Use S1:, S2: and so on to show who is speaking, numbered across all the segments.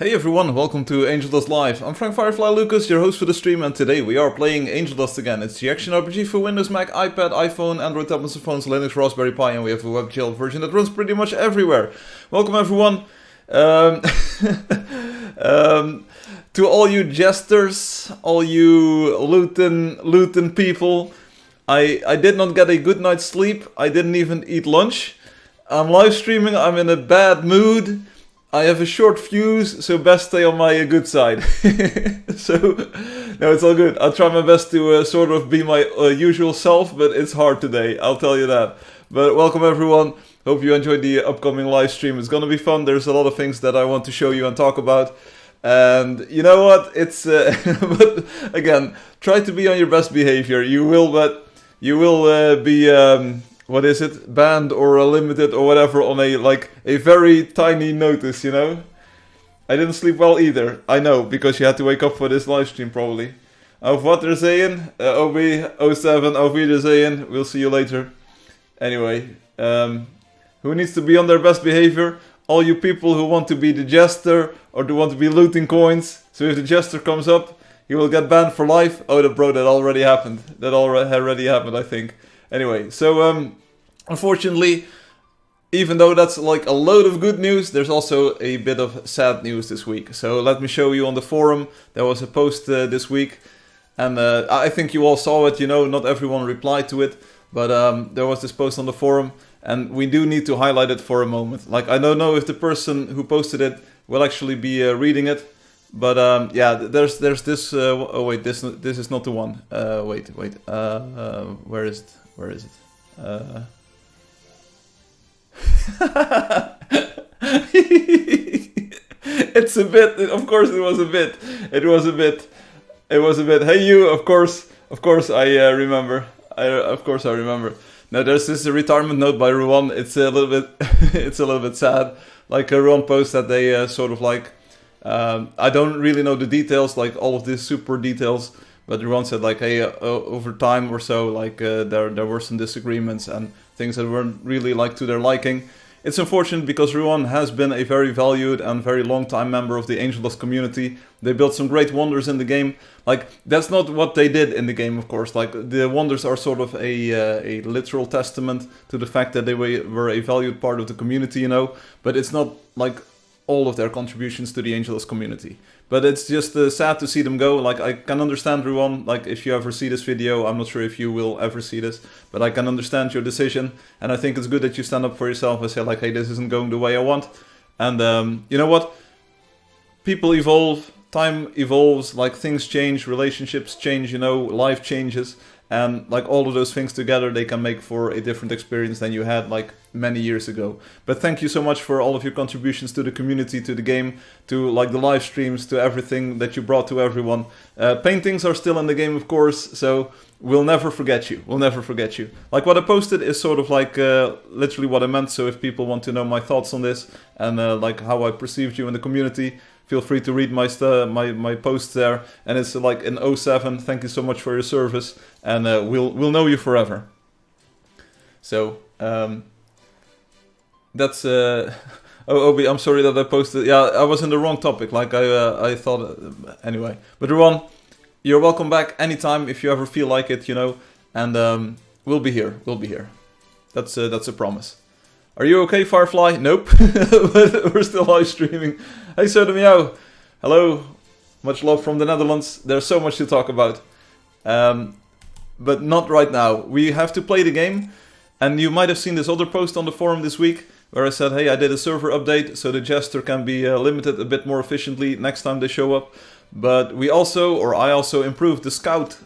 S1: Hey everyone, welcome to Angeldust Live. I'm Firefly Lucas, your host for the stream, and today we are playing Angeldust again. It's the action RPG for Windows, Mac, iPad, iPhone, Android tablets and phones, Linux, Raspberry Pi, and we have a WebGL version that runs pretty much everywhere. Welcome everyone. To all you jesters, all you Luton people, I did not get a good night's sleep. I didn't even eat lunch. I'm live streaming, I'm in a bad mood. I have a short fuse, so best stay on my good side. So, no, it's all good. I'll try my best to sort of be my usual self, but it's hard today, I'll tell you that. But welcome everyone. Hope you enjoyed the upcoming live stream. It's gonna be fun. There's a lot of things that I want to show you and talk about. And you know what? It's but again, try to be on your best behavior. You will be what is it, banned or limited or whatever on a very tiny notice, you know? I didn't sleep well either, I know, because you had to wake up for this live stream probably. Auf wat er zeeën, OB07, auf Wiedersehen, we'll see you later. Anyway, who needs to be on their best behavior? All you people who want to be the jester or who want to be looting coins. So if the jester comes up, he will get banned for life. Oh, that already happened. That already happened, I think. Anyway, so unfortunately, even though that's like a load of good news, there's also a bit of sad news this week. So let me show you on the forum. There was a post this week, and I think you all saw it, you know, not everyone replied to it, but there was this post on the forum, and we do need to highlight it for a moment. Like, I don't know if the person who posted it will actually be reading it, but yeah, there's this, oh wait, this is not the one. Wait, where is it? Where is it? It's a bit, of course it was a bit. It was a bit. Hey you, of course I remember. Of course I remember. Now there's this retirement note by Ruan. It's a little bit, it's a little bit sad. Like Ruan posts that they sort of like, I don't really know the details, like all of these super details. But Ruan said like, hey, over time or so, like there were some disagreements and things that weren't really like to their liking. It's unfortunate because Ruan has been a very valued and very long time member of the Angeldust community. They built some great wonders in the game. Like, that's not what they did in the game, of course. Like, the wonders are sort of a literal testament to the fact that they were a valued part of the community, you know. But it's not like all of their contributions to the Angeldust community. But it's just sad to see them go. Like, I can understand, Ruan, like, if you ever see this video, I'm not sure if you will ever see this, but I can understand your decision, and I think it's good that you stand up for yourself and say, like, hey, this isn't going the way I want. And you know what? People evolve, time evolves, like, things change, relationships change, you know, life changes, and, like, all of those things together, they can make for a different experience than you had, like, many years ago. But thank you so much for all of your contributions to the community, to the game, to, like, the live streams, to everything that you brought to everyone. Paintings are still in the game, of course, so we'll never forget you. We'll never forget you. Like, what I posted is sort of like literally what I meant, so if people want to know my thoughts on this and like how I perceived you in the community, feel free to read my posts there. And it's like in 07, thank you so much for your service, and we'll know you forever. So that's oh, Obi, I'm sorry that I posted. Yeah, I was in the wrong topic. Like I thought. Anyway, but Ruan, you're welcome back anytime if you ever feel like it, you know. And we'll be here. We'll be here. That's a promise. Are you okay, Firefly? Nope. But we're still live streaming. Hey, Soda Meow. Hello. Much love from the Netherlands. There's so much to talk about. But not right now. We have to play the game. And you might have seen this other post on the forum this week where I said, hey, I did a server update so the jester can be limited a bit more efficiently next time they show up. But we also, or I also improved the scout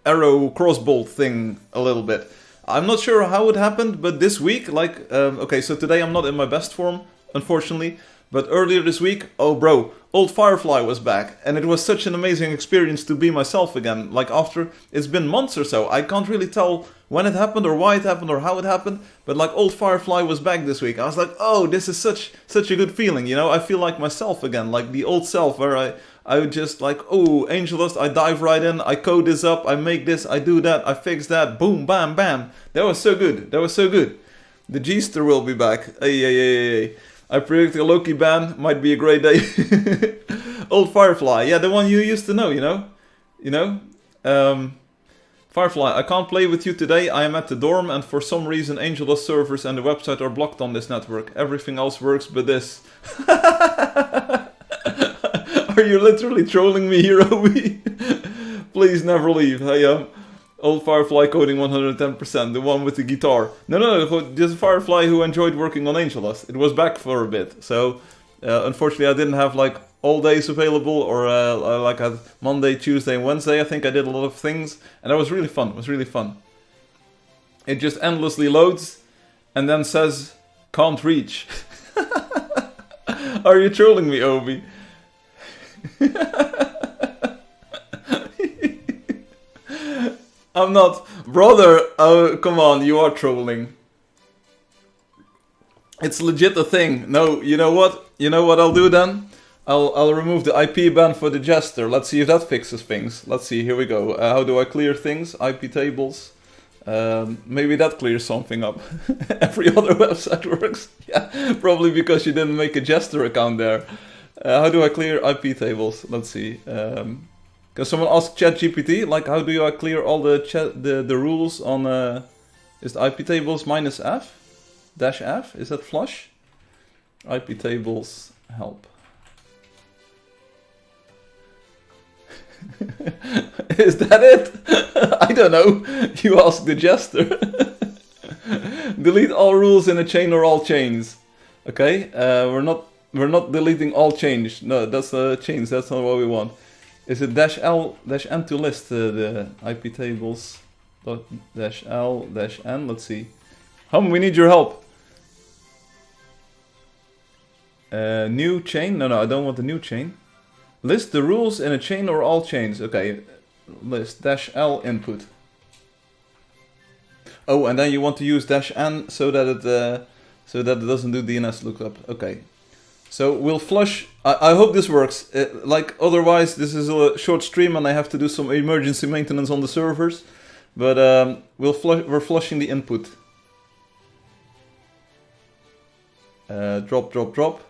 S1: arrow crossbow thing a little bit. I'm not sure how it happened, but this week, like, okay, so today I'm not in my best form, unfortunately, but earlier this week, oh bro, old Firefly was back, and it was such an amazing experience to be myself again. Like, after, it's been months or so, I can't really tell when it happened or why it happened or how it happened, but like, old Firefly was back this week. I was like, oh, this is such a good feeling, you know, I feel like myself again, like the old self where I would just like, oh, Angeldust, I dive right in, I code this up, I make this, I do that, I fix that, boom, bam, bam. That was so good, that was so good. The G-ster will be back. Ay. I predict a Loki ban, might be a great day. Old Firefly, yeah, the one you used to know, you know? You know? Firefly, I can't play with you today, I am at the dorm and for some reason Angeldust servers and the website are blocked on this network. Everything else works but this. Are you literally trolling me here, Obi? Please never leave. Hey, old Firefly coding 110%, the one with the guitar. No, just Firefly who enjoyed working on Angeldust. It was back for a bit, so unfortunately I didn't have like all days available, or like I had Monday, Tuesday, and Wednesday. I think I did a lot of things, and that was really fun. It was really fun. It just endlessly loads, and then says, can't reach. Are you trolling me, Obi? I'm not. Brother, oh, come on, you are trolling. It's legit a thing. No, you know what? You know what I'll do then? I'll remove the IP ban for the Jester. Let's see if that fixes things. Let's see, here we go. How do I clear things? IP tables. Maybe that clears something up. Every other website works. Yeah, probably because you didn't make a Jester account there. How do I clear IP tables? Let's see. Can someone ask ChatGPT, like how do I clear all the rules on is the IP tables -F? -F? Is that flush? IP tables help. Is that it? I don't know. You ask the Jester. Delete all rules in a chain or all chains. Okay, we're not deleting all chains. No, that's chains. That's not what we want. Is it -L -N to list the IP tables? -L -N. Let's see. We need your help. New chain? No, I don't want the new chain. List the rules in a chain or all chains. Okay, list -L input. Oh, and then you want to use -N so that it doesn't do DNS lookup. Okay. So we'll flush. I hope this works. Like otherwise, this is a short stream and I have to do some emergency maintenance on the servers. But we're flushing the input. Drop.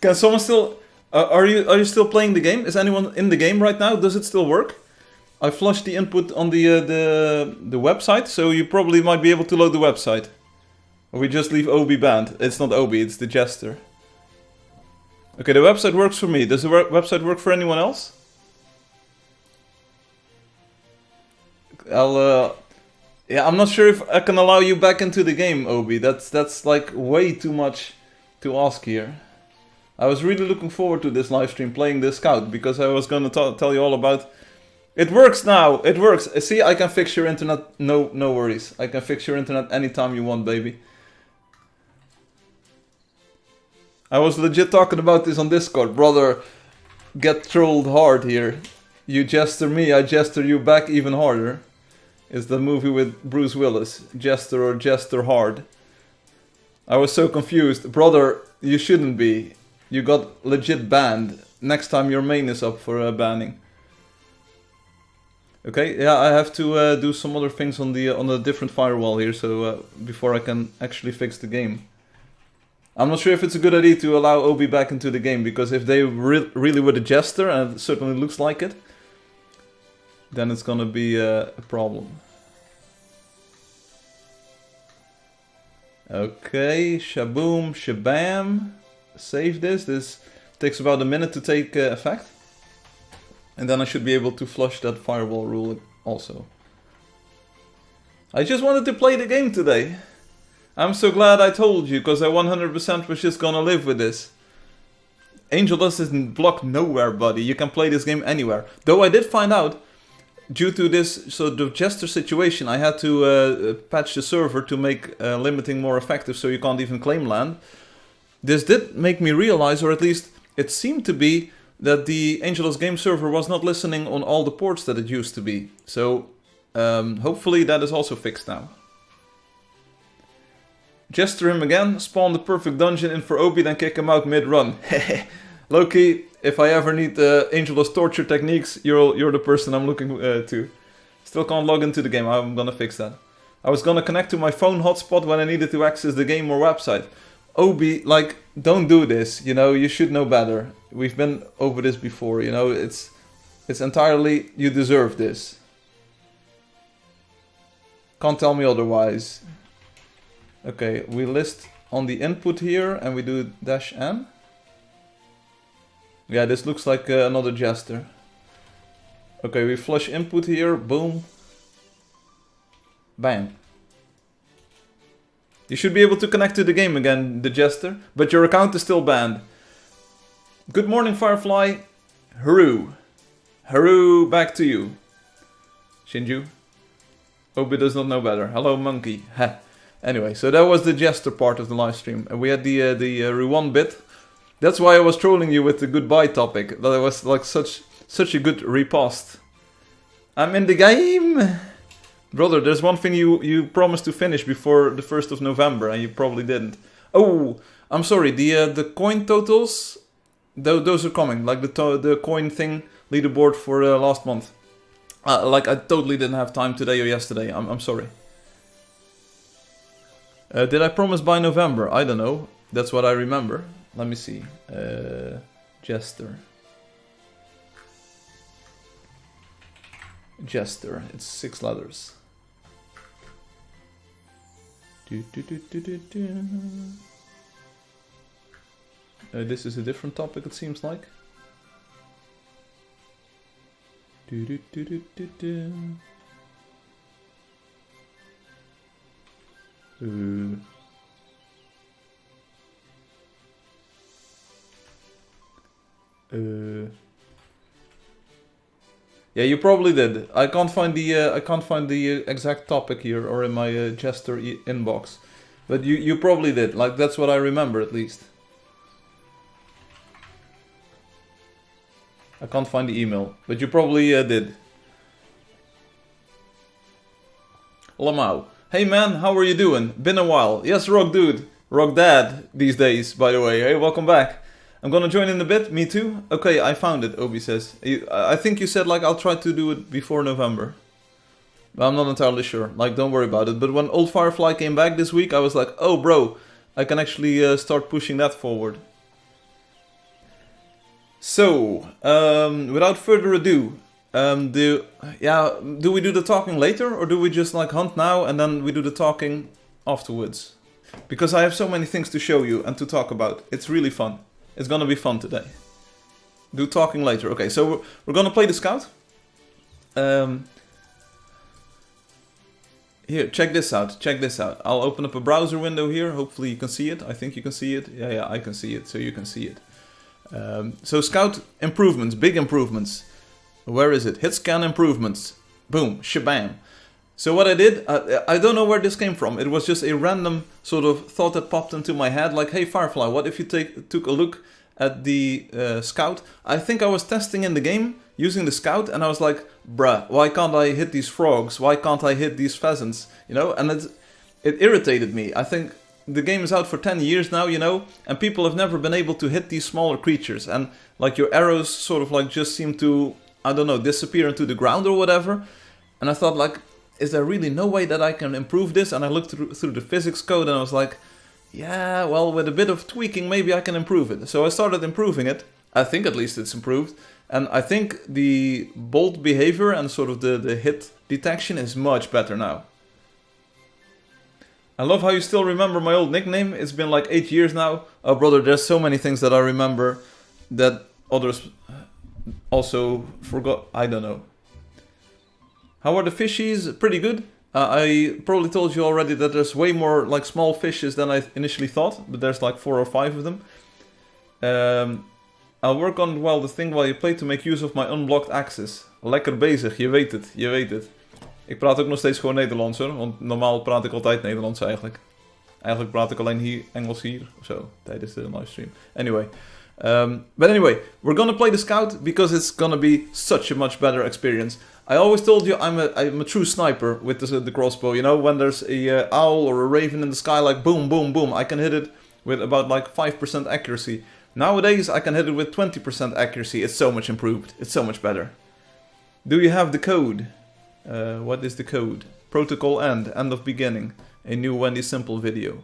S1: Can someone still? Are you still playing the game? Is anyone in the game right now? Does it still work? I flushed the input on the website, so you probably might be able to load the website. Or we just leave Obi banned. It's not Obi, it's the Jester. Okay, the website works for me. Does the website work for anyone else? Yeah, I'm not sure if I can allow you back into the game, Obi. That's like way too much to ask here. I was really looking forward to this live stream playing this scout because I was gonna tell you all about. It works now. It works. See, I can fix your internet. No worries. I can fix your internet anytime you want, baby. I was legit talking about this on Discord, brother. Get trolled hard here. You jester me, I jester you back even harder. It's the movie with Bruce Willis, Jester or Jester Hard. I was so confused. Brother, you shouldn't be. You got legit banned. Next time your main is up for banning. Okay, yeah, I have to do some other things on the different firewall here, so before I can actually fix the game. I'm not sure if it's a good idea to allow Obi back into the game, because if they really were the Jester, and it certainly looks like it, then it's gonna be a problem. Okay, shaboom, shabam. Save this. This takes about a minute to take effect. And then I should be able to flush that firewall rule also. I just wanted to play the game today. I'm so glad I told you, because I 100% was just gonna live with this. Angeldust isn't blocked nowhere, buddy. You can play this game anywhere. Though I did find out, due to this the Jester situation, I had to patch the server to make limiting more effective, so you can't even claim land. This did make me realize, or at least it seemed to be, that the Angeldust game server was not listening on all the ports that it used to be. So hopefully that is also fixed now. Jester him again, spawn the perfect dungeon in for Obi, then kick him out mid-run. Loki, if I ever need Angeldust torture techniques, you're the person I'm looking to. Still can't log into the game, I'm gonna fix that. I was gonna connect to my phone hotspot when I needed to access the game or website. Obi, like, don't do this, you know, you should know better. We've been over this before, you know, it's entirely, you deserve this. Can't tell me otherwise. Okay, we list on the input here and we do -n. Yeah, this looks like another jester. Okay, we flush input here, boom. Bam. You should be able to connect to the game again, the jester, but your account is still banned. Good morning, Firefly. Haru. Haru, back to you. Shinju. Obi does not know better. Hello, monkey. Ha. Anyway, so that was the jester part of the live stream. And we had the Ruan bit. That's why I was trolling you with the goodbye topic. That was like such a good repost. I'm in the game! Brother, there's one thing you promised to finish before the 1st of November, and you probably didn't. Oh, I'm sorry, the coin totals, those are coming. Like the coin thing, leaderboard for last month. Like, I totally didn't have time today or yesterday, I'm sorry. Did I promise by November? I don't know. That's what I remember. Let me see. Jester. Jester, it's 6 letters. This is a different topic, it seems like. Yeah, you probably did. I can't find the exact topic here or in my Jester inbox, but you probably did. Like, that's what I remember at least. I can't find the email, but you probably did. Lamau. Hey man, how are you doing? Been a while. Yes, Rock Dude. Rock Dad these days, by the way. Hey, welcome back. I'm gonna join in a bit, me too. Okay, I found it, Obi says. I think you said, like, I'll try to do it before November. I'm not entirely sure, like, don't worry about it. But when Old Firefly came back this week, I was like, oh bro, I can actually start pushing that forward. So, without further ado, do we do the talking later, or do we just, like, hunt now and then we do the talking afterwards? Because I have so many things to show you and to talk about. It's really fun. It's gonna be fun today. Do talking later. Okay, so we're gonna play the scout. Here, check this out. Check this out. I'll open up a browser window here. Hopefully you can see it. I think you can see it. Yeah, I can see it. So you can see it. So scout improvements, big improvements. Where is it? Hit scan improvements. Boom, shabam. So what I did, I don't know where this came from. It was just a random sort of thought that popped into my head. Like, hey Firefly, what if you took a look at the scout? I think I was testing in the game using the scout, and I was like, bruh, why can't I hit these frogs? Why can't I hit these pheasants? You know, and it irritated me. I think the game is out for 10 years now, you know, and people have never been able to hit these smaller creatures. And like your arrows sort of like just seem to, I don't know, disappear into the ground or whatever. And I thought, like, is there really no way that I can improve this? And I looked through the physics code and I was like, yeah, well, with a bit of tweaking, maybe I can improve it. So I started improving it. I think at least it's improved. And I think the bolt behavior and sort of the hit detection is much better now. I love how you still remember my old nickname. It's been like 8 years now. Oh, brother, there's so many things that I remember that others also forgot. I don't know. How are the fishies? Pretty good. I probably told you already that there's way more like small fishes than I initially thought, but there's like 4 or 5 of them. I'll work on the thing while you play to make use of my unblocked access. Lekker bezig, je weet het, je weet het. Ik praat ook nog steeds gewoon Nederlands hoor, want normaal praat ik altijd Nederlands eigenlijk. Eigenlijk praat ik alleen hier Engels hier, of zo, tijdens de livestream. Anyway. But anyway, we're gonna play the scout because it's gonna be such a much better experience. I always told you I'm a true sniper with the crossbow, you know, when there's a owl or a raven in the sky, like boom, boom, boom, I can hit it with about like 5% accuracy. Nowadays I can hit it with 20% accuracy. It's so much improved, it's so much better. Do you have the code? What is the code? Protocol end of beginning. A new Wendy Simple video.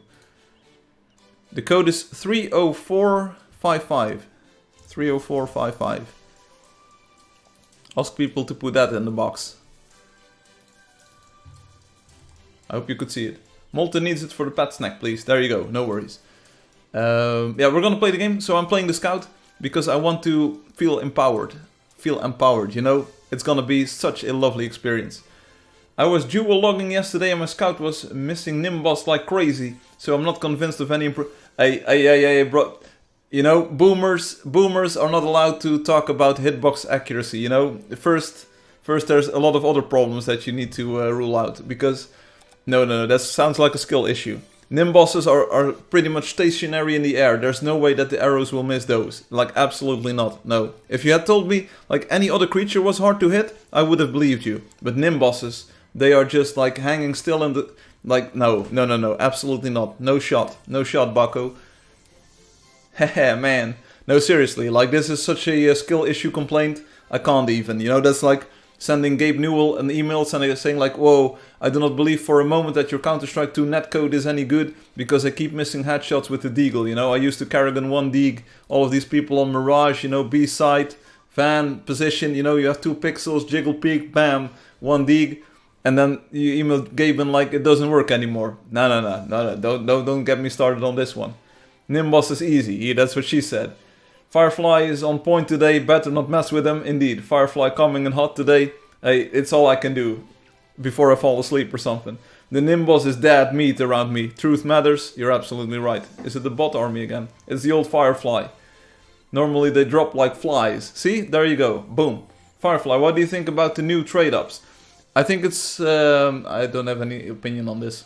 S1: The code is 30455. 30455. Ask people to put that in the box. I hope you could see it. Molten needs it for the pet snack, please. There you go, no worries. Yeah, we're gonna play the game. So I'm playing the scout because I want to feel empowered. You know? It's gonna be such a lovely experience. I was dual logging yesterday and my scout was missing Nimbus like crazy. So I'm not convinced of any Hey, bro. You know, boomers are not allowed to talk about hitbox accuracy, you know? First there's a lot of other problems that you need to rule out. Because, no, that sounds like a skill issue. Nimbosses are pretty much stationary in the air. There's no way that the arrows will miss those. Like, absolutely not. No. If you had told me, like, any other creature was hard to hit, I would have believed you. But Nimbosses, they are just, like, hanging still in the... Like, no. Absolutely not. No shot, bucko. Heh, man. No, seriously. Like, this is such a skill issue complaint. I can't even. You know, that's like sending Gabe Newell an email saying like, whoa, I do not believe for a moment that your Counter-Strike 2 netcode is any good because I keep missing headshots with the Deagle, you know. I used to Karrigan 1 Deag, all of these people on Mirage, you know, B-side, fan, position, you know, you have 2 pixels, jiggle peek, bam, 1 Deag, and then you email Gabe and like, it doesn't work anymore. No, don't get me started on this one. Nimbus is easy, that's what she said. Firefly is on point today, better not mess with him. Indeed, Firefly coming in hot today. Hey, it's all I can do before I fall asleep or something. The Nimbus is dead meat around me. Truth matters, you're absolutely right. Is it the bot army again? It's the old Firefly. Normally they drop like flies. See, there you go, boom. Firefly, what do you think about the new trade-ups? I think it's, I don't have any opinion on this.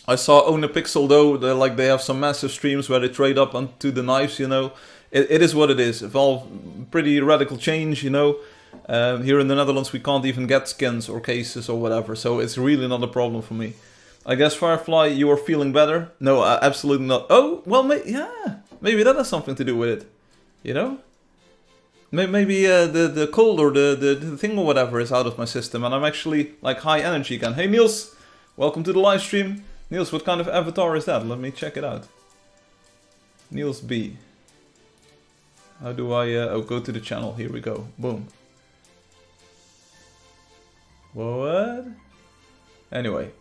S1: I saw Own a Pixel though, they have some massive streams where they trade up onto the knives, you know. It is what it is. Evolve, pretty radical change, you know. Here in the Netherlands we can't even get skins or cases or whatever, so it's really not a problem for me. I guess Firefly, you are feeling better? No, absolutely not. Oh, well, yeah, maybe that has something to do with it, you know? Maybe the cold or the thing or whatever is out of my system and I'm actually like high energy again. Hey Niels, welcome to the live stream. Niels, what kind of avatar is that? Let me check it out. Niels B. How do I... go to the channel. Here we go. Boom. What? Anyway.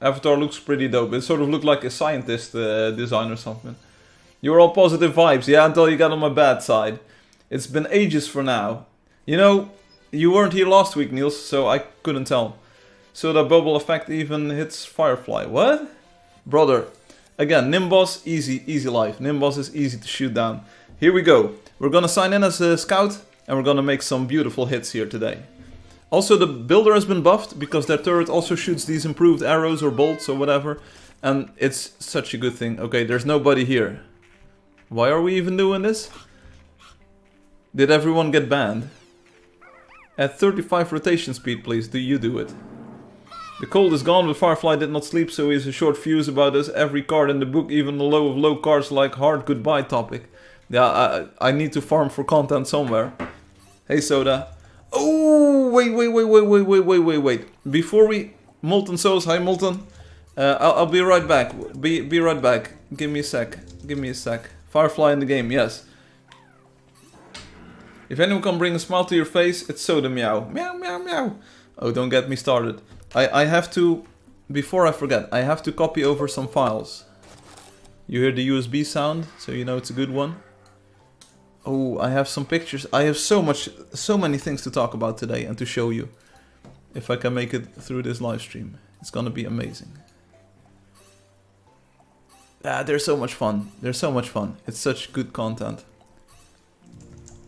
S1: Avatar looks pretty dope. It sort of looked like a scientist design or something. You're all positive vibes. Yeah, until you got on my bad side. It's been ages for now. You know, you weren't here last week, Niels, so I couldn't tell. So that bubble effect even hits Firefly. What? Brother. Again, Nimbus, easy life. Nimbus is easy to shoot down. Here we go. We're gonna sign in as a scout and we're gonna make some beautiful hits here today. Also, the builder has been buffed because their turret also shoots these improved arrows or bolts or whatever. And it's such a good thing. Okay, there's nobody here. Why are we even doing this? Did everyone get banned? At 35 rotation speed, please. Do you do it? The cold is gone, but Firefly did not sleep, so he has a short fuse about us. Every card in the book, even the low of low cards like hard goodbye topic. Yeah, I need to farm for content somewhere. Hey, Soda. Oh, wait. Before we... Molten Souls, hi Molten. I'll be right back. Be right back. Give me a sec. Firefly in the game, yes. If anyone can bring a smile to your face, it's Soda Meow. Meow. Oh, don't get me started. I have to... Before I forget, I have to copy over some files. You hear the USB sound, so you know it's a good one. Oh, I have some pictures. I have so many things to talk about today and to show you. If I can make it through this live stream. It's gonna be amazing. Ah, they're so much fun. It's such good content.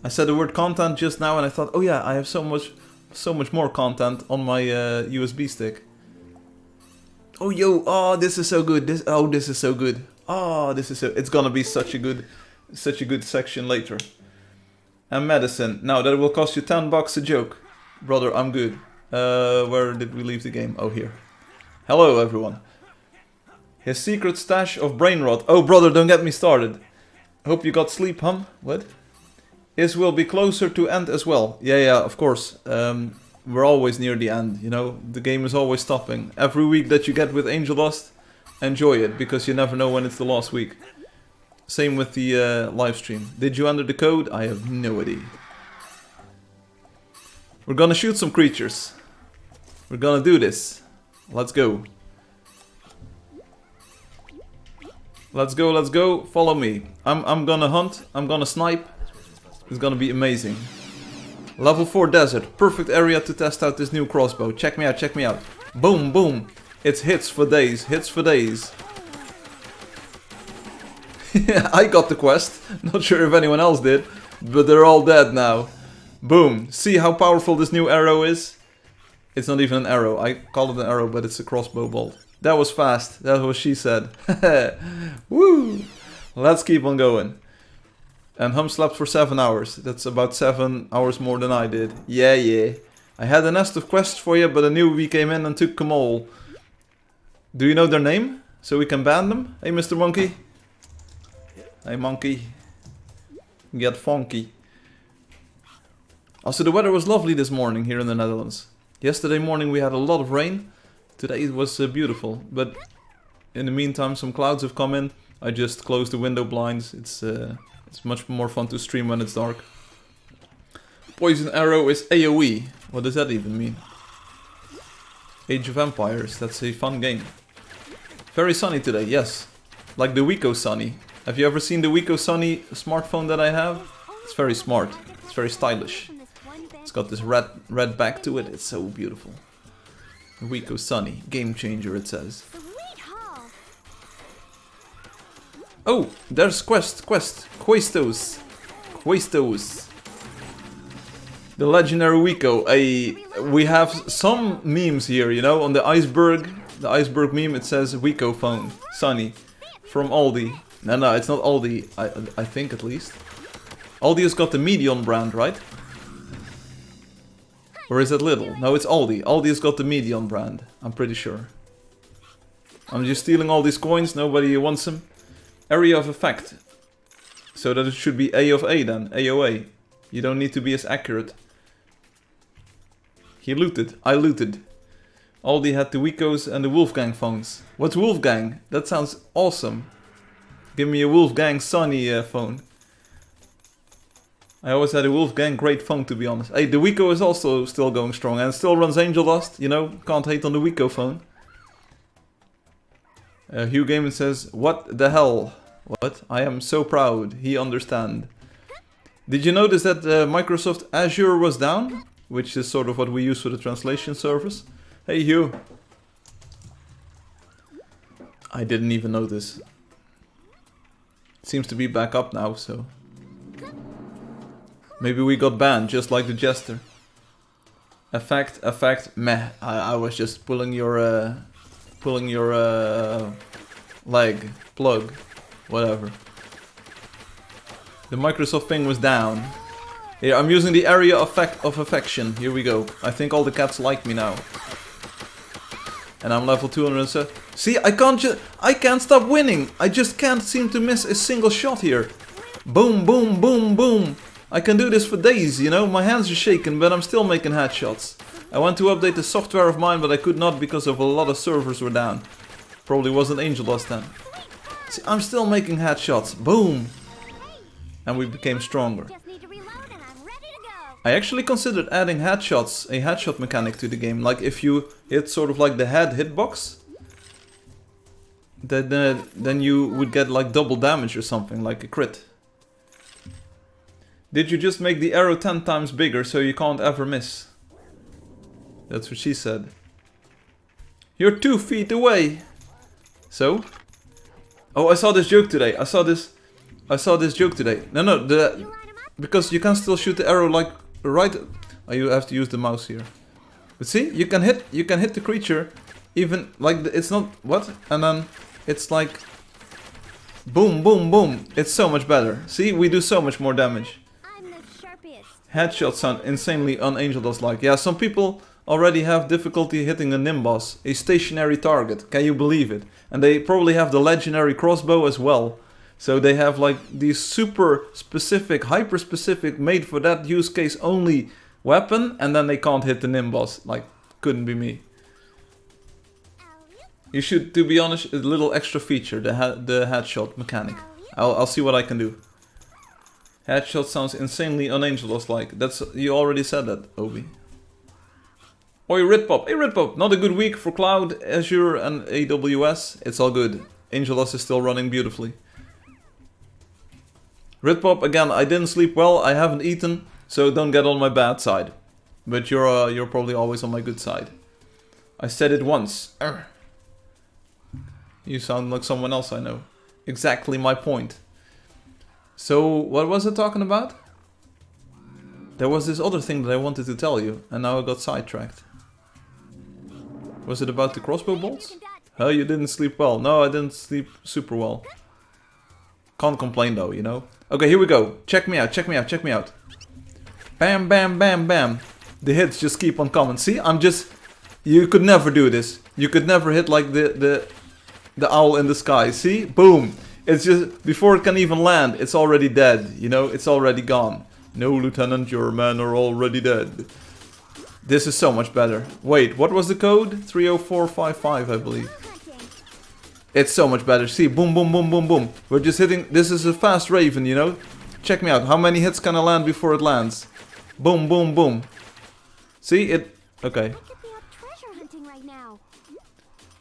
S1: I said the word content just now and I thought, oh yeah, I have so much more content on my USB stick. Oh yo, oh this is so good. This is so good. Oh, it's gonna be such a good section later. And medicine. Now that will cost you $10 a joke. Brother, I'm good. Where did we leave the game? Oh, here. Hello, everyone. His secret stash of brain rot. Oh, brother, don't get me started. Hope you got sleep, huh? What? Is will be closer to end as well. Yeah, of course. we're always near the end, you know? The game is always stopping. Every week that you get with Angeldust, enjoy it, because you never know when it's the last week. Same with the live stream. Did you enter the code? I have no idea. We're gonna shoot some creatures. We're gonna do this. Let's go. Let's go, let's go. Follow me. I'm gonna hunt. I'm gonna snipe. It's gonna be amazing. Level 4 desert. Perfect area to test out this new crossbow. Check me out, check me out. Boom, boom. It's hits for days, hits for days. I got the quest. Not sure if anyone else did, but they're all dead now. Boom. See how powerful this new arrow is? It's not even an arrow. I call it an arrow, but it's a crossbow bolt. That was fast. That was what she said. Woo! Let's keep on going. And Hum slept for 7 hours. That's about 7 hours more than I did. Yeah, yeah. I had a nest of quests for you, but a newbie came in and took them all. Do you know their name? So we can ban them? Hey, Mr. Monkey. Hey, Monkey. Get funky. Also, the weather was lovely this morning here in the Netherlands. Yesterday morning we had a lot of rain. Today it was beautiful. But in the meantime some clouds have come in. I just closed the window blinds. It's much more fun to stream when it's dark. Poison arrow is AoE. What does that even mean? Age of Empires. That's a fun game. Very sunny today, yes. Like the Wiko Sunny. Have you ever seen the Wiko Sunny smartphone that I have? It's very smart. It's very stylish. It's got this red back to it. It's so beautiful. Wiko Sunny. Game changer, it says. Oh, there's Questos. The legendary Wiko. We have some memes here, you know, on the iceberg. The iceberg meme, it says Wiko phone. Sunny. From Aldi. No, it's not Aldi. I think at least. Aldi has got the Medion brand, right? Or is it Lidl? No, it's Aldi. Aldi has got the Medion brand. I'm pretty sure. I'm just stealing all these coins. Nobody wants them. Area of effect. So that it should be A of A then. AOA. You don't need to be as accurate. He looted. I looted. Aldi had the Wikos and the Wolfgang phones. What's Wolfgang? That sounds awesome. Give me a Wolfgang Sunny phone. I always had a Wolfgang great phone, to be honest. Hey, the Wiko is also still going strong and still runs Angeldust, you know, can't hate on the Wiko phone. Hugh Gaiman says, what the hell? What? I am so proud, he understand. Did you notice that Microsoft Azure was down? Which is sort of what we use for the translation service. Hey Hugh. I didn't even notice. It seems to be back up now, so... Maybe we got banned, just like the Jester. Effect, meh. I was just pulling your leg, plug, whatever. The Microsoft thing was down. Here, I'm using the area of affection. Here we go. I think all the cats like me now. And I'm level 207. See, I can't stop winning. I just can't seem to miss a single shot here. Boom, boom, boom, boom. I can do this for days, you know, my hands are shaking, but I'm still making headshots. I want to update the software of mine, but I could not because of a lot of servers were down. Probably wasn't Angeldust then. See, I'm still making headshots. Boom! And we became stronger. I actually considered adding headshots, a headshot mechanic to the game. Like if you hit sort of like the head hitbox, then you would get like double damage or something, like a crit. Did you just make the arrow 10 times bigger so you can't ever miss? That's what she said. You're 2 feet away. So? Oh, I saw this joke today. I saw this joke today. No, because you can still shoot the arrow like right. Oh, you have to use the mouse here. But see, you can hit the creature, even like it's not what, and then it's like boom, boom, boom. It's so much better. See, we do so much more damage. Headshots sound insanely un-Angeldust-like. Yeah, some people already have difficulty hitting a Nimbus, a stationary target. Can you believe it? And they probably have the legendary crossbow as well. So they have like these super specific, hyper specific, made for that use case only weapon, and then they can't hit the Nimbus. Like, couldn't be me. You should, to be honest, a little extra feature, the headshot mechanic. I'll see what I can do. Headshot sounds insanely un-Angeldust-like. That's, you already said that, Obi. Oi, Ritpop. Hey, Ritpop. Not a good week for Cloud, Azure, and AWS. It's all good. Angeldust is still running beautifully. Ritpop, again, I didn't sleep well. I haven't eaten, so don't get on my bad side. But you're probably always on my good side. I said it once. Arr. You sound like someone else I know. Exactly my point. So, what was I talking about? There was this other thing that I wanted to tell you, and now I got sidetracked. Was it about the crossbow bolts? Huh, you didn't sleep well. No, I didn't sleep super well. Can't complain though, you know. Okay, here we go. Check me out, check me out, check me out. Bam, bam, bam, bam. The hits just keep on coming. See, I'm just... You could never do this. You could never hit like the owl in the sky. See? Boom. It's just... Before it can even land, it's already dead. You know, it's already gone. No, Lieutenant, your men are already dead. This is so much better. Wait, what was the code? 30455, I believe. It's so much better. See, boom, boom, boom, boom, boom. We're just hitting... This is a fast Raven, you know? Check me out. How many hits can I land before it lands? Boom, boom, boom. See, it... Okay.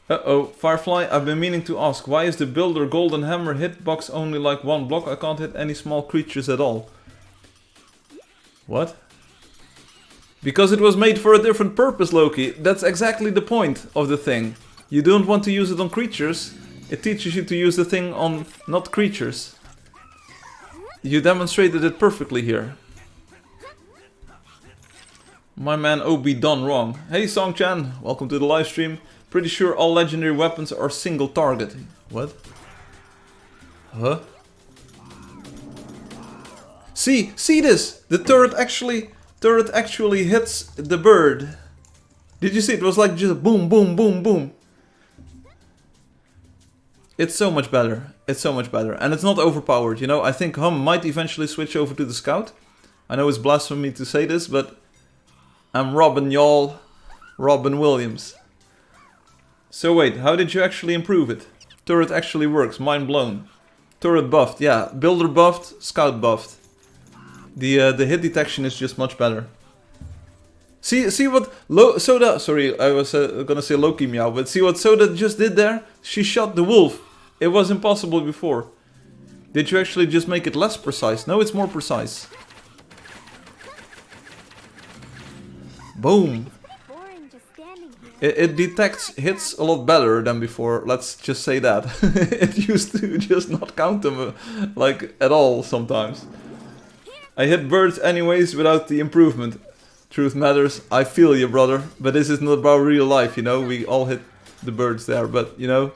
S1: Uh-oh, Firefly, I've been meaning to ask. Why is the Builder Golden Hammer hitbox only like one block? I can't hit any small creatures at all. What? Because it was made for a different purpose, Loki. That's exactly the point of the thing. You don't want to use it on creatures. It teaches you to use the thing on not creatures. You demonstrated it perfectly here. My man Obi done wrong. Hey Songchan, welcome to the live stream. Pretty sure all legendary weapons are single target. What? Huh? See this! The turret actually hits the bird. Did you see? It was like just boom, boom, boom, boom. It's so much better. It's so much better. And it's not overpowered, you know? I think Hum might eventually switch over to the Scout. I know it's blasphemy to say this, but I'm Robin, y'all. Robin Williams. So wait, how did you actually improve it? Turret actually works, mind blown. Turret buffed, yeah. Builder buffed, Scout buffed. The hit detection is just much better. See what Soda... Sorry, I was gonna say Loki meow, but see what Soda just did there? She shot the wolf. It was impossible before. Did you actually just make it less precise? No, it's more precise. Boom. It detects hits a lot better than before, let's just say that. It used to just not count them like at all sometimes. I hit birds anyways without the improvement. Truth matters, I feel you, brother. But this is not about real life, you know. We all hit the birds there, but you know,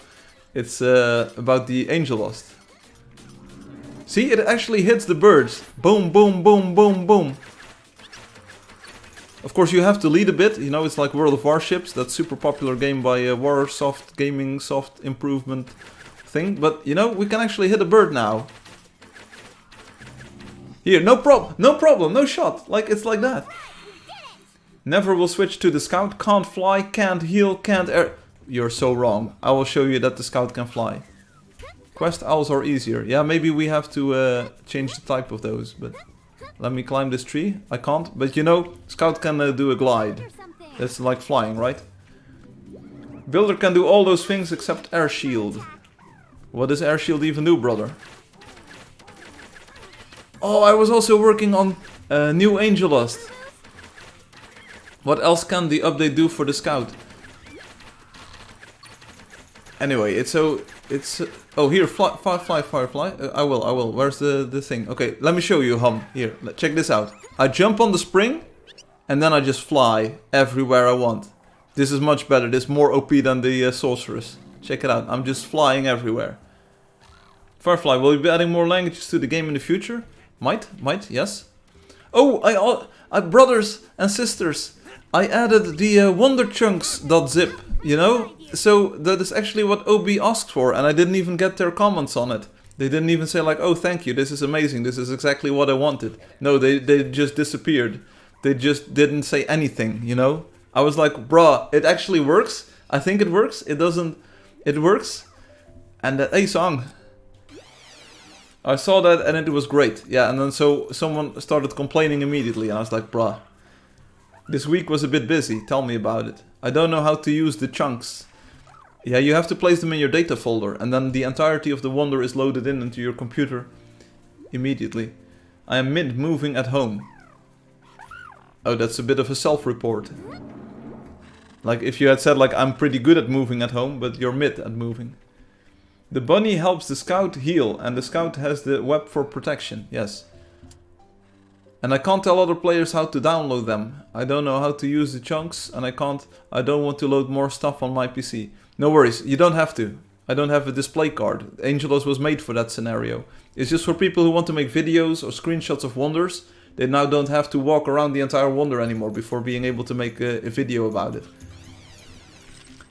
S1: it's about the Angeldust. See, it actually hits the birds. Boom, boom, boom, boom, boom. Of course, you have to lead a bit. You know, it's like World of Warships, that super popular game by Warsoft Gaming Soft Improvement thing. But you know, we can actually hit a bird now. Here, no problem, no shot. Like, it's like that. Never will switch to the Scout. Can't fly, can't heal, can't air. You're so wrong. I will show you that the Scout can fly. Quest owls are easier. Yeah, maybe we have to change the type of those, but... Let me climb this tree. I can't, but you know, Scout can do a glide. That's like flying, right? Builder can do all those things except air shield. What does air shield even do, brother? Oh, I was also working on new Angeldust. What else can the update do for the Scout? Anyway, oh, here, Firefly. I will. Where's the thing? Okay, let me show you, Hum. Here, check this out. I jump on the spring, and then I just fly everywhere I want. This is much better. This is more OP than the Sorceress. Check it out. I'm just flying everywhere. Firefly, will you be adding more languages to the game in the future? Might, yes. Oh, I brothers and sisters, I added the wonderchunks.zip, you know? So that is actually what OB asked for, and I didn't even get their comments on it. They didn't even say like, oh thank you, this is amazing, this is exactly what I wanted. No, they just disappeared. they just didn't say anything, you know? I was like, bruh, it actually works. I think it works. It doesn't. It works. And hey, song. I saw that and it was great. Yeah, and then so someone started complaining immediately. And I was like, bruh, this week was a bit busy. Tell me about it. I don't know how to use the chunks. Yeah, you have to place them in your data folder. And then the entirety of the wonder is loaded in into your computer immediately. I am mid-moving at home. Oh, that's a bit of a self-report. Like if you had said like, I'm pretty good at moving at home, but you're mid at moving. The bunny helps the scout heal, and the scout has the web for protection, yes. And I can't tell other players how to download them. I don't know how to use the chunks, and I don't want to load more stuff on my PC. No worries, you don't have to. I don't have a display card. Angeldust was made for that scenario. It's just for people who want to make videos or screenshots of wonders. They now don't have to walk around the entire wonder anymore before being able to make a video about it.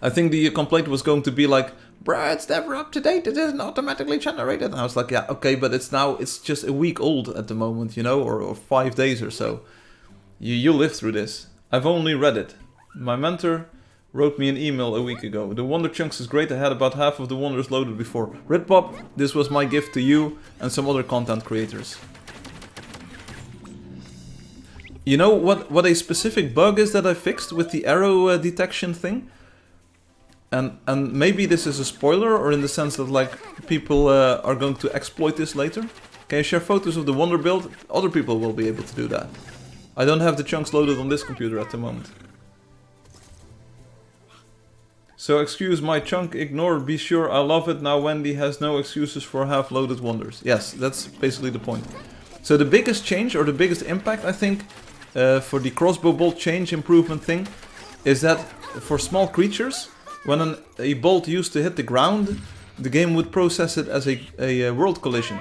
S1: I think the complaint was going to be like, bruh, it's never up to date, it isn't automatically generated. And I was like, yeah, okay, but it's just a week old at the moment, you know, or 5 days or so. You live through this. I've only read it. My mentor wrote me an email a week ago. The Wonder Chunks is great, I had about half of the wonders loaded before. Ritpop, this was my gift to you and some other content creators. You know what a specific bug is that I fixed with the arrow detection thing? And maybe this is a spoiler, or in the sense that like people are going to exploit this later. Can you share photos of the wonder build? Other people will be able to do that. I don't have the chunks loaded on this computer at the moment. So excuse my chunk ignore, be sure I love it. Now Wendy has no excuses for half loaded wonders. Yes, that's basically the point. So the biggest change, or the biggest impact I think, for the crossbow bolt change improvement thing, is that for small creatures, when a bolt used to hit the ground, the game would process it as a world collision.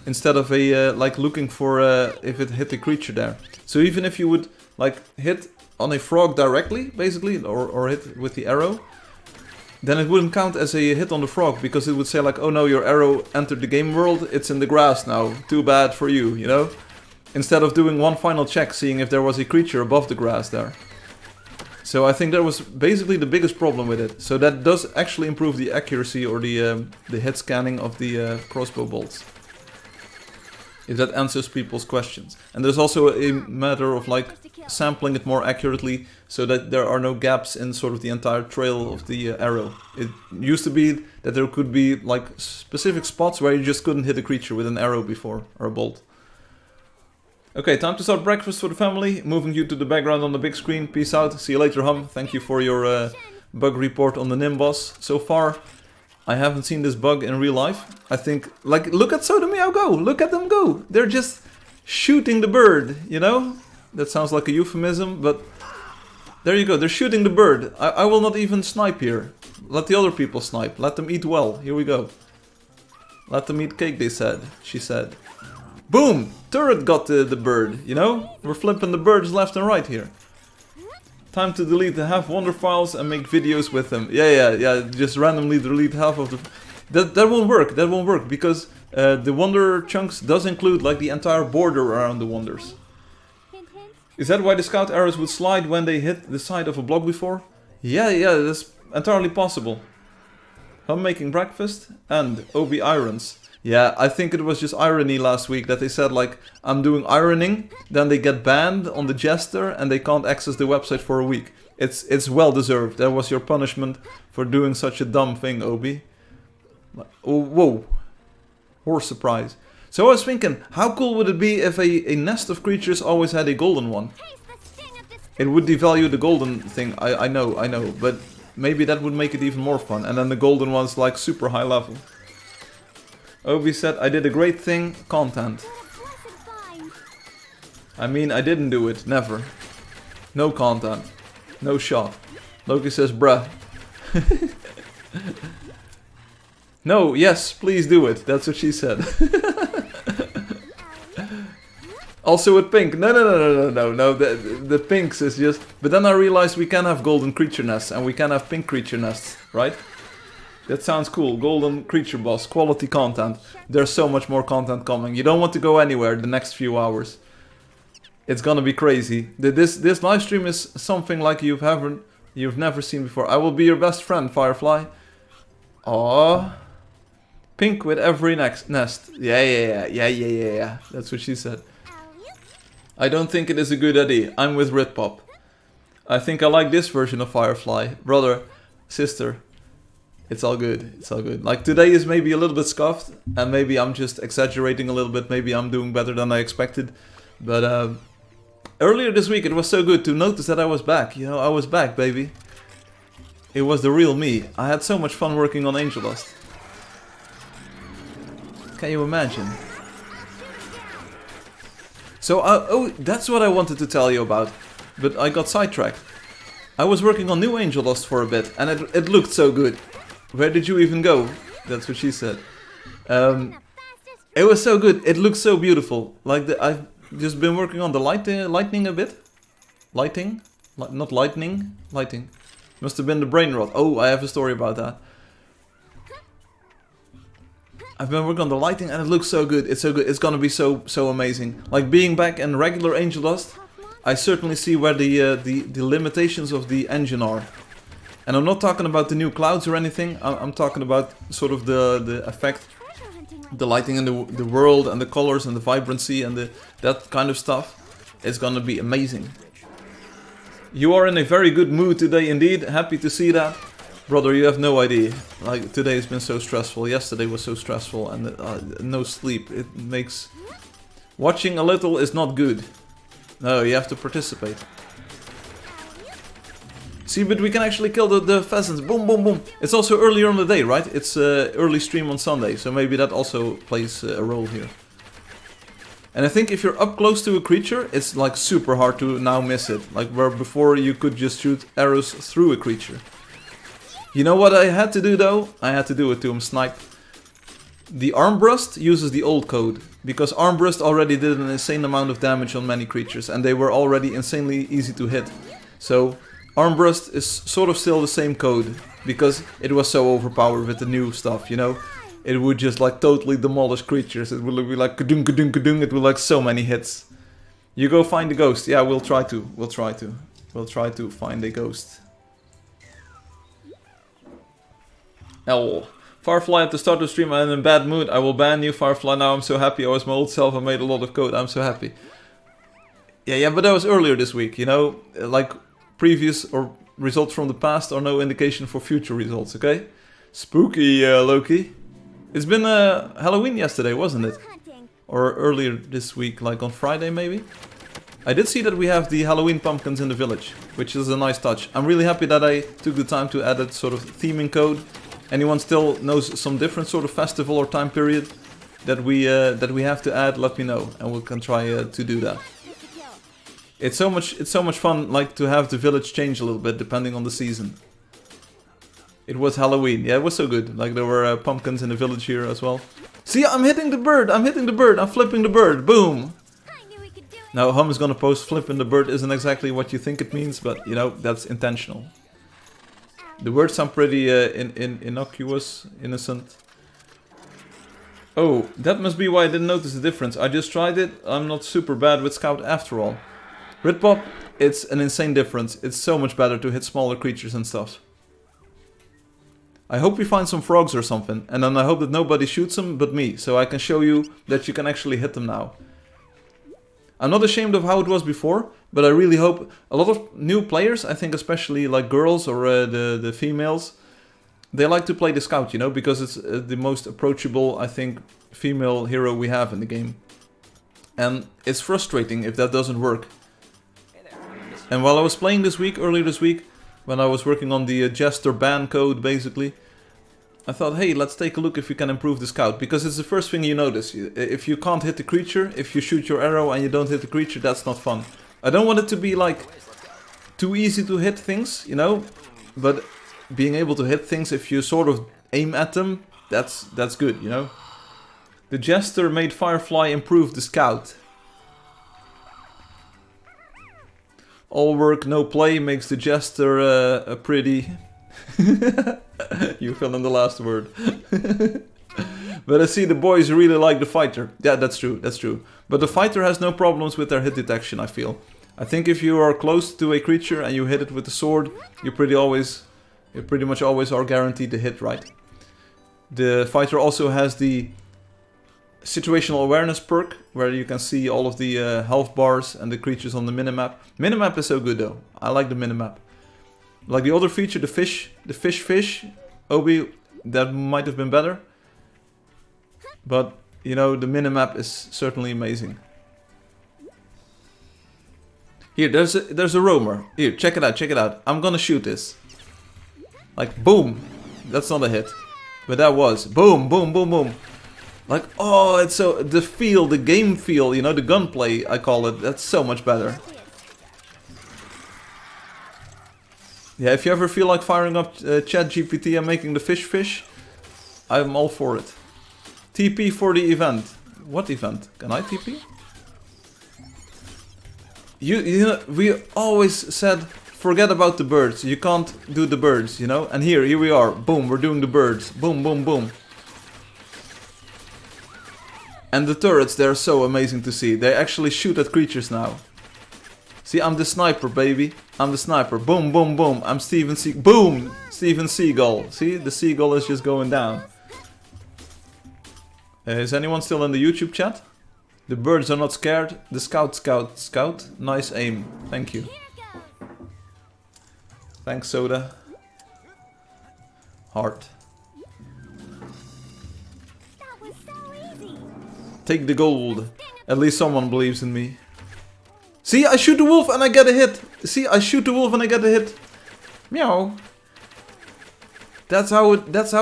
S1: Instead of like looking for if it hit the creature there. So even if you would like hit on a frog directly, basically, or hit with the arrow, then it wouldn't count as a hit on the frog, because it would say like, oh no, your arrow entered the game world, it's in the grass now, too bad for you, you know? Instead of doing one final check, seeing if there was a creature above the grass there. So I think that was basically the biggest problem with it. So that does actually improve the accuracy or the hit scanning of the crossbow bolts. If that answers people's questions. And there's also a matter of like sampling it more accurately so that there are no gaps in sort of the entire trail of the arrow. It used to be that there could be like specific spots where you just couldn't hit a creature with an arrow before, or a bolt. Okay, time to start breakfast for the family. Moving you to the background on the big screen. Peace out. See you later, Hum. Thank you for your bug report on the Nimbus. So far, I haven't seen this bug in real life. I think, like, look at Sodomeow go. Look at them go. They're just shooting the bird, you know? That sounds like a euphemism, but there you go. They're shooting the bird. I will not even snipe here. Let the other people snipe. Let them eat well. Here we go. Let them eat cake, they said. She said. Boom! Turret got the bird, you know? We're flipping the birds left and right here. Time to delete the half wonder files and make videos with them. Yeah. Just randomly delete half of the... That won't work. That won't work because the wonder chunks does include like the entire border around the wonders. Is that why the scout arrows would slide when they hit the side of a block before? Yeah, that's entirely possible. I'm making breakfast and OB irons. Yeah, I think it was just irony last week that they said like, I'm doing ironing, then they get banned on the Jester and they can't access the website for a week. It's well deserved. That was your punishment for doing such a dumb thing, Obi. Oh, whoa. Horse surprise. So I was thinking, how cool would it be if a nest of creatures always had a golden one? It would devalue the golden thing, I know, but maybe that would make it even more fun. And then the golden one's like super high level. Obi said, I did a great thing, content. I mean, I didn't do it, never. No content. No shot. Loki says, bruh. No, yes, please do it. That's what she said. Also with pink. No. The pinks is just... But then I realized we can have golden creature nests and we can have pink creature nests, right? That sounds cool. Golden creature boss. Quality content. There's so much more content coming. You don't want to go anywhere the next few hours. It's gonna be crazy. This live stream is something like you've never seen before. I will be your best friend, Firefly. Aww. Pink with every nest. Yeah. That's what she said. I don't think it is a good idea. I'm with Ritpop. I think I like this version of Firefly. Brother, sister. It's all good. It's all good. Like today is maybe a little bit scuffed. And maybe I'm just exaggerating a little bit. Maybe I'm doing better than I expected. But earlier this week it was so good to notice that I was back. You know, I was back, baby. It was the real me. I had so much fun working on Angeldust. Can you imagine? So, oh, that's what I wanted to tell you about. But I got sidetracked. I was working on new Angeldust for a bit, and it looked so good. Where did you even go? That's what she said. It was so good. It looked so beautiful. Like I've just been working on the lightning a bit. Lighting? Not lightning. Lighting. Must have been the brain rot. Oh, I have a story about that. I've been working on the lighting and it looks so good. It's so good. It's gonna be so amazing. Like being back in regular Angeldust, I certainly see where the limitations of the engine are. And I'm not talking about the new clouds or anything. I'm talking about sort of the effect, the lighting in the world and the colors and the vibrancy and that kind of stuff. It's gonna be amazing. You are in a very good mood today indeed. Happy to see that. Brother, you have no idea. Like, today has been so stressful. Yesterday was so stressful and no sleep. It makes... Watching a little is not good. No, you have to participate. See, but we can actually kill the pheasants. Boom, boom, boom. It's also earlier on the day, right? It's early stream on Sunday, so maybe that also plays a role here. And I think if you're up close to a creature, it's like super hard to now miss it. Like where before you could just shoot arrows through a creature. You know what I had to do though? I had to do it to him, Snipe. The Armbrust uses the old code, because Armbrust already did an insane amount of damage on many creatures, and they were already insanely easy to hit. So Armbrust is sort of still the same code, because it was so overpowered with the new stuff, you know? It would just like totally demolish creatures. It would be like kadung kadung kadung, it would like so many hits. You go find the ghost. Yeah, we'll try to. We'll try to find a ghost. L. Firefly at the start of the stream, I'm in a bad mood. I will ban you, Firefly. Now I'm so happy. I was my old self. I made a lot of code. I'm so happy. Yeah, but that was earlier this week, you know? Like, previous or results from the past are no indication for future results, okay? Spooky, Loki. It's been Halloween yesterday, wasn't it? Or earlier this week, like on Friday maybe? I did see that we have the Halloween pumpkins in the village, which is a nice touch. I'm really happy that I took the time to add that sort of theming code. Anyone still knows some different sort of festival or time period that we have to add, let me know, and we can try to do that. It's so much fun, like, to have the village change a little bit depending on the season. It was Halloween, yeah, it was so good. Like, there were pumpkins in the village here as well. See, I'm hitting the bird, I'm flipping the bird, boom! Now, Hum is gonna post flipping the bird isn't exactly what you think it means, but, you know, that's intentional. The words sound pretty innocuous, innocent. Oh, that must be why I didn't notice the difference. I just tried it, I'm not super bad with Scout after all. Ritpop, it's an insane difference. It's so much better to hit smaller creatures and stuff. I hope we find some frogs or something, and then I hope that nobody shoots them but me, so I can show you that you can actually hit them now. I'm not ashamed of how it was before, but I really hope a lot of new players, I think especially like girls or the females, they like to play the Scout, you know, because it's the most approachable, I think, female hero we have in the game. And it's frustrating if that doesn't work. And while I was playing earlier this week, when I was working on the Jester ban code, basically, I thought, hey, let's take a look if we can improve the Scout, because it's the first thing you notice. If you can't hit the creature, if you shoot your arrow and you don't hit the creature, that's not fun. I don't want it to be, like, too easy to hit things, you know, but being able to hit things if you sort of aim at them, that's good, you know. The Jester made Firefly improve the Scout. All work, no play makes the Jester a pretty... You fill in the last word. But I see the boys really like the fighter. Yeah, that's true, that's true. But the fighter has no problems with their hit detection, I feel. I think if you are close to a creature and you hit it with the sword, you pretty much always are guaranteed to hit, right? The fighter also has the situational awareness perk, where you can see all of the health bars and the creatures on the minimap. Minimap is so good though. I like the minimap. Like the other feature, the fish, Obi, that might have been better. But, you know, the minimap is certainly amazing. Here, there's a roamer. Here, check it out. I'm gonna shoot this. Like, boom. That's not a hit. But that was. Boom, boom, boom, boom. Like, oh, it's so... The feel, the game feel, you know, the gunplay, I call it. That's so much better. Yeah, if you ever feel like firing up ChatGPT and making the fish, I'm all for it. TP for the event. What event? Can I TP? You know, we always said, forget about the birds. You can't do the birds, you know? And here we are. Boom, we're doing the birds. Boom, boom, boom. And the turrets, they're so amazing to see. They actually shoot at creatures now. See, I'm the sniper, baby. I'm the sniper. Boom, boom, boom. I'm Steven Seagull. Boom! Steven Seagull. See, the seagull is just going down. Is anyone still in the YouTube chat? The birds are not scared. The scout. Nice aim. Thank you. Thanks, Soda. Heart.
S2: That was so easy.
S1: Take the gold. At least someone believes in me. See, I shoot the wolf and I get a hit. See, I shoot the wolf and I get a hit. Meow. That's how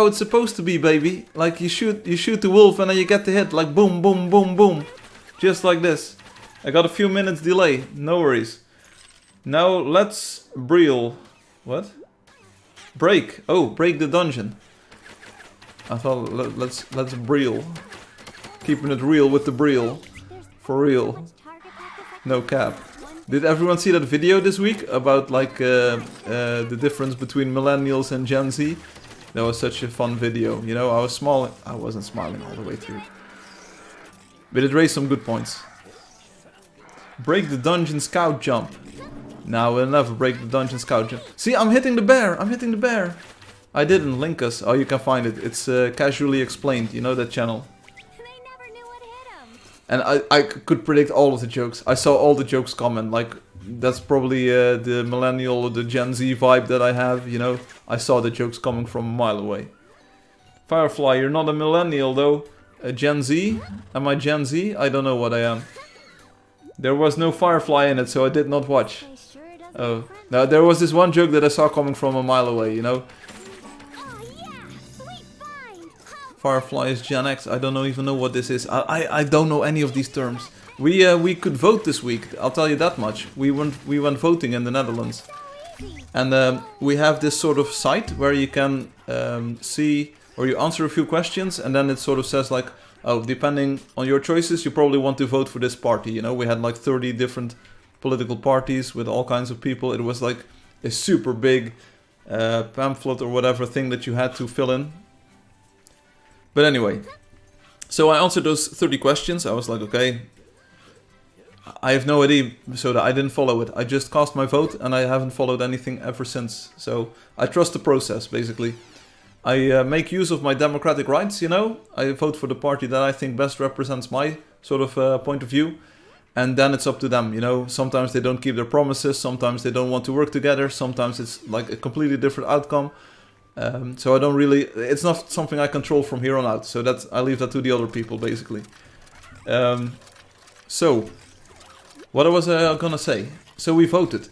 S1: it's supposed to be, baby. Like you shoot the wolf and then you get the hit. Like boom, boom, boom, boom. Just like this. I got a few minutes delay. No worries. Now let's breel. What? Break. Oh, break the dungeon. I thought let's breel. Keeping it real with the breel. For real. No cap. Did everyone see that video this week about like the difference between millennials and Gen Z? That was such a fun video. You know, I wasn't smiling all the way through. But it raised some good points. Break the dungeon scout jump. Now we'll never break the dungeon scout jump. See, I'm hitting the bear. I'm hitting the bear. I didn't link us. Oh, you can find it. It's casually explained. You know that channel. And I could predict all of the jokes. I saw all the jokes coming. Like, that's probably the millennial or the Gen Z vibe that I have, you know. I saw the jokes coming from a mile away. Firefly, you're not a millennial though. A Gen Z? Am I Gen Z? I don't know what I am. There was no Firefly in it, so I did not watch. Oh, now there was this one joke that I saw coming from a mile away, you know. Firefly is Gen X. I don't even know what this is. I don't know any of these terms. We could vote this week. I'll tell you that much. We went voting in the Netherlands, and we have this sort of site where you can see, or you answer a few questions, and then it sort of says like, oh, depending on your choices, you probably want to vote for this party. You know, we had like 30 different political parties with all kinds of people. It was like a super big pamphlet or whatever thing that you had to fill in. But anyway, so I answered those 30 questions. I was like, okay, I have no idea, so I didn't follow it. I just cast my vote and I haven't followed anything ever since. So I trust the process, basically. I make use of my democratic rights, you know. I vote for the party that I think best represents my sort of point of view. And then it's up to them, you know. Sometimes they don't keep their promises. Sometimes they don't want to work together. Sometimes it's like a completely different outcome. So I don't really, it's not something I control from here on out. So I leave that to the other people, basically. So, what was I gonna say? So we voted.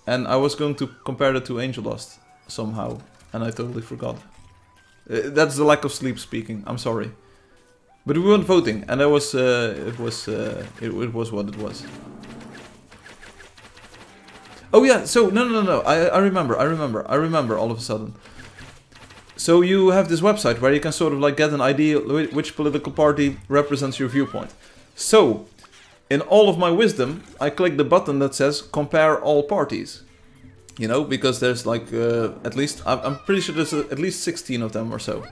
S1: And I was going to compare it to Angeldust somehow. And I totally forgot. That's the lack of sleep speaking, I'm sorry. But we weren't voting, and that was, it was what it was. Oh yeah, so, no, I remember all of a sudden. So you have this website where you can sort of like get an idea which political party represents your viewpoint. So, in all of my wisdom, I click the button that says compare all parties. You know, because there's like, at least, I'm pretty sure there's at least 16 of them or so.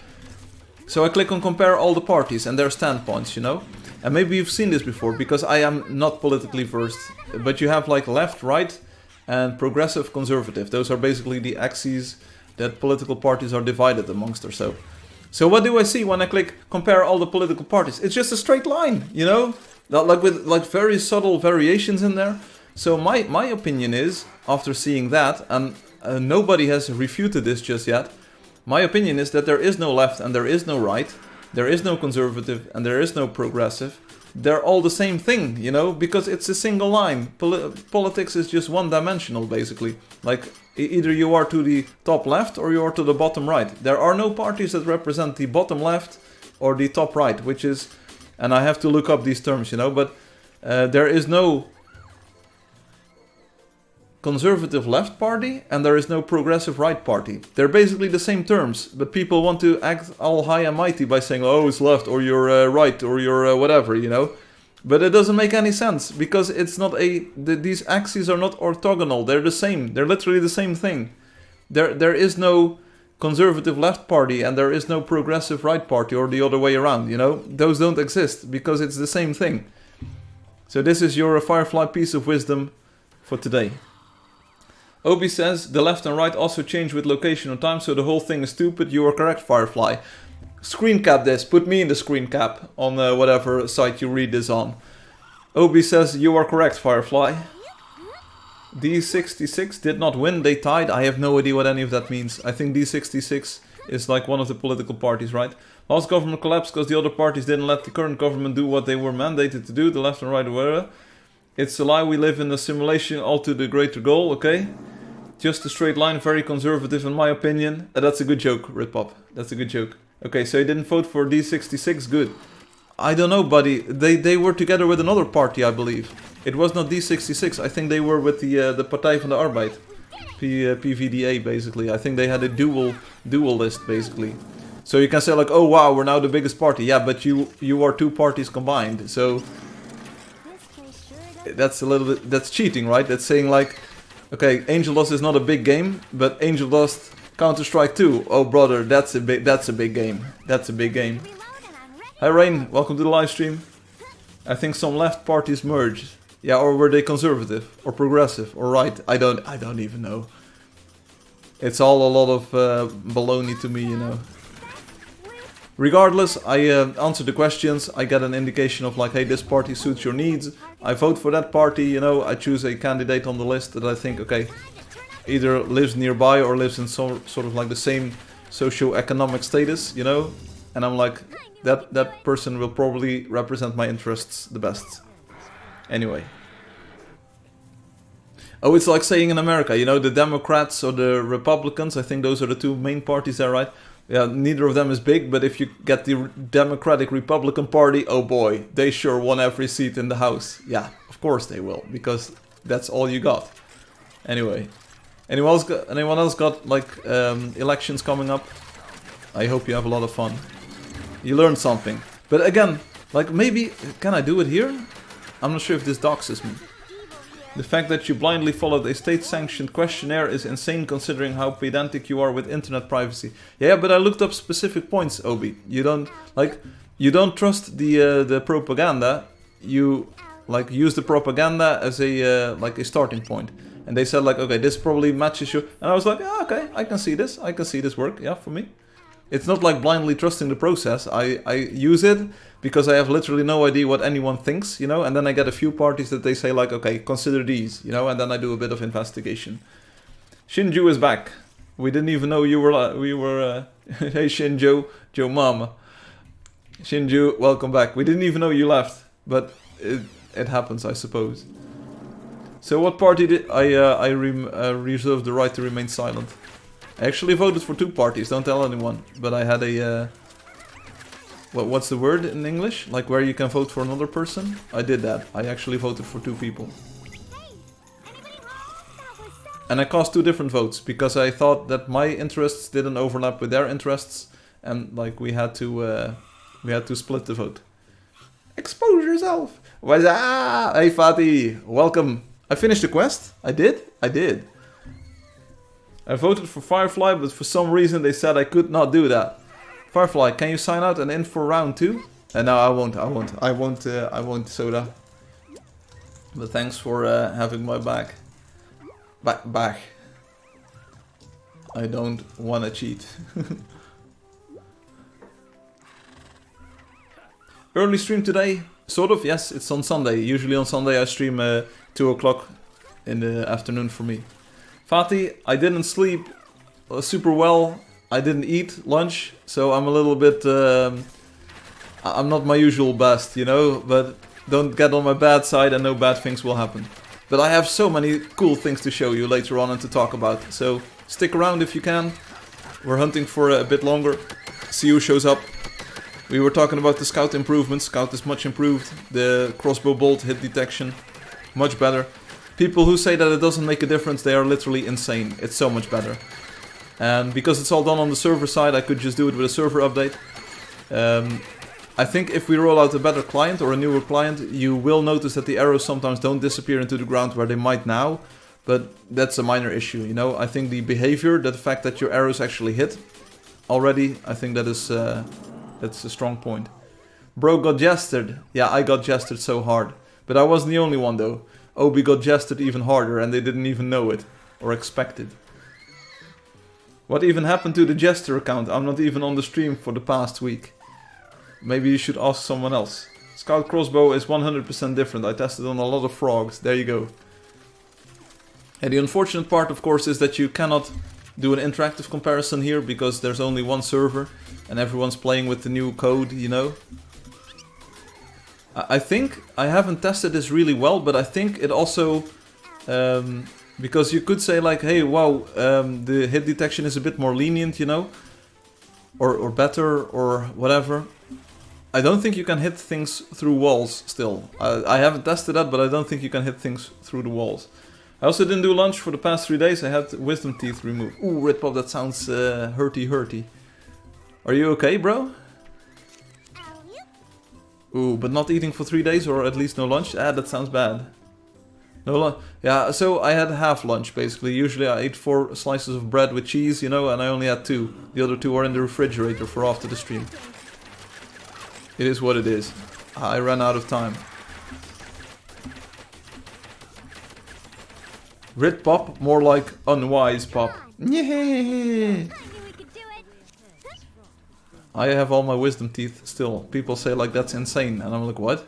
S1: So I click on compare all the parties and their standpoints, you know. And maybe you've seen this before, because I am not politically versed. But you have like left, right, and progressive, conservative. Those are basically the axes that political parties are divided amongst or so. So what do I see when I click compare all the political parties? It's just a straight line, you know? Like with like very subtle variations in there. So my opinion is, after seeing that, and nobody has refuted this just yet, my opinion is that there is no left and there is no right, there is no conservative and there is no progressive. They're all the same thing, you know, because it's a single line. Politics is just one-dimensional, basically. Like, either you are to the top left or you are to the bottom right. There are no parties that represent the bottom left or the top right, which is... And I have to look up these terms, you know, but there is no conservative left party and there is no progressive right party. They're basically the same terms, but people want to act all high and mighty by saying, oh, it's left, or you're right, or you're whatever, you know. But it doesn't make any sense, because it's not these axes are not orthogonal. They're the same. They're literally the same thing. There is no conservative left party and there is no progressive right party, or the other way around, you know. Those don't exist because it's the same thing. So this is your Firefly piece of wisdom for today. Obi says, the left and right also change with location or time, so the whole thing is stupid. You are correct, Firefly. Screen cap this. Put me in the screen cap on whatever site you read this on. Obi says, you are correct, Firefly. D66 did not win, they tied. I have no idea what any of that means. I think D66 is like one of the political parties, right? Last government collapsed because the other parties didn't let the current government do what they were mandated to do, the left and right, whatever. It's a lie, we live in a simulation, all to the greater goal, okay? Just a straight line, very conservative in my opinion. That's a good joke, Ritpop. That's a good joke. Okay, so you didn't vote for D66, good. I don't know, buddy. They were together with another party, I believe. It was not D66, I think they were with the Partij van de Arbeid. PVDA, basically. I think they had a dual list, basically. So you can say like, oh wow, we're now the biggest party. Yeah, but you are two parties combined, so... That's a little bit, that's cheating, right? That's saying like, okay, Angeldust is not a big game, but Angeldust Counter-Strike 2. Oh brother, that's a big game. That's a big game. Hi Rain, welcome to the live stream. I think some left parties merged. Yeah, or were they conservative or progressive or right? I don't even know. It's all a lot of baloney to me, you know. Regardless, I answer the questions, I get an indication of like, hey, this party suits your needs. I vote for that party, you know, I choose a candidate on the list that I think, okay, either lives nearby or lives in sort of like the same socio-economic status, you know. And I'm like, that person will probably represent my interests the best. Anyway. Oh, it's like saying in America, you know, the Democrats or the Republicans, I think those are the two main parties there, right? Yeah, neither of them is big, but if you get the Democratic Republican Party, oh boy, they sure won every seat in the House. Yeah, of course they will, because that's all you got. Anyway, anyone else got like elections coming up? I hope you have a lot of fun. You learned something. But again, like maybe, can I do it here? I'm not sure if this doxes me. The fact that you blindly followed a state-sanctioned questionnaire is insane considering how pedantic you are with internet privacy. Yeah, but I looked up specific points, Obi. You don't trust the propaganda. You like use the propaganda as a like a starting point. And they said like, okay, this probably matches you. And I was like, yeah, okay, I can see this. I can see this work. Yeah, for me. It's not like blindly trusting the process. I use it because I have literally no idea what anyone thinks, you know, and then I get a few parties that they say like, okay, consider these, you know, and then I do a bit of investigation. Shinju is back. We didn't even know you were, hey Shinju, Joe Mama. Shinju, welcome back. We didn't even know you left, but it happens, I suppose. So what party did I reserve the right to remain silent? I actually voted for two parties, don't tell anyone, but I had a, what's the word in English? Like where you can vote for another person? I did that. I actually voted for two people. And I cast two different votes, because I thought that my interests didn't overlap with their interests, and like we had to split the vote. Expose yourself! Hey Fatih, welcome. I finished the quest? I did? I did. I voted for Firefly, but for some reason they said I could not do that. Firefly, can you sign out and in for round 2? No, I won't, Soda. But thanks for having my back. Back. I don't wanna cheat. Early stream today? Sort of, yes, it's on Sunday. Usually on Sunday I stream 2 o'clock in the afternoon for me. Fatih, I didn't sleep super well. I didn't eat lunch, so I'm a little bit... I'm not my usual best, you know, but don't get on my bad side and no bad things will happen. But I have so many cool things to show you later on and to talk about, so stick around if you can. We're hunting for a bit longer. See who shows up. We were talking about the Scout improvements. Scout is much improved. The crossbow bolt hit detection, much better. People who say that it doesn't make a difference, they are literally insane. It's so much better. And because it's all done on the server side, I could just do it with a server update. I think if we roll out a better client or a newer client, you will notice that the arrows sometimes don't disappear into the ground where they might now. But that's a minor issue, you know. I think the behavior, the fact that your arrows actually hit already, I think that is that's a strong point. Bro got jested. Yeah, I got jested so hard. But I wasn't the only one though. Obi got jested even harder and they didn't even know it. Or expect it. What even happened to the Jester account? I'm not even on the stream for the past week. Maybe you should ask someone else. Scout crossbow is 100% different. I tested on a lot of frogs. There you go. And the unfortunate part, of course, is that you cannot do an interactive comparison here because there's only one server and everyone's playing with the new code, you know. I think I haven't tested this really well, but I think it also... because you could say like, hey, wow, the hit detection is a bit more lenient, you know. Or better, or whatever. I don't think you can hit things through walls still. I haven't tested that, but I don't think you can hit things through the walls. I also didn't do lunch for the past 3 days. I had wisdom teeth removed. Ooh, Ritpop, that sounds hurty. Are you okay, bro? Ooh, but not eating for 3 days, or at least no lunch? Ah, that sounds bad. No lunch. Yeah, so I had half lunch, basically. Usually I ate 4 slices of bread with cheese, you know, and I only had 2. The other 2 are in the refrigerator for after the stream. It is what it is. I ran out of time. Rit pop, more like unwise pop. Yeah. I have all my wisdom teeth still. People say like that's insane, and I'm like, what?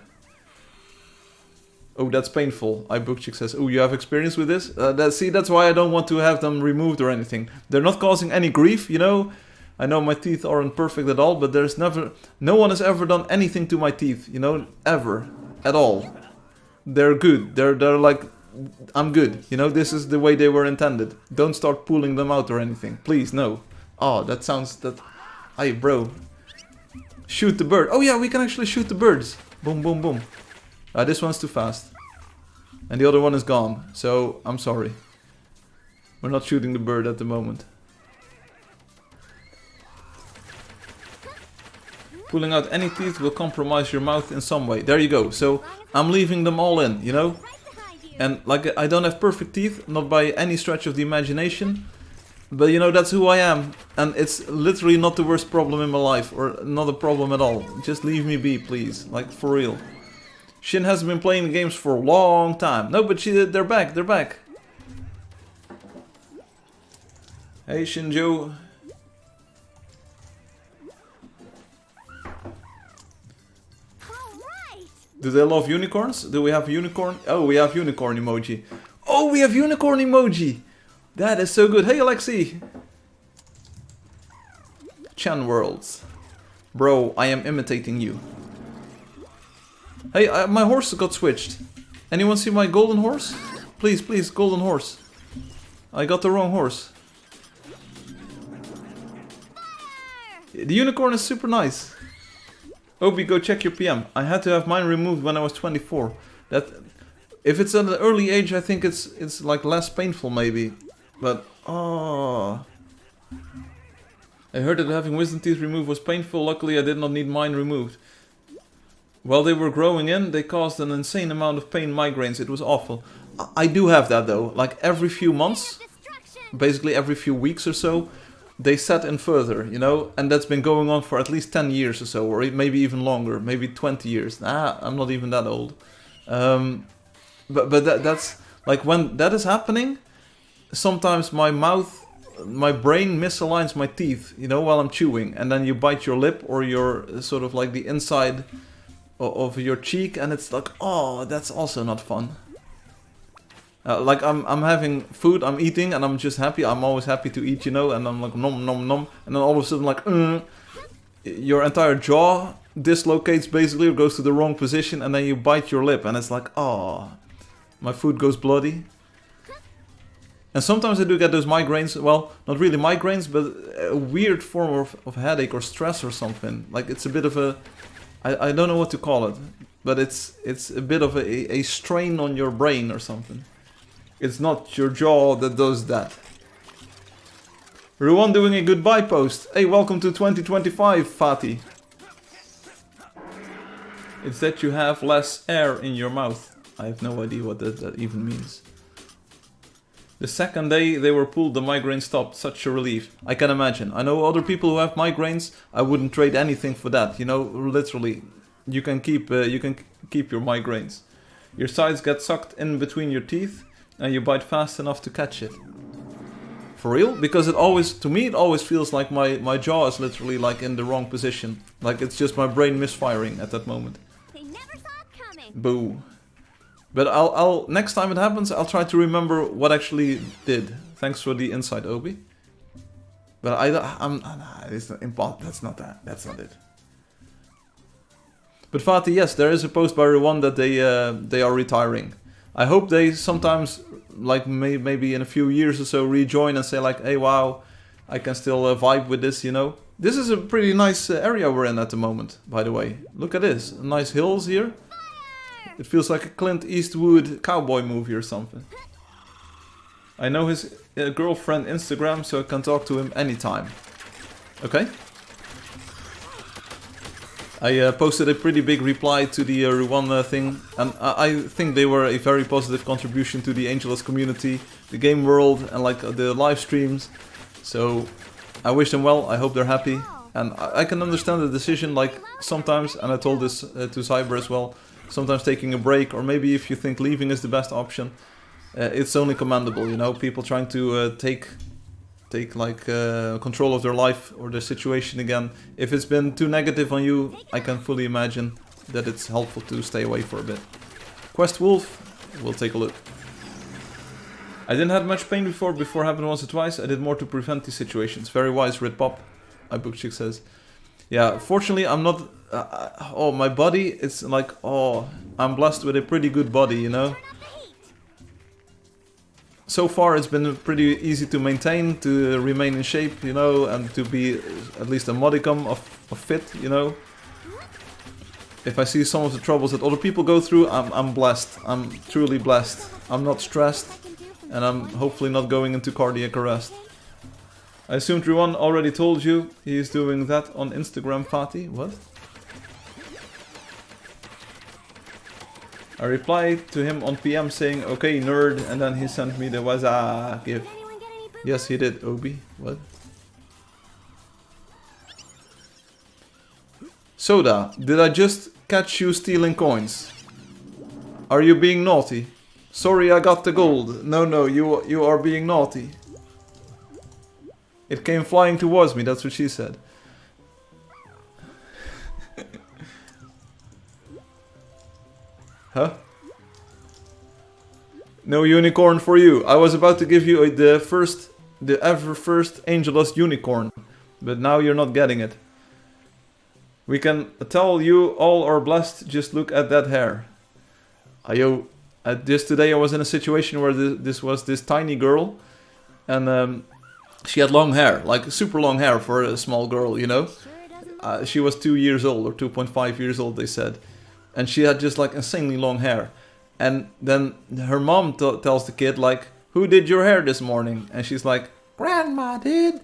S1: Oh, that's painful. iBookchick says, oh, you have experience with this? That's why I don't want to have them removed or anything. They're not causing any grief, you know? I know my teeth aren't perfect at all, but there's never... No one has ever done anything to my teeth, you know? Ever. At all. They're good. They're like... I'm good. You know, this is the way they were intended. Don't start pulling them out or anything. Please, no. Oh, that sounds... Hey, bro. Shoot the bird. Oh yeah, we can actually shoot the birds. Boom, boom, boom. This one's too fast. And the other one is gone. So, I'm sorry. We're not shooting the bird at the moment. Pulling out any teeth will compromise your mouth in some way. There you go. So, I'm leaving them all in, you know? And, like, I don't have perfect teeth. Not by any stretch of the imagination. But, you know, that's who I am. And it's literally not the worst problem in my life. Or not a problem at all. Just leave me be, please. Like, for real. Shin hasn't been playing the games for a long time. No, but they're back. They're back. Hey, Shinjo. Do they love unicorns? Do we have unicorn? Oh, we have unicorn emoji. Oh, we have unicorn emoji. That is so good. Hey, Alexi. Chan Worlds. Bro, I am imitating you. Hey, my horse got switched. Anyone see my golden horse? Please, please, golden horse. I got the wrong horse. The unicorn is super nice. Obi, go check your PM. I had to have mine removed when I was 24. That, if it's at an early age, I think it's like less painful maybe. But, oh. I heard that having wisdom teeth removed was painful. Luckily, I did not need mine removed. While they were growing in, they caused an insane amount of pain migraines. It was awful. I do have that though. Like every few months, basically every few weeks or so, they set in further, you know, and that's been going on for at least 10 years or so, or maybe even longer, maybe 20 years. I'm not even that old. But that's like when that is happening, sometimes my brain misaligns my teeth, you know, while I'm chewing, and then you bite your lip or your sort of like the inside of your cheek, and it's like, oh, that's also not fun. Like I'm having food, I'm eating, and I'm just happy. I'm always happy to eat, you know, and I'm like nom nom nom, and then all of a sudden like, your entire jaw dislocates basically, or goes to the wrong position, and then you bite your lip, and it's like, oh, my food goes bloody. And sometimes I do get those migraines. Well, not really migraines, but a weird form of headache or stress or something. Like it's a bit of a, I don't know what to call it, but it's a bit of a strain on your brain or something. It's not your jaw that does that. Ruan doing a goodbye post. Hey, welcome to 2025, Fatih. It's that you have less air in your mouth. I have no idea what that even means. The second day they were pulled, the migraine stopped. Such a relief. I can imagine. I know other people who have migraines. I wouldn't trade anything for that. You know, literally, you can keep your migraines. Your sides get sucked in between your teeth, and you bite fast enough to catch it. For real? Because it always, to me, it always feels like my jaw is literally like in the wrong position. Like it's just my brain misfiring at that moment.
S2: They never saw it coming.
S1: Boo. But I'll next time it happens, I'll try to remember what actually did. Thanks for the insight, Obi. But that's not that. That's not it. But Fatih, yes, there is a post by Ruan that they are retiring. I hope they sometimes, like maybe in a few years or so, rejoin and say like, hey, wow, I can still vibe with this, you know. This is a pretty nice area we're in at the moment, by the way. Look at this, nice hills here. It feels like a Clint Eastwood cowboy movie or something. I know his girlfriend Instagram, so I can talk to him anytime. Okay? I posted a pretty big reply to the Ruan thing, and I think they were a very positive contribution to the Angeldust community, the game world, and like the live streams. So I wish them well. I hope they're happy, and I can understand the decision. Like sometimes, and I told this to Cyber as well. Sometimes taking a break, or maybe if you think leaving is the best option, it's only commendable. You know, people trying to take like control of their life or their situation again. If it's been too negative on you, I can fully imagine that it's helpful to stay away for a bit. Quest Wolf, we'll take a look. I didn't have much pain before happened once or twice. I did more to prevent these situations. Very wise, Red Pop. iBookchick says. Yeah, fortunately I'm not... oh, my body, it's like, oh, I'm blessed with a pretty good body, you know? So far it's been pretty easy to maintain, to remain in shape, you know, and to be at least a modicum of fit, you know? If I see some of the troubles that other people go through, I'm blessed. I'm truly blessed. I'm not stressed, and I'm hopefully not going into cardiac arrest. I assumed Ruan already told you he's doing that on Instagram, Fatih. What? I replied to him on PM saying, okay, nerd, and then he sent me the waza gif. Yes, he did, Obi. What? Soda, did I just catch you stealing coins? Are you being naughty? Sorry, I got the gold. No, you are being naughty. It came flying towards me, that's what she said. Huh? No unicorn for you. I was about to give you the ever first Angeldust unicorn, but now you're not getting it. We can tell you all are blessed, just look at that hair. Ayo, just today I was in a situation where this tiny girl, and she had long hair, like super long hair for a small girl, you know? She was 2 years old, or 2.5 years old, they said. And she had just like insanely long hair. And then her mom tells the kid like, who did your hair this morning? And she's like, Grandma did.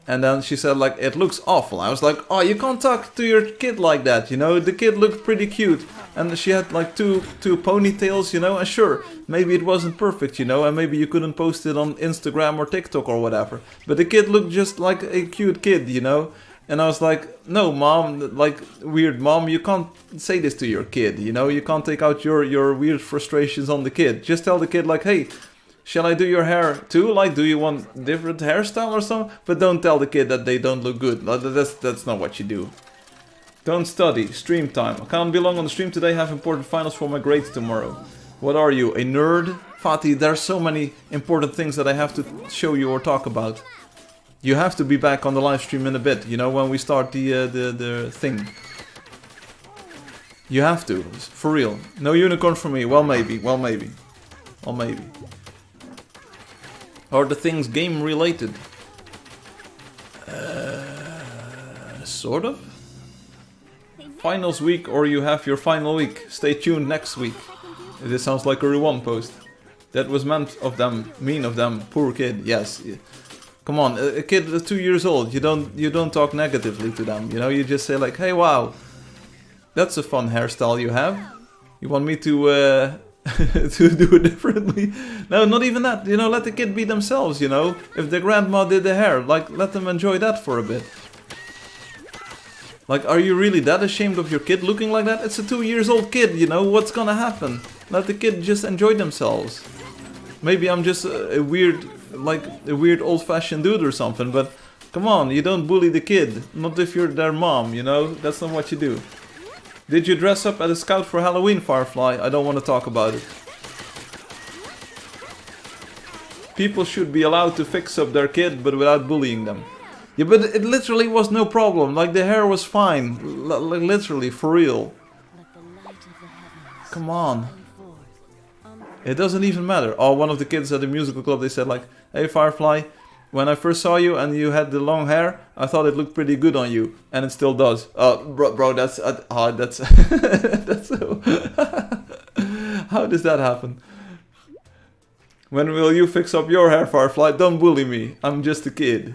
S1: And then she said like, it looks awful. I was like, oh, you can't talk to your kid like that, you know. The kid looked pretty cute. And she had like two ponytails, you know. And sure, maybe it wasn't perfect, you know. And maybe you couldn't post it on Instagram or TikTok or whatever. But the kid looked just like a cute kid, you know. And I was like, no, mom, like, weird mom, you can't say this to your kid, you know. You can't take out your weird frustrations on the kid. Just tell the kid like, hey, shall I do your hair too? Like, do you want different hairstyle or something? But don't tell the kid that they don't look good. That's not what you do. Don't study. Stream time. I can't be long on the stream today. Have important finals for my grades tomorrow. What are you, a nerd? Fatih, there's so many important things that I have to show you or talk about. You have to be back on the live stream in a bit, you know, when we start the thing. You have to, for real. No unicorn for me. Well, maybe. Well, maybe. Well, maybe. Are the things game related? Sort of. Finals week, or you have your final week. Stay tuned next week. This sounds like a Ruan post. That was meant of them, mean of them, poor kid. Yes. Come on, a kid 2 years old. You don't talk negatively to them. You know, you just say like, hey, wow, that's a fun hairstyle you have. You want me to to do it differently? No, not even that. You know, let the kid be themselves, you know. If the grandma did the hair, like, let them enjoy that for a bit. Like, are you really that ashamed of your kid looking like that? It's a 2 years old kid, you know. What's gonna happen? Let the kid just enjoy themselves. Maybe I'm just a weird old-fashioned dude or something, but come on, you don't bully the kid. Not if you're their mom, you know. That's not what you do. Did you dress up as a scout for Halloween, Firefly? I don't want to talk about it. People should be allowed to fix up their kid, but without bullying them. Yeah, but it literally was no problem. Like, the hair was fine. Like, literally, for real. Come on. It doesn't even matter. Oh, one of the kids at the musical club, they said like, hey, Firefly, when I first saw you and you had the long hair, I thought it looked pretty good on you, and it still does. Bro, that's that's so. How does that happen? When will you fix up your hair, Firefly? Don't bully me. I'm just a kid.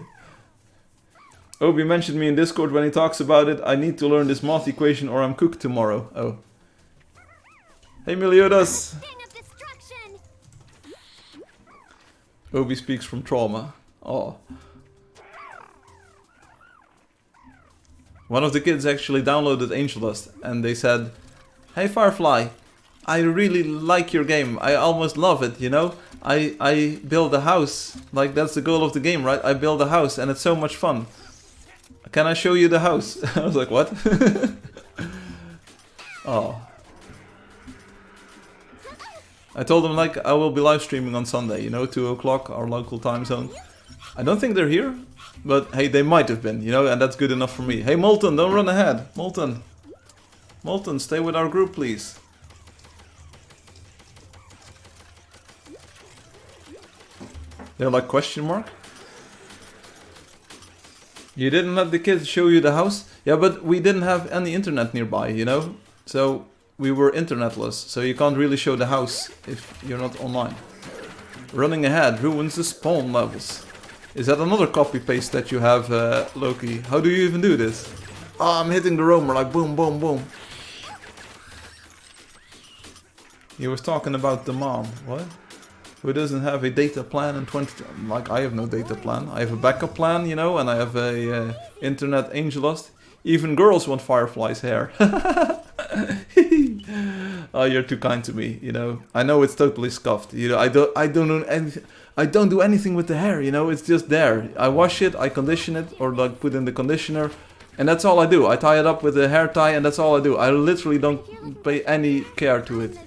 S1: Obi mentioned me in Discord when he talks about it. I need to learn this math equation or I'm cooked tomorrow. Oh. Hey, Meliodas. Obi speaks from trauma. Oh. One of the kids actually downloaded Angeldust and they said, hey Firefly, I really like your game. I almost love it, you know? I build a house. Like, that's the goal of the game, right? I build a house and it's so much fun. Can I show you the house? I was like, what? Oh. I told them like I will be live streaming on Sunday, you know, 2 o'clock our local time zone. I don't think they're here, but hey, they might have been, you know, and that's good enough for me. Hey Molten, don't run ahead. Molten. Molten, stay with our group, please. They're like question mark? You didn't let the kids show you the house? Yeah, but we didn't have any internet nearby, you know? So we were internetless, so you can't really show the house if you're not online. Running ahead ruins the spawn levels. Is that another copy paste that you have, Loki? How do you even do this? Oh, I'm hitting the roamer like boom, boom, boom. He was talking about the mom. What? Who doesn't have a data plan in 20... Like, I have no data plan. I have a backup plan, you know, and I have a internet Angeldust. Even girls want Firefly's hair. Oh, you're too kind to me, you know. I know it's totally scuffed. You know, I don't know anything. I don't do anything with the hair, you know. It's just there. I wash it, I condition it, or like put in the conditioner, and that's all I do. I tie it up with a hair tie, and that's all I do. I literally don't pay any care to it.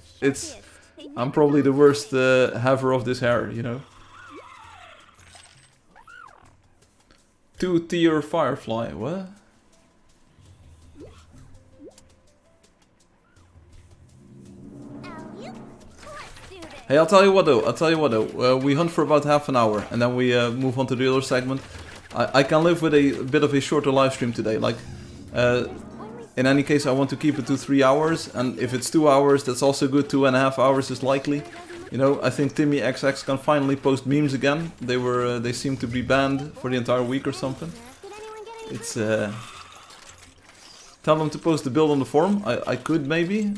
S1: I'm probably the worst haver of this hair, you know. 2-tier Firefly, what? Hey, I'll tell you what though, we hunt for about half an hour and then we move on to the other segment. I can live with a bit of a shorter live stream today, like, in any case I want to keep it to 3 hours, and if it's 2 hours that's also good, 2.5 hours is likely. You You know, I think Timmy XX can finally post memes again. They seem to be banned for the entire week or something.
S2: Did anyone get any?
S1: It's tell them to post the build on the forum. I could maybe,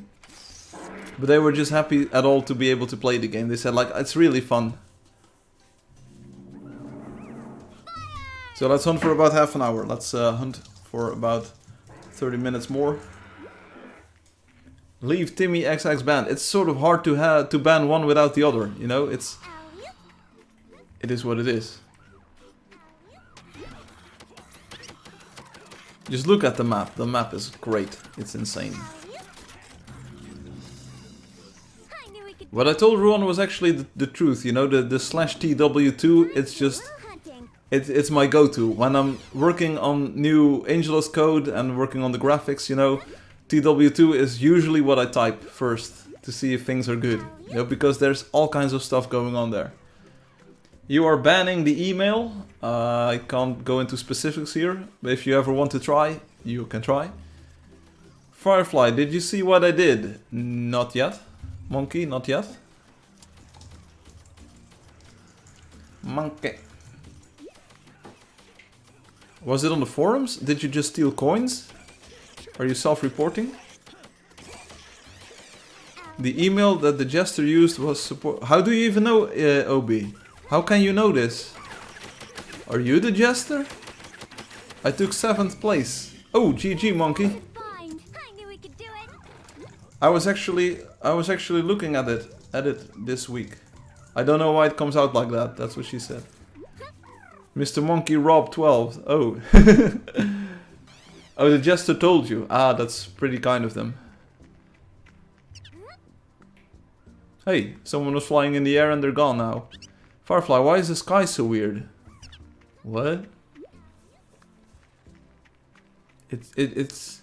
S1: but they were just happy at all to be able to play the game. They said like it's really fun. So let's hunt for about half an hour. Let's hunt for about 30 minutes more. Leave Timmy XX banned. It's sort of hard to ban one without the other. You know, it is what it is. Just look at the map. The map is great. It's insane.
S2: I knew we could
S1: What I told Ruan was actually the truth. You know, the /TW2. It's just
S2: go hunting.
S1: it's my go-to when I'm working on new Angeldust code and working on the graphics. You know, TW2 is usually what I type first to see if things are good. You know, because there's all kinds of stuff going on there. You are banning the email. I can't go into specifics here, but if you ever want to try, you can try. Firefly, did you see what I did? Not yet. Monkey, not yet. Monkey. Was it on the forums? Did you just steal coins? Are you self-reporting? The email that the jester used was support. How do you even know, Obi? How can you know this? Are you the jester? I took 7th place. Oh, GG monkey.
S2: Fine. I knew we could do it.
S1: I was actually looking at it this week. I don't know why it comes out like that. That's what she said. Mr. Monkey Rob 12. Oh. Oh, the jester told you. Ah, that's pretty kind of them. Hey, someone was flying in the air and they're gone now. Firefly, why is the sky so weird? What? It's...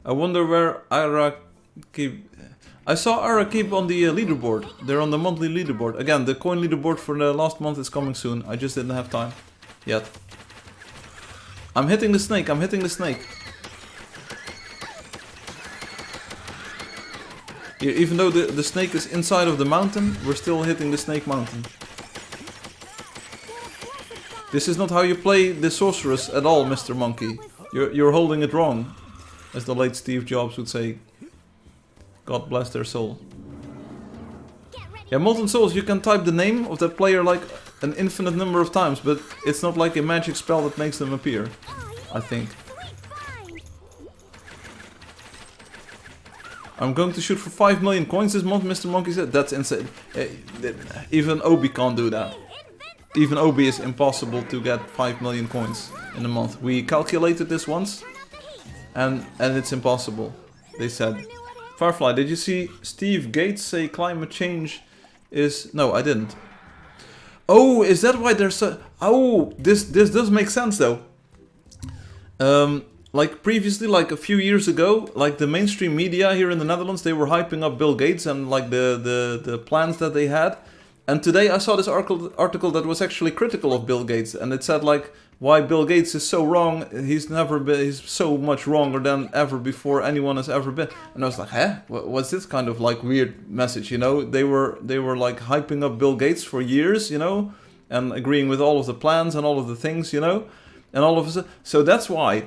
S1: I wonder where Arakib... I saw Arakib on the leaderboard. They're on the monthly leaderboard. Again, the coin leaderboard for the last month is coming soon. I just didn't have time yet. I'm hitting the snake, I'm hitting the snake. Even though the snake is inside of the mountain, we're still hitting the snake mountain. This is not how you play the sorceress at all, Mr. Monkey. You're holding it wrong, as the late Steve Jobs would say. God bless their soul. Yeah, Molten Souls, you can type the name of that player like an infinite number of times, but it's not like a magic spell that makes them appear, I think. I'm going to shoot for 5 million coins this month, Mr. Monkey said. That's insane. Even Obi can't do that. Even Obi is impossible to get 5 million coins in a month. We calculated this once, and it's impossible, they said. Firefly, did you see Steve Gates say climate change is... No, I didn't. Oh, is that why there's a... Oh, this does make sense though. Like previously, like a few years ago, like the mainstream media here in the Netherlands, they were hyping up Bill Gates and like the plans that they had. And today I saw this article that was actually critical of Bill Gates, and it said like why Bill Gates is so wrong. He's so much wronger than ever before anyone has ever been. And I was like, huh? What's this kind of like weird message? You know, they were like hyping up Bill Gates for years, you know, and agreeing with all of the plans and all of the things, you know. And all of a sudden, so that's why,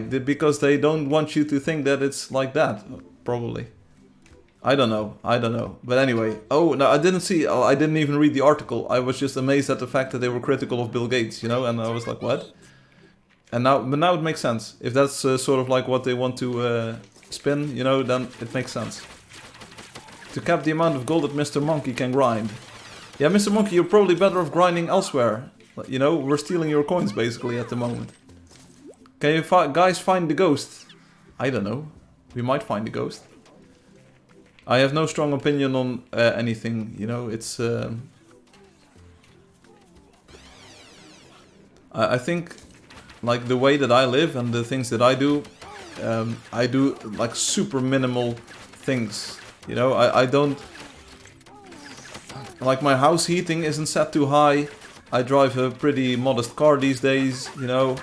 S1: because they don't want you to think that it's like that, probably. I don't know. But anyway, oh, no, I didn't even read the article. I was just amazed at the fact that they were critical of Bill Gates, you know, and I was like, what? But now it makes sense. If that's sort of like what they want to spin, you know, then it makes sense. To cap the amount of gold that Mr. Monkey can grind. Yeah, Mr. Monkey, you're probably better off grinding elsewhere. You know, we're stealing your coins basically at the moment. Can you guys find the ghost? I don't know. We might find the ghost. I have no strong opinion on anything, you know, it's... I think, like, the way that I live and the things that I do like super minimal things, you know, I don't... Like, my house heating isn't set too high. I drive a pretty modest car these days, you know.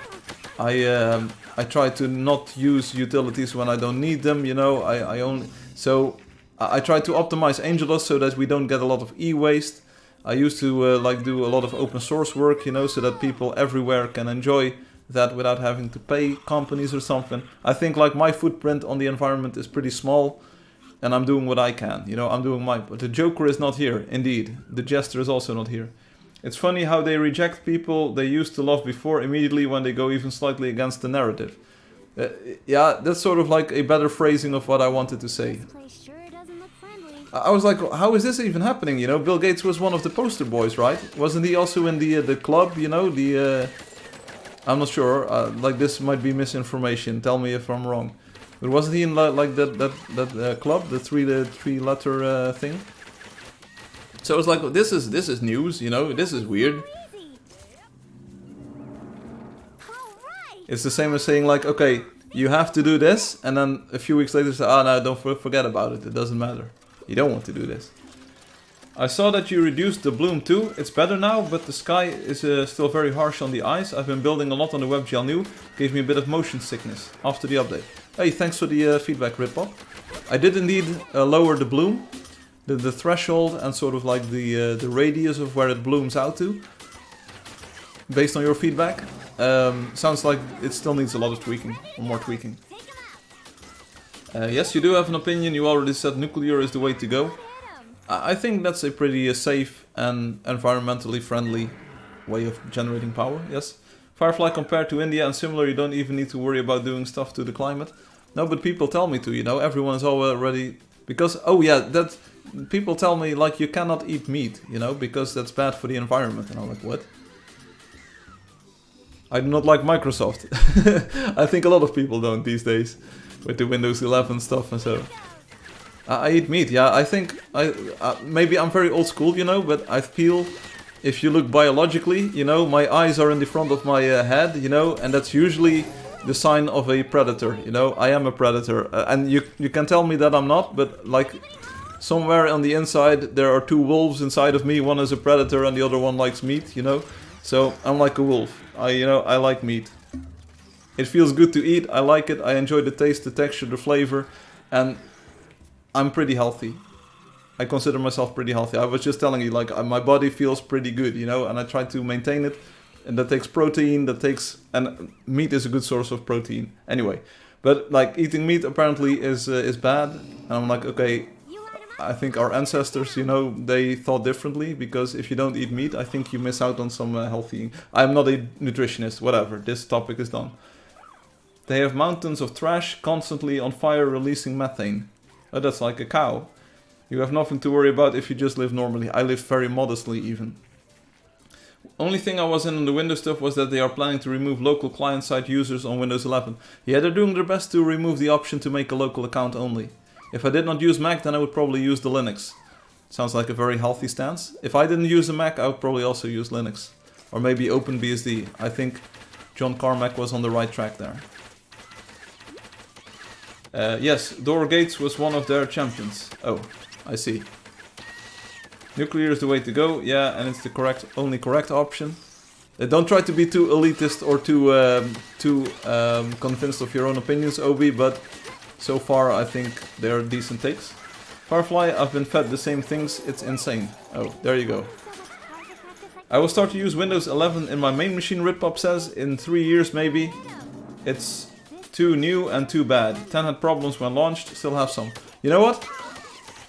S1: I try to not use utilities when I don't need them, you know. I only... So... I try to optimize Angeldust so that we don't get a lot of e-waste. I used to like do a lot of open source work, you know, so that people everywhere can enjoy that without having to pay companies or something. I think like my footprint on the environment is pretty small, and I'm doing what I can, you know, I'm doing my... But the Joker is not here, indeed. The Jester is also not here. It's funny how they reject people they used to love before immediately when they go even slightly against the narrative. Yeah, that's sort of like a better phrasing of what I wanted to say.
S2: This place sure doesn't look friendly.
S1: I was like, how is this even happening, you know? Bill Gates was one of the poster boys, right? Wasn't he also in the club, you know? I'm not sure, like this might be misinformation, tell me if I'm wrong. But wasn't he in like that club, the three letter thing? So I was like, this is news, you know? This is weird.
S2: Easy. All right.
S1: It's the same as saying like, okay, you have to do this, and then a few weeks later say, oh no, don't forget about it, it doesn't matter. You don't want to do this. I saw that you reduced the bloom too. It's better now, but the sky is still very harsh on the eyes. I've been building a lot on the WebGL new. Gave me a bit of motion sickness after the update. Hey, thanks for the feedback, Ripop. I did indeed lower the bloom, the threshold, and sort of like the radius of where it blooms out to. Based on your feedback, sounds like it still needs a lot of tweaking, or more tweaking.
S2: Take 'em out.
S1: Yes, you do have an opinion. You already said nuclear is the way to go.
S2: Hit 'em.
S1: I think that's a pretty safe and environmentally friendly way of generating power, yes. Firefly, compared to India and similar, you don't even need to worry about doing stuff to the climate. No, but people tell me to, you know, everyone is already... Because, oh yeah, that people tell me, like, you cannot eat meat, you know, because that's bad for the environment. And I'm like, what? I do not like Microsoft. I think a lot of people don't these days, with the Windows 11 stuff and so... I eat meat, yeah. I think maybe I'm very old school, you know, but I feel if you look biologically, you know, my eyes are in the front of my head, you know, and that's usually the sign of a predator, you know. I am a predator, and you can tell me that I'm not, but like somewhere on the inside there are two wolves inside of me. One is a predator and the other one likes meat, you know. So I'm like a wolf. I like meat. It feels good to eat. I like it. I enjoy the taste, the texture, the flavor, and I'm pretty healthy. I consider myself pretty healthy. I was just telling you, like, my body feels pretty good, you know, and I try to maintain it. And that takes protein, and meat is a good source of protein. Anyway, but like eating meat apparently is bad. And I'm like, okay,
S2: You heard 'em out.
S1: I think our ancestors, you know, they thought differently. Because if you don't eat meat, I think you miss out on some healthy... I'm not a nutritionist, whatever. This topic is done. They have mountains of trash constantly on fire releasing methane. Oh, that's like a cow. You have nothing to worry about if you just live normally. I live very modestly even. Only thing I was in on the Windows stuff was that they are planning to remove local client-side users on Windows 11. Yeah, they're doing their best to remove the option to make a local account only. If I did not use Mac, then I would probably use the Linux. Sounds like a very healthy stance. If I didn't use a Mac, I would probably also use Linux. Or maybe OpenBSD. I think John Carmack was on the right track there. Yes, Dora Gates was one of their champions. Oh, I see. Nuclear is the way to go, yeah, and it's the only correct option. Don't try to be too elitist or too convinced of your own opinions, Obi, but so far I think they're decent takes. Firefly, I've been fed the same things, it's insane. Oh, there you go. I will start to use Windows 11 in my main machine, Ritpop says, in 3 years maybe. It's too new and too bad. 10 had problems when launched, still have some. You know what?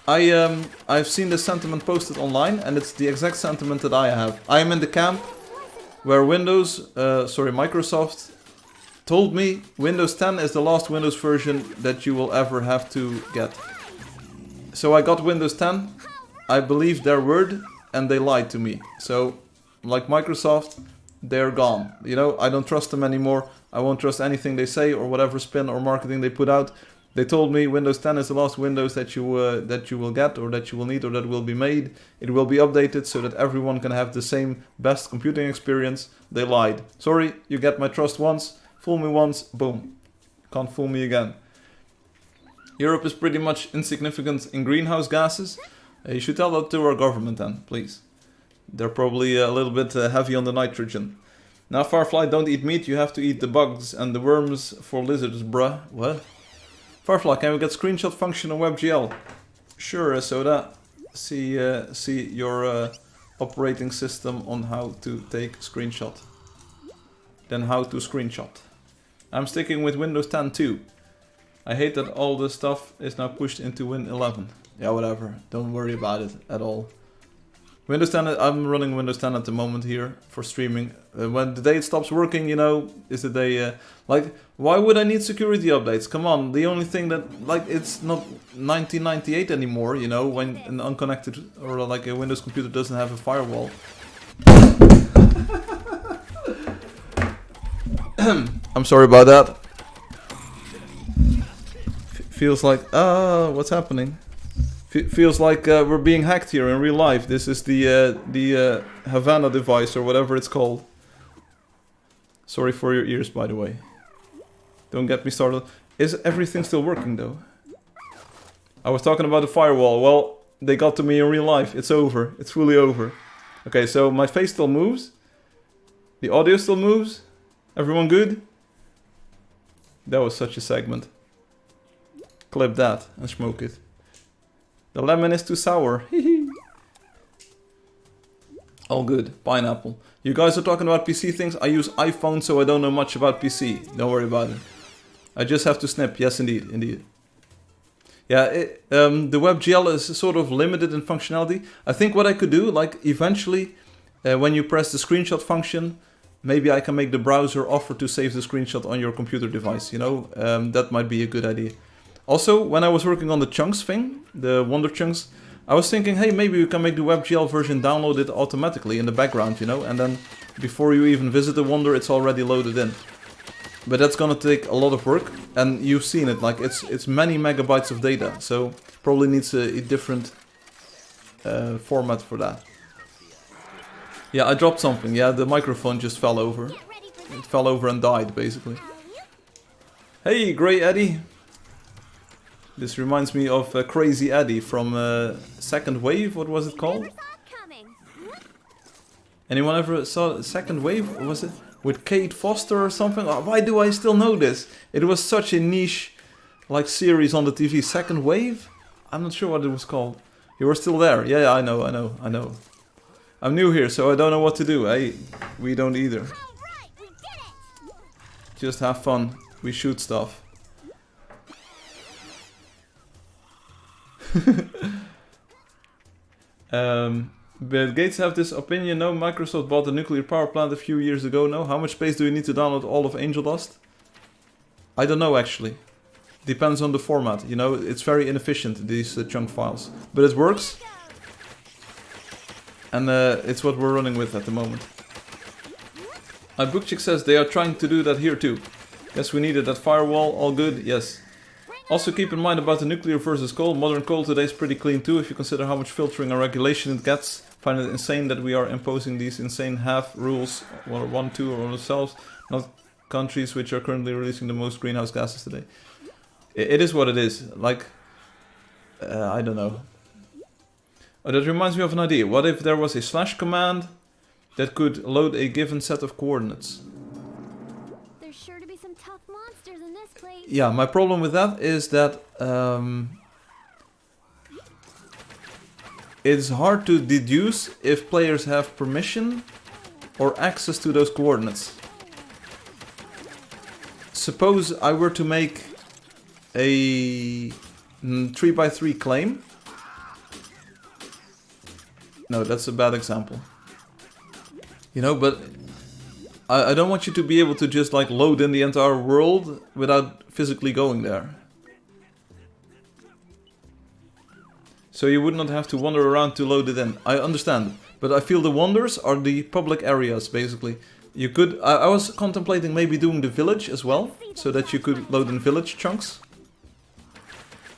S1: I've seen this sentiment posted online, and it's the exact sentiment that I have. I am in the camp where Microsoft told me Windows 10 is the last Windows version that you will ever have to get. So I got Windows 10, I believed their word, and they lied to me. So, like Microsoft, they're gone. You know, I don't trust them anymore. I won't trust anything they say or whatever spin or marketing they put out. They told me Windows 10 is the last Windows that you will get, or that you will need, or that will be made. It will be updated so that everyone can have the same best computing experience. They lied. Sorry, you get my trust once, fool me once, boom. Can't fool me again. Europe is pretty much insignificant in greenhouse gases. You should tell that to our government then, please. They're probably a little bit heavy on the nitrogen. Now, Firefly, don't eat meat, you have to eat the bugs and the worms for lizards, bruh. What? Firefly, can we get screenshot function on WebGL? Sure, Soda. See your operating system on how to take screenshot. Then how to screenshot. I'm sticking with Windows 10 too. I hate that all the stuff is now pushed into Win 11. Yeah, whatever. Don't worry about it at all. Windows 10, I'm running Windows 10 at the moment here for streaming. When the day it stops working, you know, is the day... like, why would I need security updates? Come on, the only thing that... like, it's not 1998 anymore, you know, when an unconnected or like a Windows computer doesn't have a firewall. I'm sorry about that. Feels like... what's happening? Feels like we're being hacked here in real life. This is the Havana device or whatever it's called. Sorry for your ears, by the way. Don't get me started. Is everything still working though? I was talking about the firewall. Well, they got to me in real life. It's over. It's fully over. Okay, so my face still moves. The audio still moves. Everyone good? That was such a segment. Clip that and smoke it. The lemon is too sour. All good. Pineapple. You guys are talking about PC things. I use iPhone, so I don't know much about PC. Don't worry about it. I just have to snip. Yes, indeed. Indeed. Yeah, the WebGL is sort of limited in functionality. I think what I could do, like eventually, when you press the screenshot function, maybe I can make the browser offer to save the screenshot on your computer device. You know, that might be a good idea. Also, when I was working on the chunks thing, the Wonder chunks, I was thinking, hey, maybe we can make the WebGL version download it automatically in the background, you know, and then before you even visit the Wonder, it's already loaded in. But that's gonna take a lot of work, and you've seen it, like it's many megabytes of data, so probably needs a different format for that. Yeah, I dropped something. Yeah, the microphone just fell over. It fell over and died, basically. Hey, Grey Eddie. This reminds me of Crazy Eddie from Second Wave. What was it called? Anyone ever saw Second Wave? Or was it with Kate Foster or something? Oh, why do I still know this? It was such a niche like series on the TV. Second Wave? I'm not sure what it was called. You were still there. Yeah, I know. I'm new here, so I don't know what to do. Hey, we don't either. Just have fun. We shoot stuff. Bill Gates have this opinion. No, Microsoft bought a nuclear power plant a few years ago. No, how much space do you need to download all of Angeldust? I don't know actually. Depends on the format. You know, it's very inefficient, these chunk files, but it works, and it's what we're running with at the moment. Bookchick says they are trying to do that here too. Yes, we needed that firewall. All good. Yes. Also keep in mind about the nuclear versus coal. Modern coal today is pretty clean too, if you consider how much filtering and regulation it gets. Find it insane that we are imposing these insane half rules, or 1, 2 on ourselves, not countries which are currently releasing the most greenhouse gases today. It is what it is. Like, I don't know. Oh, that reminds me of an idea. What if there was a slash command that could load a given set of coordinates?
S2: There's sure to be some tough monsters in this place.
S1: Yeah, my problem with that is that it's hard to deduce if players have permission or access to those coordinates. Suppose I were to make a 3x3 claim. No, that's a bad example. You know, but I don't want you to be able to just like load in the entire world without physically going there. So you would not have to wander around to load it in. I understand, but I feel the wonders are the public areas, basically. You could... I was contemplating maybe doing the village as well, so that you could load in village chunks.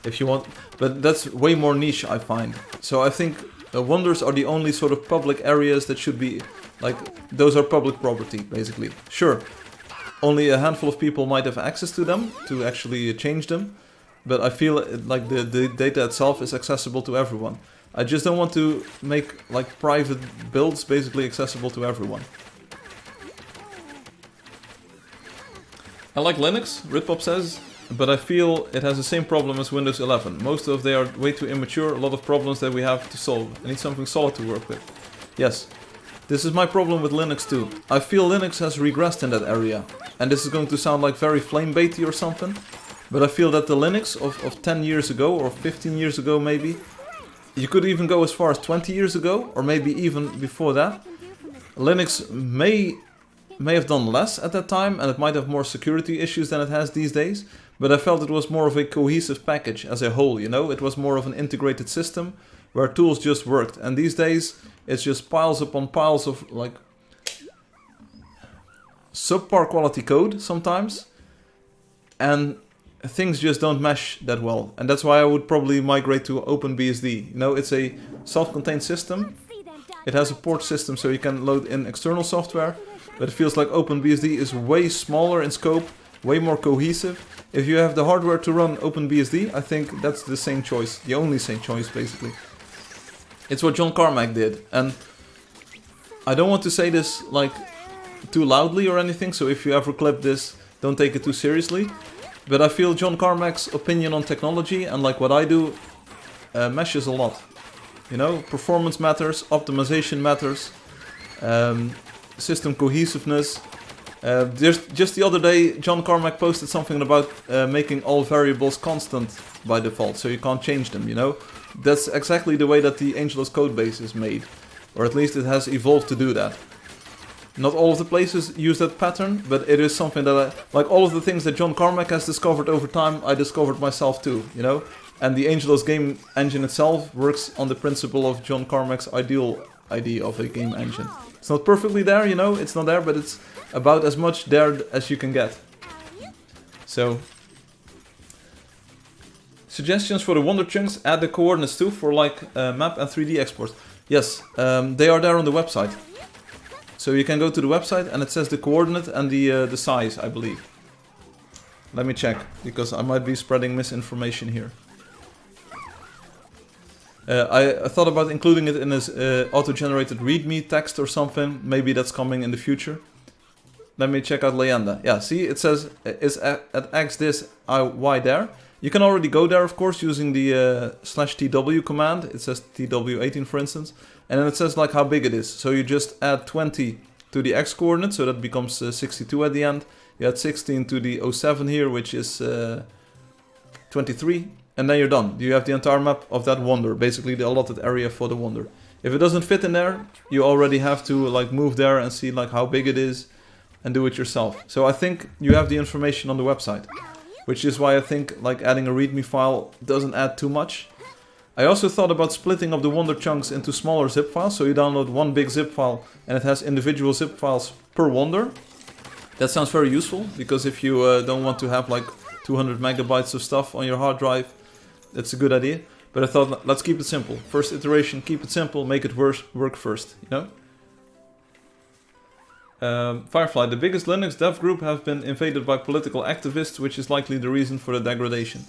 S1: If you want, but that's way more niche, I find. So I think wonders are the only sort of public areas that should be... like, those are public property, basically. Sure, only a handful of people might have access to them, to actually change them. But I feel like the data itself is accessible to everyone. I just don't want to make like private builds basically accessible to everyone. I like Linux, Ritpop says. but I feel it has the same problem as Windows 11. Most of they are way too immature, a lot of problems that we have to solve. I need something solid to work with. Yes, this is my problem with Linux too. I feel Linux has regressed in that area. And this is going to sound like very flame baity or something. But I feel that the Linux of 10 years ago or 15 years ago maybe, you could even go as far as 20 years ago or maybe even before that. Linux may have done less at that time and it might have more security issues than it has these days. But I felt it was more of a cohesive package as a whole, you know? It was more of an integrated system where tools just worked. And these days it's just piles upon piles of like subpar quality code sometimes. And things just don't mesh that well. And that's why I would probably migrate to OpenBSD. You know, it's a self-contained system. It has a port system so you can load in external software. But it feels like OpenBSD is way smaller in scope, way more cohesive. If you have the hardware to run OpenBSD, I think that's the same choice. The only same choice, basically. It's what John Carmack did. And I don't want to say this like too loudly or anything. So if you ever clip this, don't take it too seriously. But I feel John Carmack's opinion on technology and like what I do meshes a lot. You know, performance matters, optimization matters, system cohesiveness. Just the other day, John Carmack posted something about making all variables constant by default, so you can't change them, you know? That's exactly the way that the Angeldust codebase is made, or at least it has evolved to do that. Not all of the places use that pattern, but it is something that like all of the things that John Carmack has discovered over time, I discovered myself too, you know? And the Angeldust game engine itself works on the principle of John Carmack's ideal idea of a game engine. It's not perfectly there, you know, it's not there, but it's about as much there as you can get. So, suggestions for the Wonder Chunks, add the coordinates too for like map and 3D exports. Yes, they are there on the website. So you can go to the website and it says the coordinate and the size, I believe. Let me check, because I might be spreading misinformation here. I thought about including it in this auto-generated readme text or something. Maybe that's coming in the future. Let me check out Leyenda. Yeah, see, it says is at x this, y there. You can already go there, of course, using the /tw command. It says tw18, for instance. And then it says like how big it is. So you just add 20 to the x coordinate, so that becomes 62 at the end. You add 16 to the 07 here, which is 23. And then you're done. You have the entire map of that wonder, basically the allotted area for the wonder. If it doesn't fit in there, you already have to like move there and see like how big it is and do it yourself. So I think you have the information on the website, which is why I think like adding a readme file doesn't add too much. I also thought about splitting up the wonder chunks into smaller zip files, so you download one big zip file and it has individual zip files per wonder. That sounds very useful, because if you don't want to have like 200 megabytes of stuff on your hard drive, that's a good idea. But I thought, let's keep it simple. First iteration, keep it simple, make it work first, you know? Firefly, the biggest Linux dev group have been invaded by political activists, which is likely the reason for the degradation.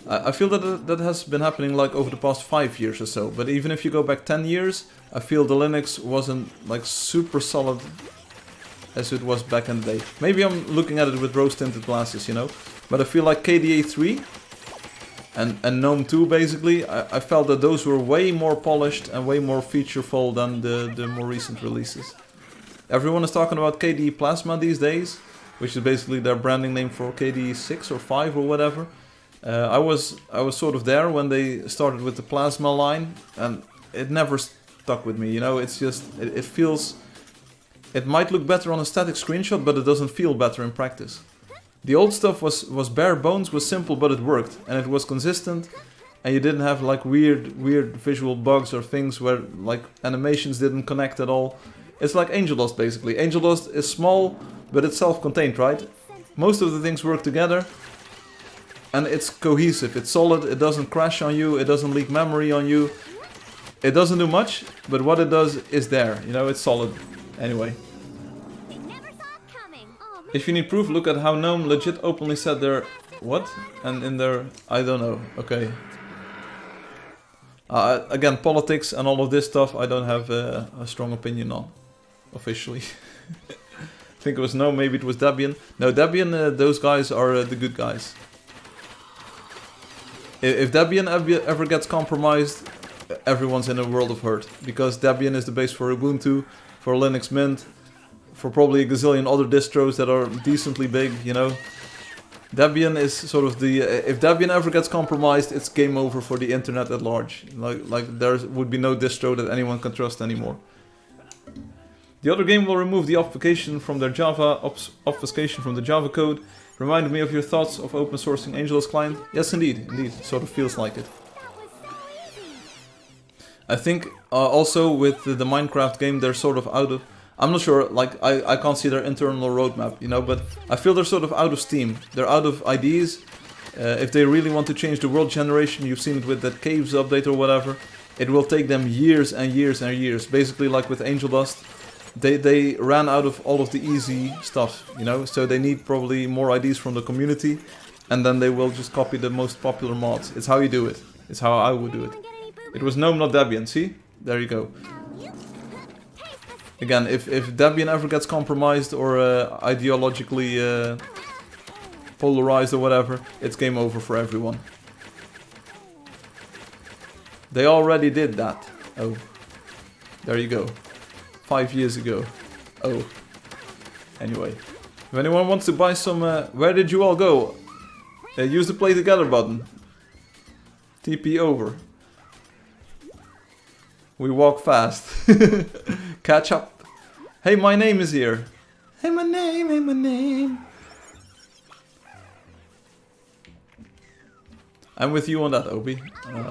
S1: I feel that that has been happening like over the past 5 years or so. But even if you go back 10 years, I feel the Linux wasn't like super solid as it was back in the day. Maybe I'm looking at it with rose-tinted glasses, you know? But I feel like KDA 3 and GNOME 2 basically, I felt that those were way more polished and way more featureful than the more recent releases. Everyone is talking about KDE Plasma these days, which is basically their branding name for KDE 6 or 5 or whatever. I was sort of there when they started with the Plasma line, and it never stuck with me, you know? It's just, it feels, it might look better on a static screenshot, but it doesn't feel better in practice. The old stuff was bare bones, was simple, but it worked, and it was consistent, and you didn't have like weird visual bugs or things where like animations didn't connect at all. It's like Angeldust basically. Angeldust is small, but it's self-contained, right? Most of the things work together, and it's cohesive, it's solid, it doesn't crash on you, it doesn't leak memory on you. It doesn't do much, but what it does is there, you know, it's solid. Anyway. If you need proof, look at how GNOME legit openly said their... What? And in their... I don't know. Okay. Again, politics and all of this stuff, I don't have a strong opinion on. Officially. I think it was GNOME, maybe it was Debian. No, Debian, those guys are the good guys. If Debian ever gets compromised, everyone's in a world of hurt. Because Debian is the base for Ubuntu, for Linux Mint, for probably a gazillion other distros that are decently big, you know. Debian is sort of the... if Debian ever gets compromised, it's game over for the internet at large. Like there would be no distro that anyone can trust anymore. The other game will remove the obfuscation from their obfuscation from the Java code. Reminded me of your thoughts of open sourcing Angeldust client. Yes, indeed. Sort of feels like it. I think also with the Minecraft game, they're sort of out of... I'm not sure, like, I can't see their internal roadmap, you know, but I feel they're sort of out of steam. They're out of ideas. If they really want to change the world generation, you've seen it with that Caves update or whatever, it will take them years and years and years. Basically, like with Angeldust, they ran out of all of the easy stuff, you know, so they need probably more ideas from the community, and then they will just copy the most popular mods. It's how you do it. It's how I would do it. It was GNOME, not Debian, see? There you go. Again, if Debian ever gets compromised or ideologically polarized or whatever, it's game over for everyone. They already did that. Oh. There you go. 5 years ago. Oh. Anyway. If anyone wants to buy some... where did you all go? Use the play together button. TP over. We walk fast. Catch up. Hey, my name is here. Hey, my name, hey, my name. I'm with you on that, Obi.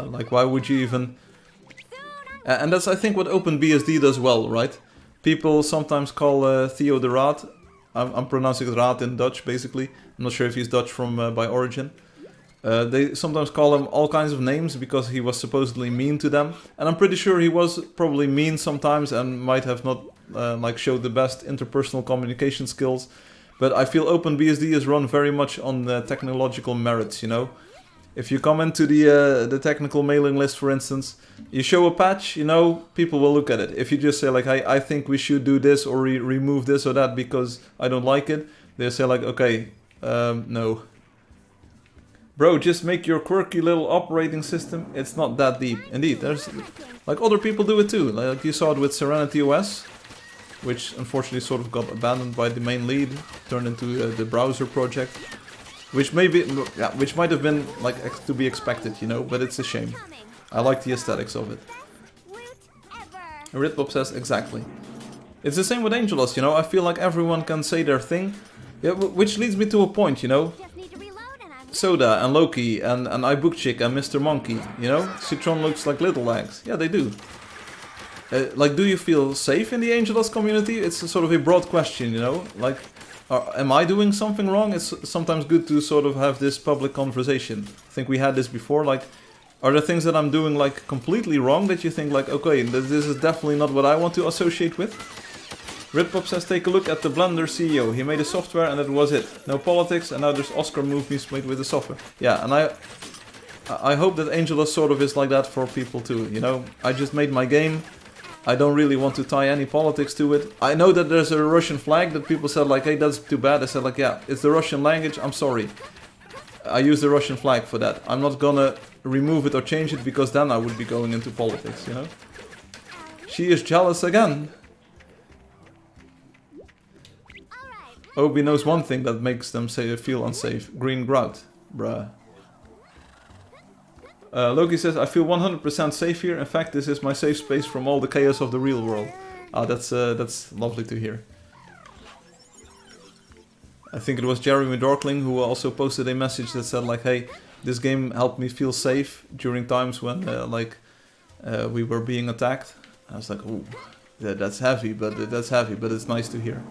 S1: Like, why would you even... and that's, I think, what OpenBSD does well, right? People sometimes call Theo de Raad. I'm pronouncing it Raad in Dutch, basically. I'm not sure if he's Dutch from by origin. They sometimes call him all kinds of names because he was supposedly mean to them. And I'm pretty sure he was probably mean sometimes and might have not like showed the best interpersonal communication skills. But I feel OpenBSD is run very much on the technological merits, you know. If you come into the technical mailing list, for instance, you show a patch, you know, people will look at it. If you just say like, hey, I think we should do this or remove this or that because I don't like it, they say like, okay, no. Bro, just make your quirky little operating system. It's not that deep. Indeed, there's like other people do it too. Like you saw it with Serenity OS, which unfortunately sort of got abandoned by the main lead, turned into the browser project, which maybe, yeah, which might have been like to be expected, you know. But it's a shame. I like the aesthetics of it. Ritpop says exactly. It's the same with Angeldust, you know. I feel like everyone can say their thing, yeah, which leads me to a point, you know. Soda and Loki and iBookchick and Mr. Monkey, you know? Citron looks like little legs. Yeah, they do. Like, do you feel safe in the Angeldust community? It's a sort of a broad question, you know? Like, am I doing something wrong? It's sometimes good to sort of have this public conversation. I think we had this before, like, are there things that I'm doing, like, completely wrong that you think, like, okay, this is definitely not what I want to associate with? Ritpop says, take a look at the Blender CEO. He made a software and that was it. No politics, and now there's Oscar movies made with the software. Yeah, and I hope that Angeldust sort of is like that for people too, you know? I just made my game. I don't really want to tie any politics to it. I know that there's a Russian flag that people said like, hey, that's too bad. I said like, yeah, it's the Russian language, I'm sorry. I use the Russian flag for that. I'm not gonna remove it or change it because then I would be going into politics, you know? She is jealous again. Obi knows one thing that makes them feel unsafe. Green grout. Bruh. Loki says, I feel 100% safe here. In fact, this is my safe space from all the chaos of the real world. Ah, that's lovely to hear. I think it was Jeremy Dorkling who also posted a message that said like, hey, this game helped me feel safe during times when we were being attacked. I was like, ooh, that's heavy, but it's nice to hear.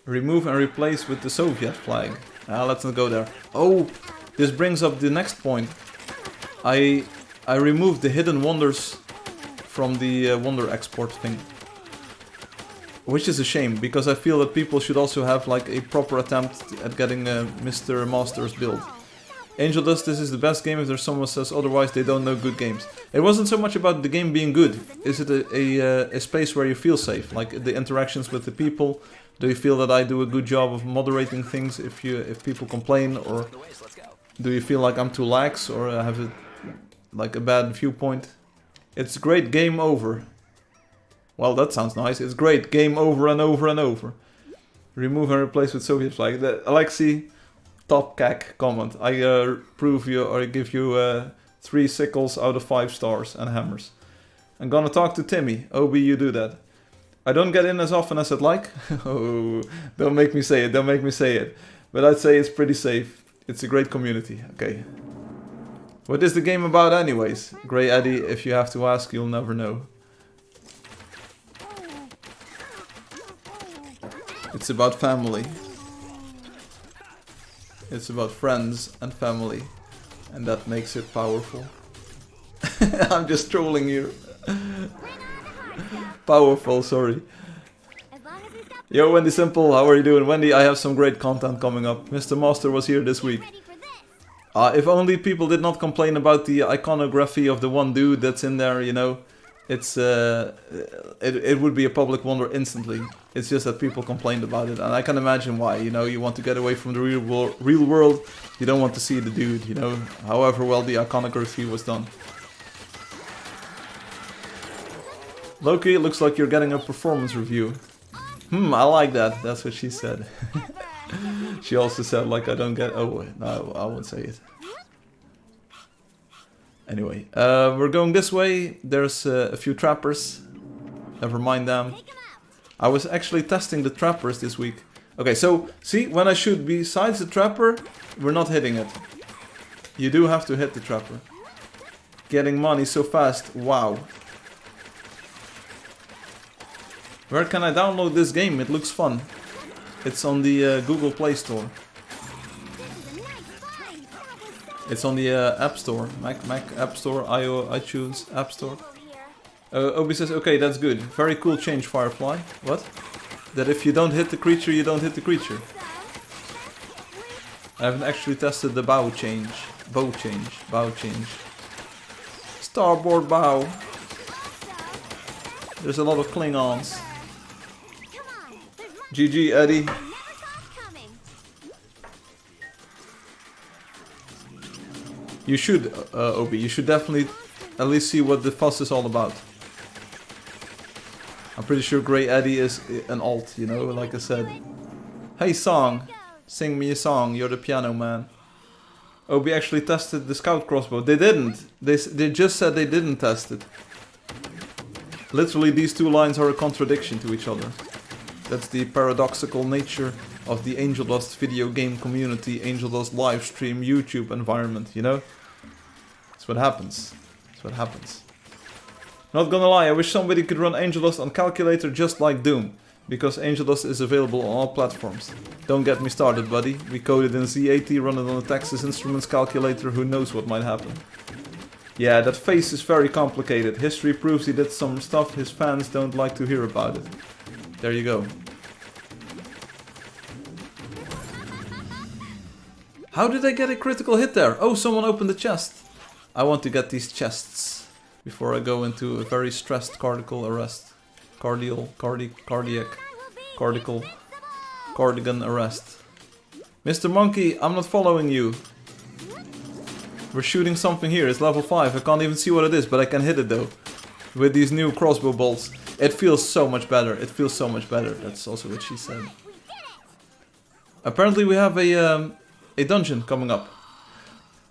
S1: Remove and replace with the Soviet flag. Let's not go there. Oh, this brings up the next point. I removed the hidden wonders from the wonder export thing. Which is a shame, because I feel that people should also have like a proper attempt at getting a Mr. Master's build. Angeldust, this is the best game. If there's someone says otherwise, they don't know good games. It wasn't so much about the game being good. Is it a space where you feel safe? Like the interactions with the people? Do you feel that I do a good job of moderating things if people complain, or Do you feel like I'm too lax or have it like a bad viewpoint? It's great, game over. Well, that sounds nice. It's great, game over and over and over. Remove and replace with Soviet flag. Alexei, top cack comment. I prove you or give you 3 sickles out of 5 stars and hammers. I'm gonna talk to Timmy. Obi, you do that. I don't get in as often as I'd like. Oh, don't make me say it, don't make me say it. But I'd say it's pretty safe. It's a great community, okay. What is the game about anyways? Grey Eddie, if you have to ask, you'll never know. It's about family. It's about friends and family. And that makes it powerful. I'm just trolling you. Powerful, sorry. Yo, Wendy Simple, how are you doing? Wendy, I have some great content coming up. Mr. Master was here this week. If only people did not complain about the iconography of the one dude that's in there, you know. It's it would be a public wonder instantly. It's just that people complained about it, and I can imagine why. You know, you want to get away from the real world. You don't want to see the dude, you know. However well the iconography was done. Loki, it looks like you're getting a performance review. I like that. That's what she said. She also said, like, I don't get... Oh, no, I won't say it. Anyway, we're going this way. There's a few trappers. Never mind them. I was actually testing the trappers this week. Okay, so, see, when I shoot besides the trapper, we're not hitting it. You do have to hit the trapper. Getting money so fast, wow. Where can I download this game? It looks fun. It's on the Google Play Store. It's on the App Store. Mac App Store, iTunes App Store. Obi says, okay, that's good. Very cool change, Firefly. What? That if you don't hit the creature, you don't hit the creature. I haven't actually tested the bow change. Bow change. Starboard bow. There's a lot of Klingons. GG, Eddie. You should, Obi, you should definitely at least see what the fuss is all about. I'm pretty sure Grey Eddie is an alt, you know, like I said. Hey song, sing me a song, you're the piano man. Obi actually tested the scout crossbow. They didn't. They just said they didn't test it. Literally, these two lines are a contradiction to each other. That's the paradoxical nature of the Angeldust video game community, Angeldust live stream, YouTube environment, you know? That's what happens. That's what happens. Not gonna lie, I wish somebody could run Angeldust on calculator just like Doom, because Angeldust is available on all platforms. Don't get me started, buddy. We coded in Z80, run it on a Texas Instruments calculator, who knows what might happen. Yeah, that face is very complicated. History proves he did some stuff his fans don't like to hear about it. There you go. How did I get a critical hit there? Oh, someone opened the chest. I want to get these chests before I go into a very stressed cardiac arrest. Cardiac cardigan arrest. Mr. Monkey, I'm not following you. We're shooting something here. It's level 5. I can't even see what it is, but I can hit it though. With these new crossbow bolts. It feels so much better. It feels so much better. That's also what she said. Apparently we have a dungeon coming up.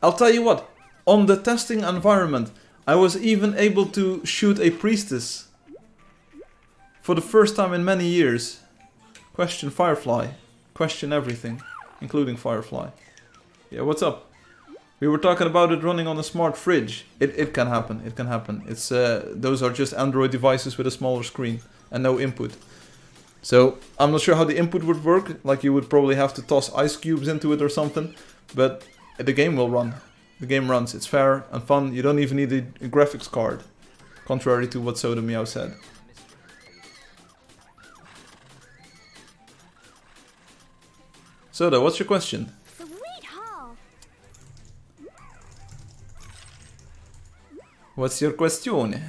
S1: I'll tell you what. On the testing environment, I was even able to shoot a priestess. For the first time in many years. Question Firefly. Question everything. Including Firefly. Yeah, what's up? We were talking about it running on a smart fridge. It can happen, it can happen. It's those are just Android devices with a smaller screen and no input. So I'm not sure how the input would work. Like you would probably have to toss ice cubes into it or something. But the game will run. The game runs. It's fair and fun. You don't even need a graphics card. Contrary to what Soda Meow said. Soda, what's your question? What's your question?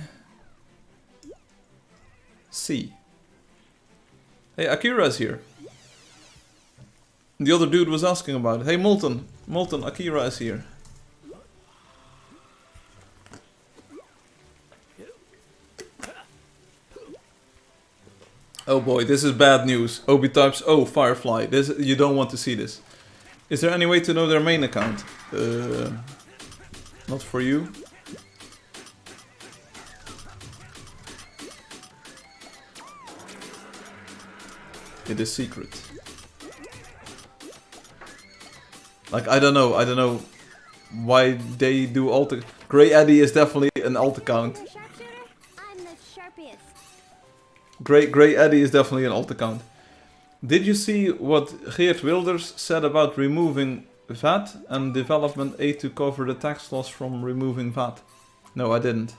S1: C. Hey, Akira's here. The other dude was asking about it. Hey, Molten, Molten Akira is here. Oh boy, this is bad news. Obi types, oh, Firefly. This, you don't want to see this. Is there any way to know their main account? Not for you. It is secret. Like, I don't know why they do alt. Grey Eddie is definitely an alt account.
S2: I'm the sharpiest.
S1: Grey Eddie is definitely an alt account. Did you see what Geert Wilders said about removing VAT and development aid to cover the tax loss from removing VAT? No, I didn't.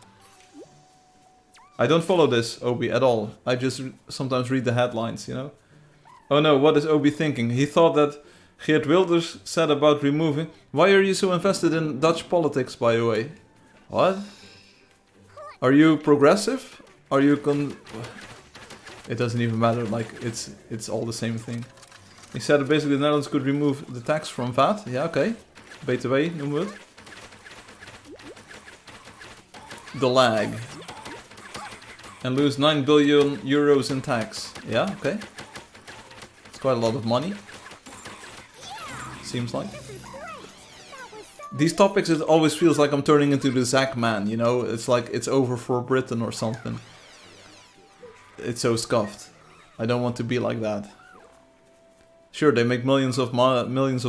S1: I don't follow this, Obi, at all. I just sometimes read the headlines, you know? Oh no, what is Obi thinking? He thought that Geert Wilders said about removing... Why are you so invested in Dutch politics, by the way? What? Are you progressive? Are you It doesn't even matter, like, it's all the same thing. He said that basically the Netherlands could remove the tax from VAT. Yeah, okay. BTW, noemen we het. The lag. And lose 9 billion euros in tax. Yeah, okay. It's quite a lot of money. Seems like. These topics, it always feels like I'm turning into the Zack man, you know? It's like it's over for Britain or something. It's so scuffed. I don't want to be like that. Sure, they make millions of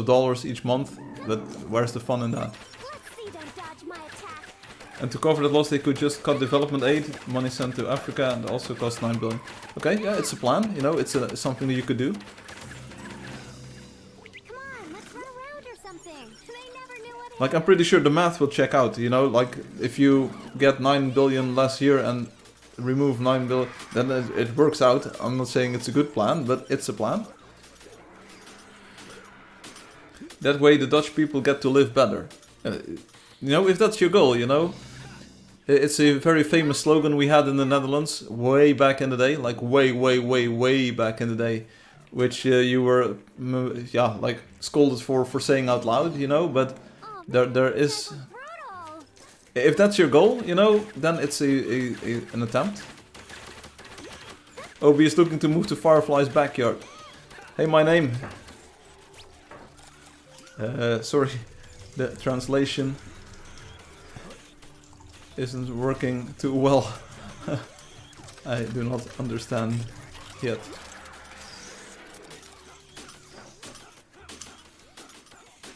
S1: dollars each month, but where's the fun in that? And to cover that loss, they could just cut development aid, money sent to Africa, and also cost 9 billion. Okay, yeah, it's a plan. You know, it's something that you could do.
S2: Come on, let's run around or something. They never knew what.
S1: Like, I'm pretty sure the math will check out. You know, like if you get 9 billion last year and remove 9 billion, then it works out. I'm not saying it's a good plan, but it's a plan. That way the Dutch people get to live better. You know, if that's your goal, you know. It's a very famous slogan we had in the Netherlands way back in the day. Like way back in the day. Which you were, yeah, like scolded for saying out loud, you know. But there is... If that's your goal, you know, then it's an attempt. Obi is looking to move to Firefly's backyard. Hey, my name. Sorry, the translation isn't working too well. I do not understand yet.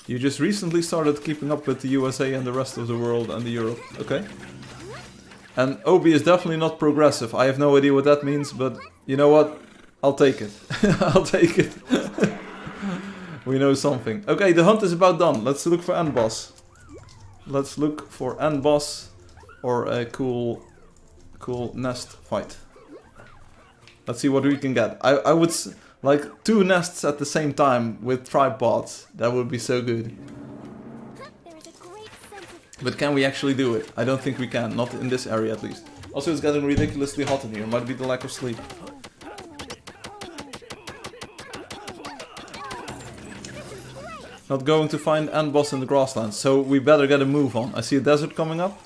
S1: You just recently started keeping up with the USA and the rest of the world and the Europe, okay? And Obi is definitely not progressive. I have no idea what that means, but you know what? I'll take it. I'll take it. We know something. Okay, the hunt is about done. Let's look for end boss. Let's look for end boss or a cool nest fight. Let's see what we can get. I would like 2 nests at the same time with tripods. That would be so good. But can we actually do it? I don't think we can. Not in this area at least. Also, it's getting ridiculously hot in here. Might be the lack of sleep. Not going to find end boss in the grasslands, so we better get a move on. I see a desert coming up.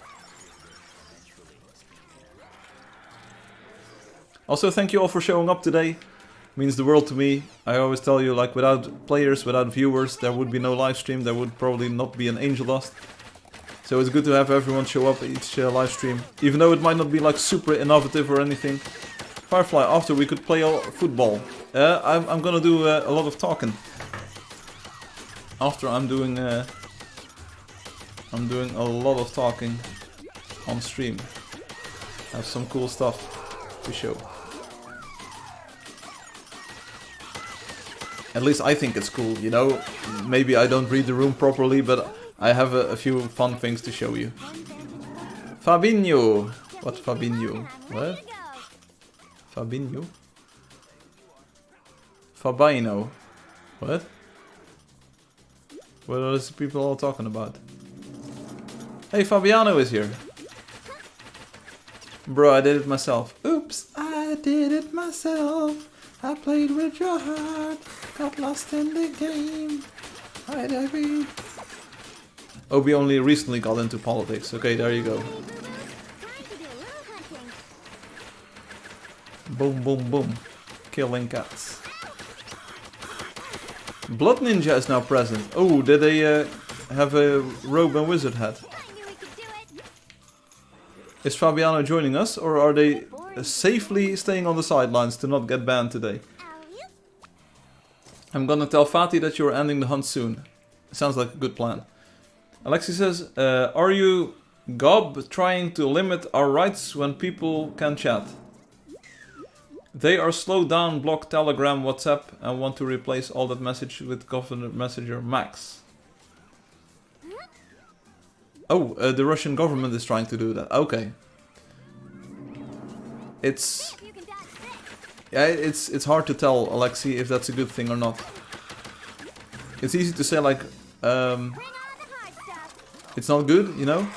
S1: Also, thank you all for showing up today. Means the world to me. I always tell you, like, without players, without viewers, there would be no live stream. There would probably not be an Angeldust. So it's good to have everyone show up at each live stream. Even though it might not be, like, super innovative or anything. Firefly, after we could play football. I'm gonna do a lot of talking. After I'm doing a lot of talking on stream. I have some cool stuff to show. At least I think it's cool, you know. Maybe I don't read the room properly, but I have a few fun things to show you. Fabinho! What Fabinho? What? Fabinho? Fabino. What? What are these people all talking about? Hey, Fabiano is here. Bro, I did it myself. Oops, I did it myself. I played with your heart, got lost in the game. Hi, Debbie. Obi only recently got into politics. Okay, there you go.
S2: Time to do a little hunting.
S1: Boom, boom, boom. Killing cats. Blood Ninja is now present. Oh, did they have a robe and wizard hat?
S2: I knew we could do it.
S1: Is Fabiano joining us, or are they safely staying on the sidelines to not get banned today?
S2: Alley-oop.
S1: I'm gonna tell Fatih that you're ending the hunt soon. Sounds like a good plan. Alexi says, are you, Gob, trying to limit our rights when people can chat? They are slowed down, block Telegram, WhatsApp, and want to replace all that message with Government Messenger Max. Oh, the Russian government is trying to do that. Okay. It's...
S2: You can dodge this.
S1: Yeah, it's hard to tell, Alexi, if that's a good thing or not. It's easy to say, like,
S2: Bring on the hard stuff.
S1: it's not good, you know?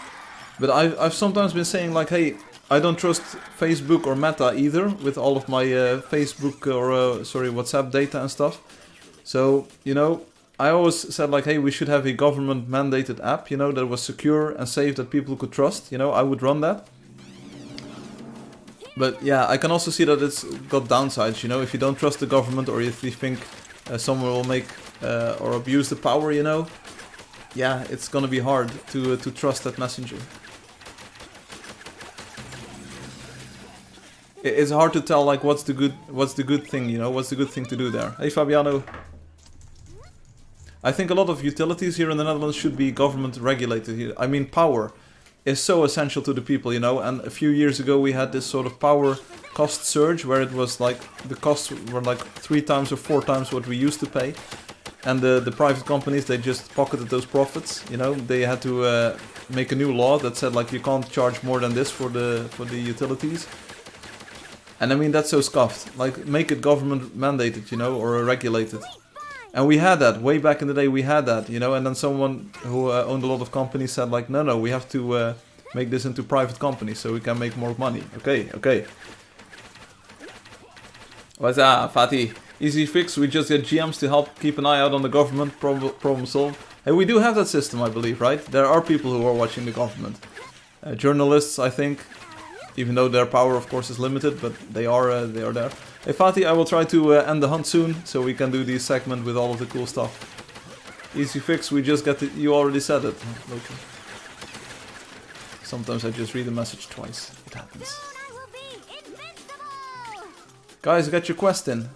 S1: But I've sometimes been saying, like, hey, I don't trust Facebook or Meta either, with all of my Facebook or, WhatsApp data and stuff. So, you know, I always said, like, hey, we should have a government-mandated app, you know, that was secure and safe, that people could trust. You know, I would run that. But, yeah, I can also see that it's got downsides, you know? If you don't trust the government, or if you think someone will make or abuse the power, you know? Yeah, it's gonna be hard to trust that messenger. It's hard to tell, like, what's the good thing, you know? What's the good thing to do there? Hey, Fabiano. I think a lot of utilities here in the Netherlands should be government regulated here. I mean, power is so essential to the people, you know? And a few years ago we had this sort of power cost surge where it was like, the costs were like 3 times or 4 times what we used to pay. And the private companies, they just pocketed those profits, you know? They had to make a new law that said, like, you can't charge more than this for the utilities. And I mean, that's so scuffed. Like, make it government mandated, you know, or regulated. And we had that, way back in the day we had that, you know, and then someone who owned a lot of companies said, like, no, we have to make this into private companies so we can make more money. Okay. What's that, Fatih? Easy fix, we just get GMs to help keep an eye out on the government, problem solved. Hey, we do have that system, I believe, right? There are people who are watching the government. Journalists, I think. Even though their power, of course, is limited, but they are there. Hey, Fatih, I will try to end the hunt soon, so we can do this segment with all of the cool stuff. Easy fix, we just get you already said it. Okay. Sometimes I just read the message twice. It happens.
S2: Soon I will be invincible.
S1: Guys, get your quest in.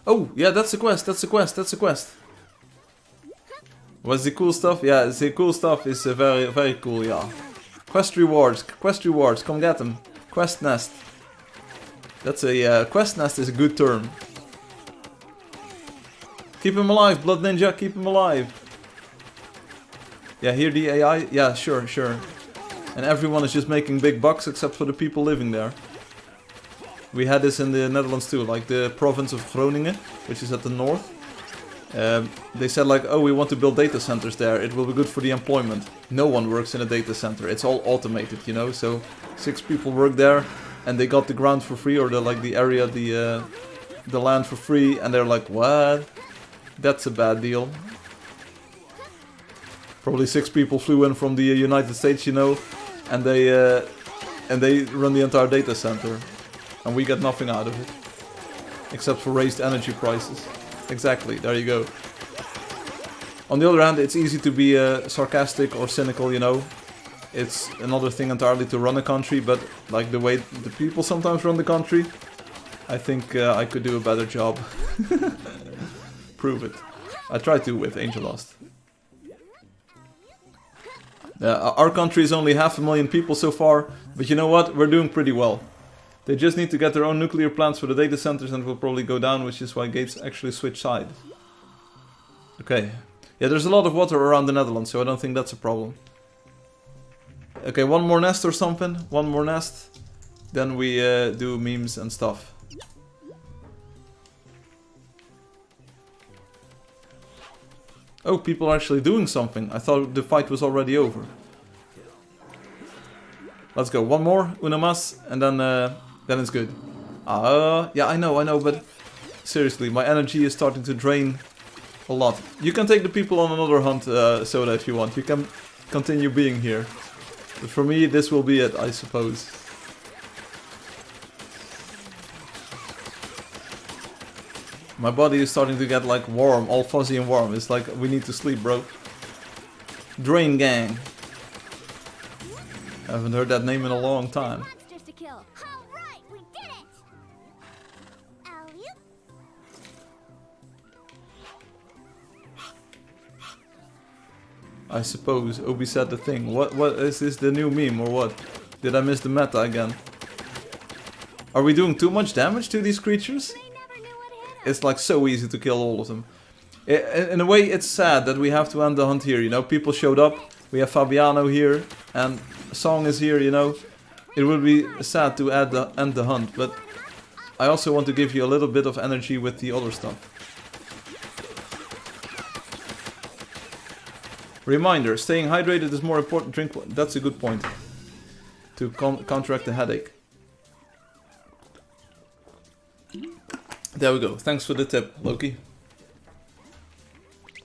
S1: Oh, yeah, that's a quest. What's the cool stuff? Yeah, the cool stuff is very, very cool, yeah. Quest rewards, come get them. Quest nest. That's a, quest nest is a good term. Keep him alive, Blood Ninja, keep him alive. Yeah, hear the AI? Yeah, sure. And everyone is just making big bucks except for the people living there. We had this in the Netherlands too, like the province of Groningen, which is at the north. They said, like, oh, we want to build data centers there, it will be good for the employment. No one works in a data center, it's all automated, you know, so 6 people work there and they got the ground for free, or the area, the land for free, and they're like, what? That's a bad deal. Probably 6 people flew in from the United States, you know, and they run the entire data center, and we get nothing out of it, except for raised energy prices. Exactly, there you go. On the other hand, it's easy to be sarcastic or cynical, you know. It's another thing entirely to run a country, but like the way the people sometimes run the country, I think I could do a better job. Prove it. I tried to with Angeldust. Our country is only 500,000 people so far, but you know what? We're doing pretty well. They just need to get their own nuclear plants for the data centers and it will probably go down, which is why Gates actually switched sides. Okay. Yeah, there's a lot of water around the Netherlands, so I don't think that's a problem. Okay, one more nest or something. One more nest. Then we do memes and stuff. Oh, people are actually doing something. I thought the fight was already over. Let's go. One more, una más, and then it's good. Yeah, I know, but seriously, my energy is starting to drain a lot. You can take the people on another hunt, Soda, if you want. You can continue being here. But for me, this will be it, I suppose. My body is starting to get like warm, all fuzzy and warm. It's like, we need to sleep, bro. Drain Gang. I haven't heard that name in a long time.
S2: Monsters to kill. All right, we did it. Alley-oop.
S1: I suppose Obi said the thing. What is this, the new meme or what? Did I miss the meta again? Are we doing too much damage to these creatures?
S2: They never knew what hit 'em.
S1: It's like so easy to kill all of them. In a way, it's sad that we have to end the hunt here, you know? People showed up, we have Fabiano here, and Song is here, you know? It would be sad to end the hunt, but I also want to give you a little bit of energy with the other stuff. Reminder, staying hydrated is more important. Drink. That's a good point. To counteract the headache. There we go. Thanks for the tip, Loki.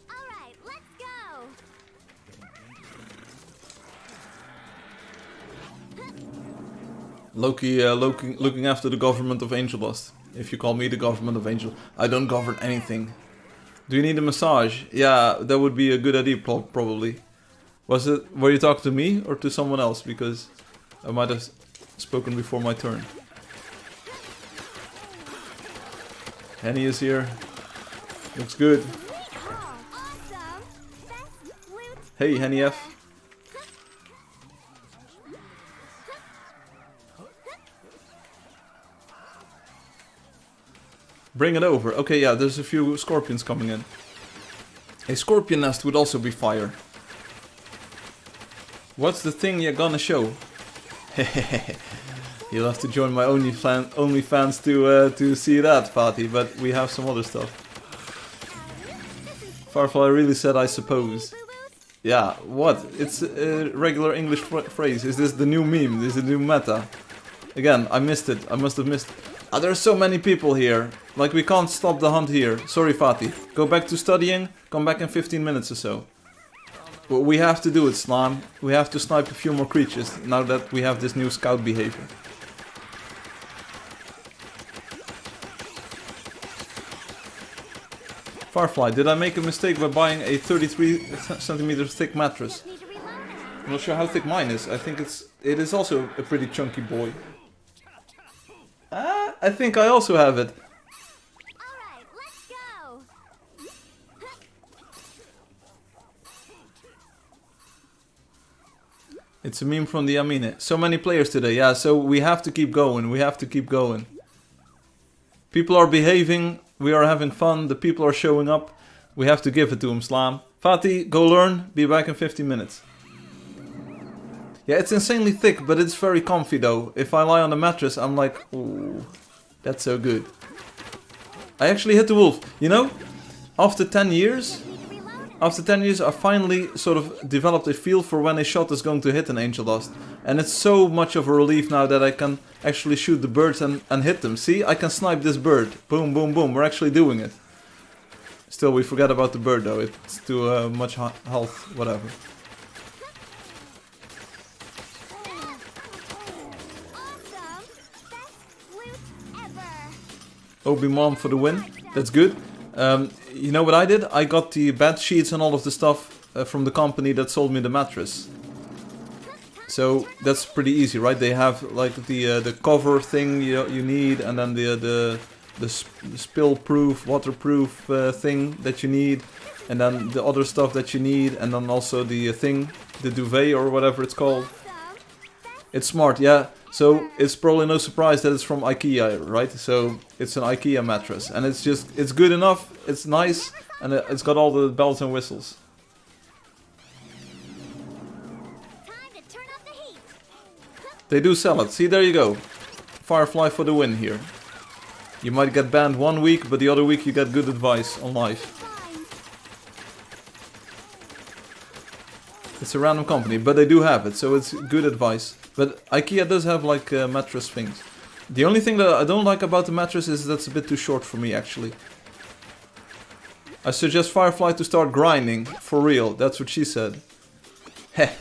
S2: All right, let's go.
S1: Loki, looking after the government of Angeldust. If you call me the government of Angel, I don't govern anything. Do you need a massage? Yeah, that would be a good idea, probably. Were you talking to me or to someone else? Because I might have spoken before my turn. Henny is here. Looks good.
S2: Awesome. Best loot.
S1: Hey, Henny F. Bring it over. Okay, yeah, there's a few scorpions coming in. A scorpion nest would also be fire. What's the thing you're gonna show? You'll have to join my OnlyFans to see that, Fatih, but we have some other stuff. Firefly really said, I suppose. Yeah, what? It's a regular English phrase. Is this the new meme? Is this the new meta? Again, I missed it. I must have missed it. Ah, there are so many people here. Like, we can't stop the hunt here. Sorry, Fatih. Go back to studying. Come back in 15 minutes or so. But we have to do it, Slam. We have to snipe a few more creatures now that we have this new scout behavior. Firefly, did I make a mistake by buying a 33 centimeter thick mattress?
S2: Need to reload it.
S1: I'm not sure how thick mine is. I think it is also a pretty chunky boy. Ah, I think I also have it.
S2: All right, let's go.
S1: It's a meme from the Amine. So many players today. Yeah, so we have to keep going. We have to keep going. People are behaving. We are having fun. The people are showing up. We have to give it to them, Slam. Fatih, go learn. Be back in 15 minutes. Yeah, it's insanely thick, but it's very comfy though. If I lie on the mattress, I'm like, ooh, that's so good. I actually hit the wolf. You know, after 10 years, I finally sort of developed a feel for when a shot is going to hit an Angeldust. And it's so much of a relief now that I can actually shoot the birds and hit them. See, I can snipe this bird. Boom, boom, boom. We're actually doing it. Still, we forget about the bird though. It's too much health, whatever. Obi Mom for the win. That's good. You know what I did? I got the bed sheets and all of the stuff from the company that sold me the mattress. So that's pretty easy, right? They have like the cover thing you need, and then the spill-proof, waterproof thing that you need, and then the other stuff that you need, and then also the thing, the duvet or whatever it's called. It's smart, yeah. So it's probably no surprise that it's from IKEA, right? So it's an IKEA mattress, and it's good enough, it's nice, and it's got all the bells and whistles. They do sell it. See, there you go. Firefly for the win here. You might get banned 1 week, but the other week you get good advice on life. It's a random company, but they do have it, so it's good advice. But IKEA does have like mattress things. The only thing that I don't like about the mattress is that's a bit too short for me, actually. I suggest Firefly to start grinding. For real, that's what she said. Heh.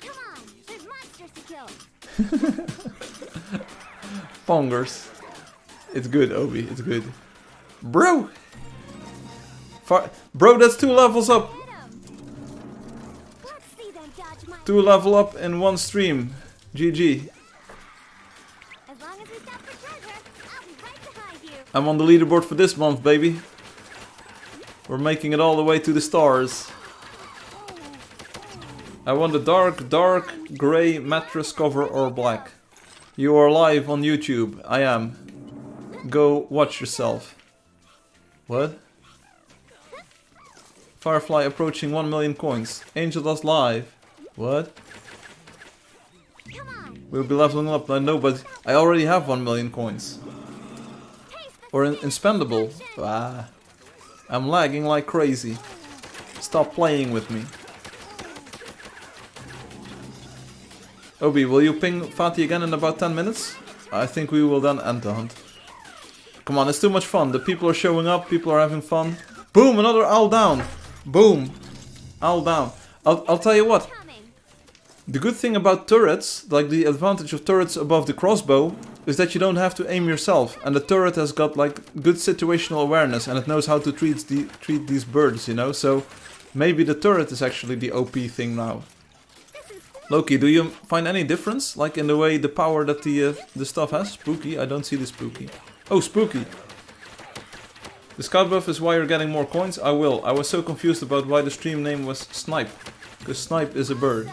S2: Come on, there's monsters to kill.
S1: Pongers. It's good, Obi, it's good. Bro! Bro, that's 2 levels up!
S2: Hit 'em. Let's see them dodge my.
S1: 2 level up in 1 stream. GG.
S2: As long as we stop for treasure, I'll be right behind you.
S1: I'm on the leaderboard for this month, baby. We're making it all the way to the stars. I want a dark grey mattress cover or black. You are live on YouTube. I am. Go watch yourself. What? Firefly approaching 1 million coins. Angeldust live. What?
S2: Come on.
S1: We'll be leveling up. I know, but I already have 1 million coins. Or in spendable. Ah. I'm lagging like crazy. Stop playing with me. Obi, will you ping Fatih again in about 10 minutes? I think we will then end the hunt. Come on, it's too much fun. The people are showing up, people are having fun. Boom, another owl down. Boom. Owl down. I'll tell you what. The good thing about turrets, like the advantage of turrets above the crossbow, is that you don't have to aim yourself. And the turret has got like good situational awareness and it knows how to treat these birds, you know? So maybe the turret is actually the OP thing now. Loki, do you find any difference? Like in the way the power that the stuff has? Spooky? I don't see the spooky. Oh, spooky. The scout buff is why you're getting more coins? I will. I was so confused about why the stream name was Snipe. Because Snipe is a bird.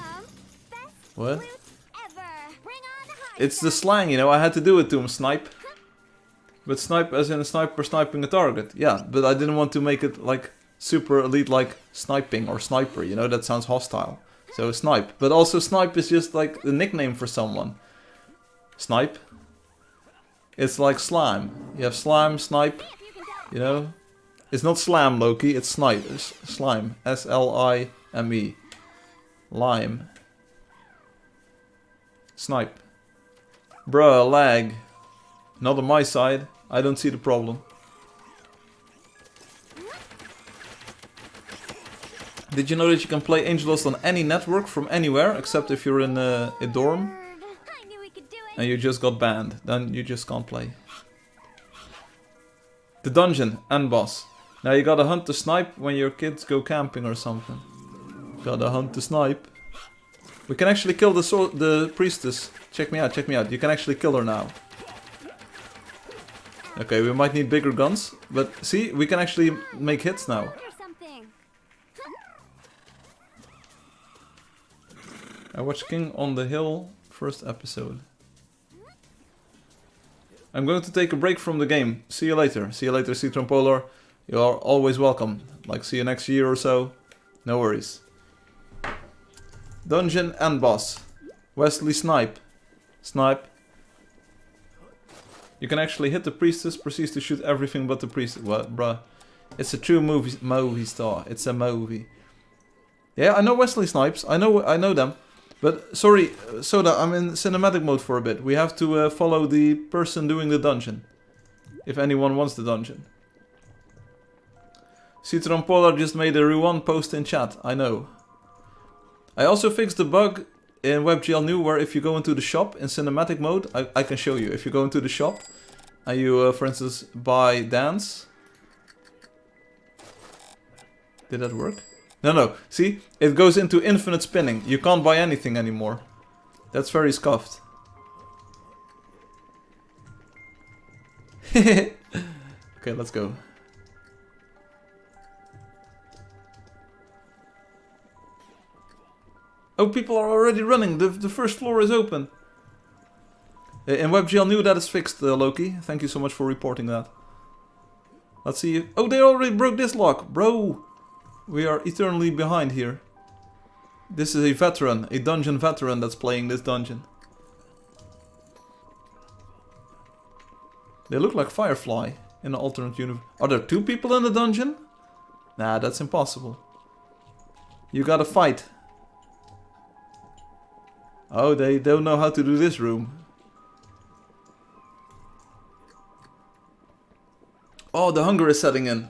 S1: What? It's the slang, you know, I had to do it to him, Snipe. But Snipe as in a sniper sniping a target. Yeah, but I didn't want to make it like super elite like sniping or sniper, you know, that sounds hostile. So Snipe. But also Snipe is just like the nickname for someone. Snipe. It's like slime. You have slime, snipe, you know. It's not slam, Loki, it's snipe. It's slime. S-L-I-M-E. Lime. Snipe. Bruh, lag. Not on my side. I don't see the problem. Did you know that you can play Angeldust on any network from anywhere, except if you're in a dorm? And you just got banned. Then you just can't play. The dungeon and boss. Now you gotta hunt the snipe when your kids go camping or something. Gotta hunt the snipe. We can actually kill the priestess. Check me out, check me out. You can actually kill her now. Okay, we might need bigger guns. But see, we can actually make hits now. I watched King on the Hill first episode. I'm going to take a break from the game. See you later. See you later, Citron Polar. You are always welcome. Like, see you next year or so. No worries. Dungeon and boss. Wesley Snipe. Snipe. You can actually hit the priestess, proceeds to shoot everything but the priestess. What, bruh? It's a true movie star. It's a movie. Yeah, I know Wesley Snipes. I know them. But sorry, Soda, I'm in cinematic mode for a bit. We have to follow the person doing the dungeon. If anyone wants the dungeon. Citron Polar just made a Ruan post in chat. I know. I also fixed the bug in WebGL New where if you go into the shop in cinematic mode, I can show you. If you go into the shop and you, for instance, buy dance. Did that work? No, see? It goes into infinite spinning. You can't buy anything anymore. That's very scuffed. Okay, let's go. Oh, people are already running. The first floor is open. In WebGL New that is fixed, Loki. Thank you so much for reporting that. Let's see. Oh, they already broke this lock. Bro! We are eternally behind here. This is a veteran, a dungeon veteran that's playing this dungeon. They look like Firefly in an alternate universe. Are there 2 people in the dungeon? Nah, that's impossible. You gotta fight. Oh, they don't know how to do this room. Oh, the hunger is setting in.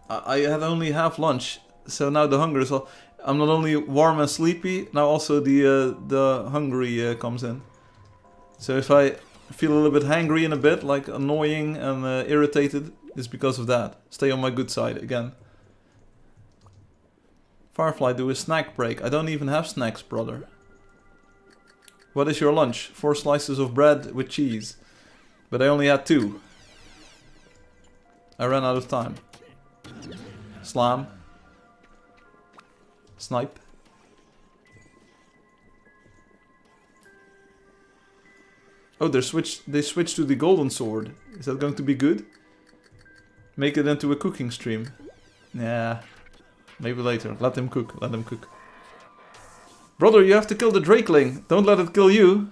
S1: I had only half lunch, so now the hunger is all... I'm not only warm and sleepy, now also the hungry comes in. So if I feel a little bit hangry in a bit, like annoying and irritated, it's because of that. Stay on my good side again. Firefly, do a snack break. I don't even have snacks, brother. What is your lunch? 4 slices of bread with cheese. But I only had 2. I ran out of time. Slam. Snipe. Oh, they switched to the golden sword. Is that going to be good? Make it into a cooking stream. Yeah. Maybe later. Let them cook. Let them cook. Brother, you have to kill the Drakeling. Don't let it kill you.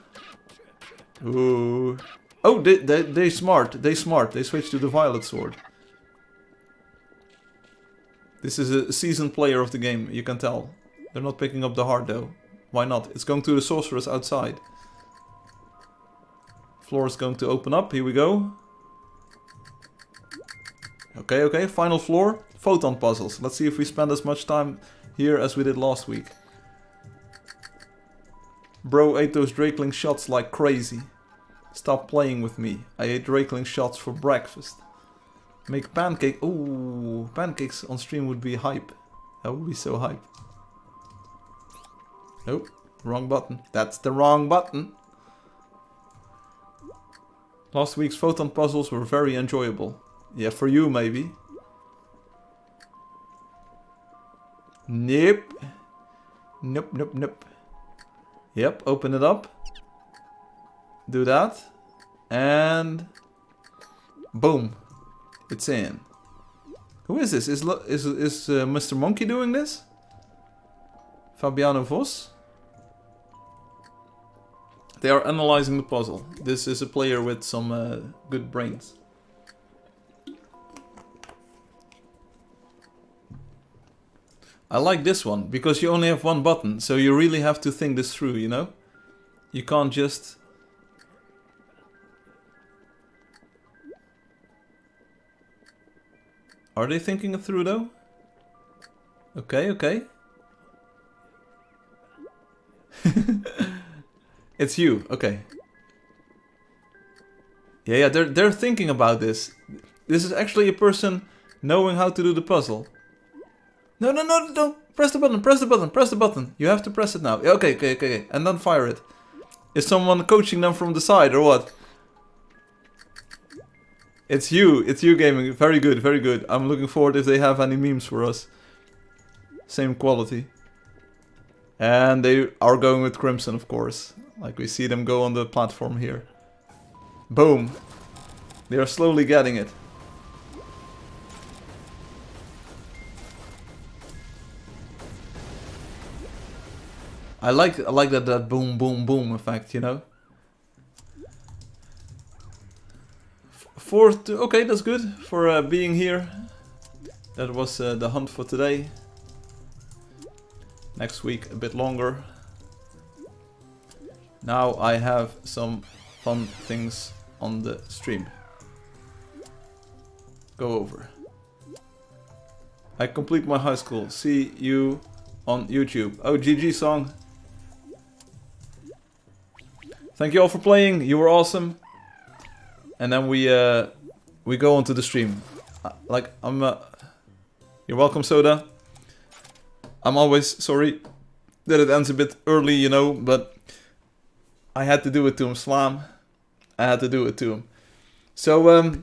S1: Ooh. Oh, they smart. They smart. They switched to the violet sword. This is a seasoned player of the game, you can tell. They're not picking up the heart though. Why not? It's going to the sorceress outside. Floor is going to open up. Here we go. Okay, okay. Final floor. Photon puzzles. Let's see if we spend as much time here as we did last week. Bro ate those Drakeling shots like crazy. Stop playing with me. I ate Drakeling shots for breakfast. Make pancake. Ooh, pancakes on stream would be hype. That would be so hype. Nope, wrong button. That's the wrong button. Last week's photon puzzles were very enjoyable. Yeah, for you maybe. Nope. Nope, nope, nope. Yep, open it up. Do that. And... boom. It's in. Who is this? Is Mr. Monkey doing this? Fabiano Vos? They are analyzing the puzzle. This is a player with some good brains. I like this one, because you only have one button, so you really have to think this through, you know? You can't just... Are they thinking it through though? Okay, okay. It's you, okay. Yeah, they're thinking about this. This is actually a person knowing how to do the puzzle. No, no, no, don't press the button, press the button, press the button. You have to press it now. Okay, okay, okay, okay. And then fire it. Is someone coaching them from the side or what? It's you gaming. Very good, very good. I'm looking forward if they have any memes for us. Same quality. And they are going with Crimson, of course. Like we see them go on the platform here. Boom. They are slowly getting it. I like that boom, boom, boom effect, you know? Okay, that's good for being here. That was the hunt for today. Next week a bit longer. Now I have some fun things on the stream. Go over. I complete my high school. See you on YouTube. Oh, GG song. Thank you all for playing. You were awesome. And then we go onto the stream. You're welcome, Soda. I'm always sorry that it ends a bit early, you know, but I had to do it to him, Slam. I had to do it to him. So,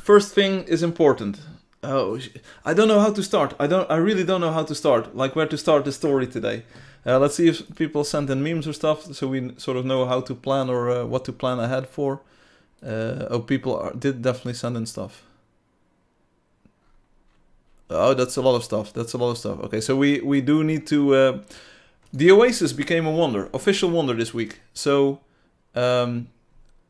S1: first thing is important. Oh, I don't know how to start. I really don't know how to start. Like where to start the story today. Let's see if people send in memes or stuff, so we sort of know how to plan or what to plan ahead for. People did definitely send in stuff. Oh, that's a lot of stuff. That's a lot of stuff. Okay, so we do need to... the Oasis became a wonder. Official wonder this week. So, I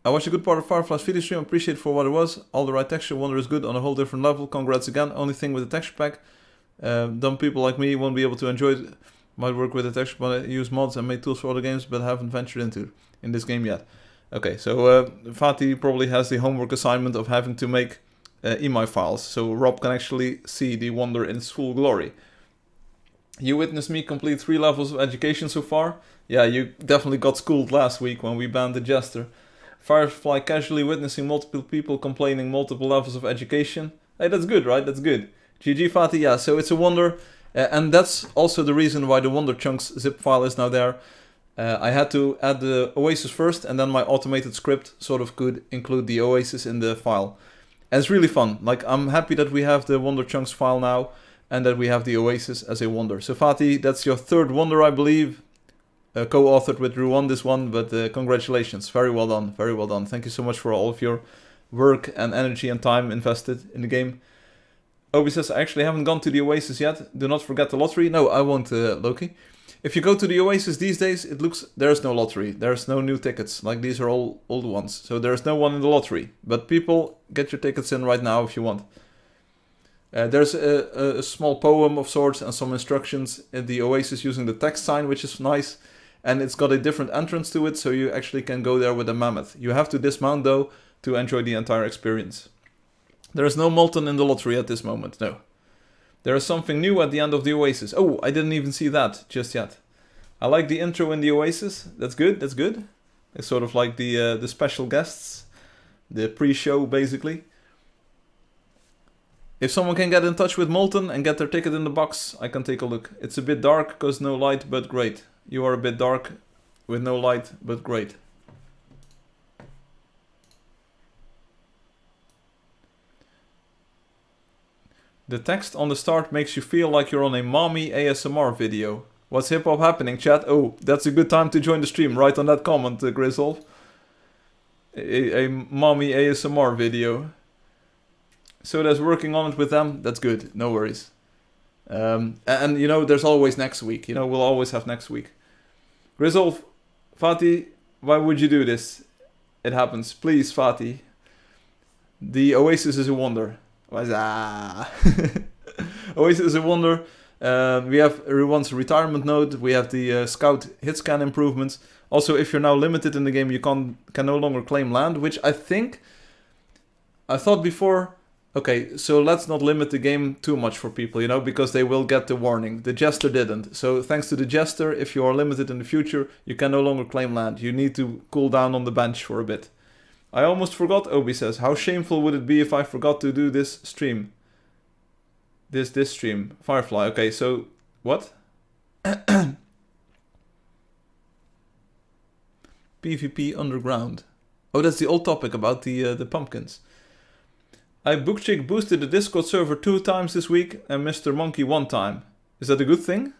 S1: watched a good part of Firefly's video stream. Appreciate it for what it was. All the right texture. Wonder is good on a whole different level. Congrats again. Only thing with the texture pack. Dumb people like me won't be able to enjoy it. Might work with the texture, but I use mods and made tools for other games, but haven't ventured into in this game yet. Okay, so Fatih probably has the homework assignment of having to make email files, so Rob can actually see the wonder in its full glory. You witnessed me complete 3 levels of education so far. Yeah, you definitely got schooled last week when we banned the Jester. Firefly casually witnessing multiple people complaining multiple levels of education. Hey, that's good, right? That's good. GG Fatih, yeah, so it's a wonder. And that's also the reason why the Wonder Chunks zip file is now there. I had to add the Oasis first, and then my automated script sort of could include the Oasis in the file. And it's really fun. Like, I'm happy that we have the Wonder Chunks file now, and that we have the Oasis as a wonder. So Fatih, that's your 3rd wonder, I believe. Co-authored with Ruan this one, but congratulations. Very well done, very well done. Thank you so much for all of your work and energy and time invested in the game. Obi says, I actually haven't gone to the Oasis yet. Do not forget the lottery. No, I won't, Loki. If you go to the Oasis these days, it looks there's no lottery. There's no new tickets. Like, these are all old ones. So there's no one in the lottery. But people, get your tickets in right now if you want. There's a small poem of sorts and some instructions in the Oasis using the text sign, which is nice. And it's got a different entrance to it, so you actually can go there with a mammoth. You have to dismount, though, to enjoy the entire experience. There is no Molten in the lottery at this moment, no. There is something new at the end of the Oasis. Oh, I didn't even see that just yet. I like the intro in the Oasis. That's good, that's good. It's sort of like the special guests. The pre-show, basically. If someone can get in touch with Molten and get their ticket in the box, I can take a look. It's a bit dark, because no light, but great. You are a bit dark, with no light, but great. The text on the start makes you feel like you're on a mommy ASMR video. What's hip hop happening, chat? Oh, that's a good time to join the stream. Right on that comment, Grizzle. A mommy ASMR video. So that's working on it with them. That's good. No worries. And you know, there's always next week. You know, we'll always have next week. Grizzle, Fatih, why would you do this? It happens. Please, Fatih. The Oasis is a wonder. Oasis is a wonder. We have everyone's retirement node. We have the scout hit scan improvements. Also, if you're now limited in the game, you can no longer claim land, which I thought before. Okay, so let's not limit the game too much for people, you know, because they will get the warning. The Jester didn't. So thanks to the Jester, if you are limited in the future, you can no longer claim land. You need to cool down on the bench for a bit. I almost forgot, Obi says. How shameful would it be if I forgot to do this stream? This stream. Firefly. Okay, so what? PvP Underground. Oh, that's the old topic about the pumpkins. Bookchick boosted the Discord server 2 times this week and Mr. Monkey 1 time. Is that a good thing?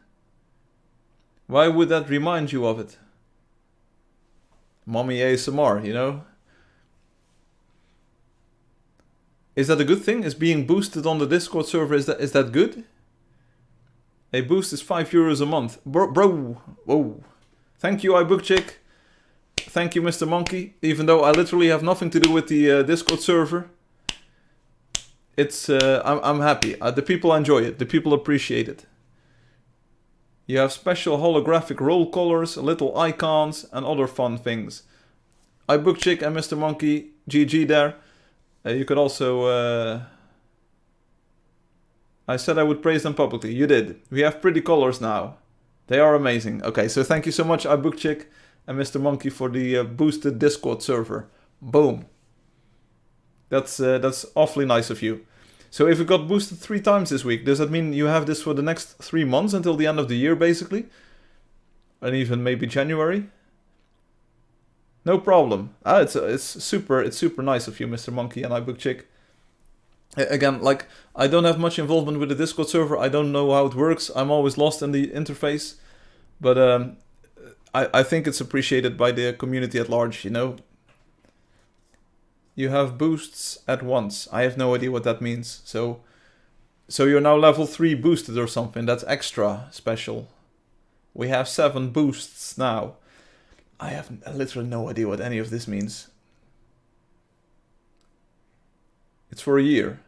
S1: Why would that remind you of it? Mommy ASMR, you know? Is that a good thing? Is being boosted on the Discord server, is that good? A boost is €5 a month. Bro, whoa. Thank you, iBookchick. Thank you, Mr. Monkey. Even though I literally have nothing to do with the Discord server. It's I'm happy. The people enjoy it. The people appreciate it. You have special holographic roll colors, little icons, and other fun things. iBookchick and Mr. Monkey, GG there. You could also... I said I would praise them publicly. You did. We have pretty colors now. They are amazing. Okay, so thank you so much, iBookchick and Mr. Monkey, for the boosted Discord server. Boom. That's awfully nice of you. So if it got boosted 3 times this week, does that mean you have this for the next 3 months until the end of the year, basically? And even maybe January? No problem. It's super nice of you, Mr. Monkey and iBookchick. Again, like, I don't have much involvement with the Discord server. I don't know how it works. I'm always lost in the interface. But I think it's appreciated by the community at large, you know? You have boosts at once. I have no idea what that means. So you're now level 3 boosted or something. That's extra special. We have 7 boosts now. I have literally no idea what any of this means. It's for a year.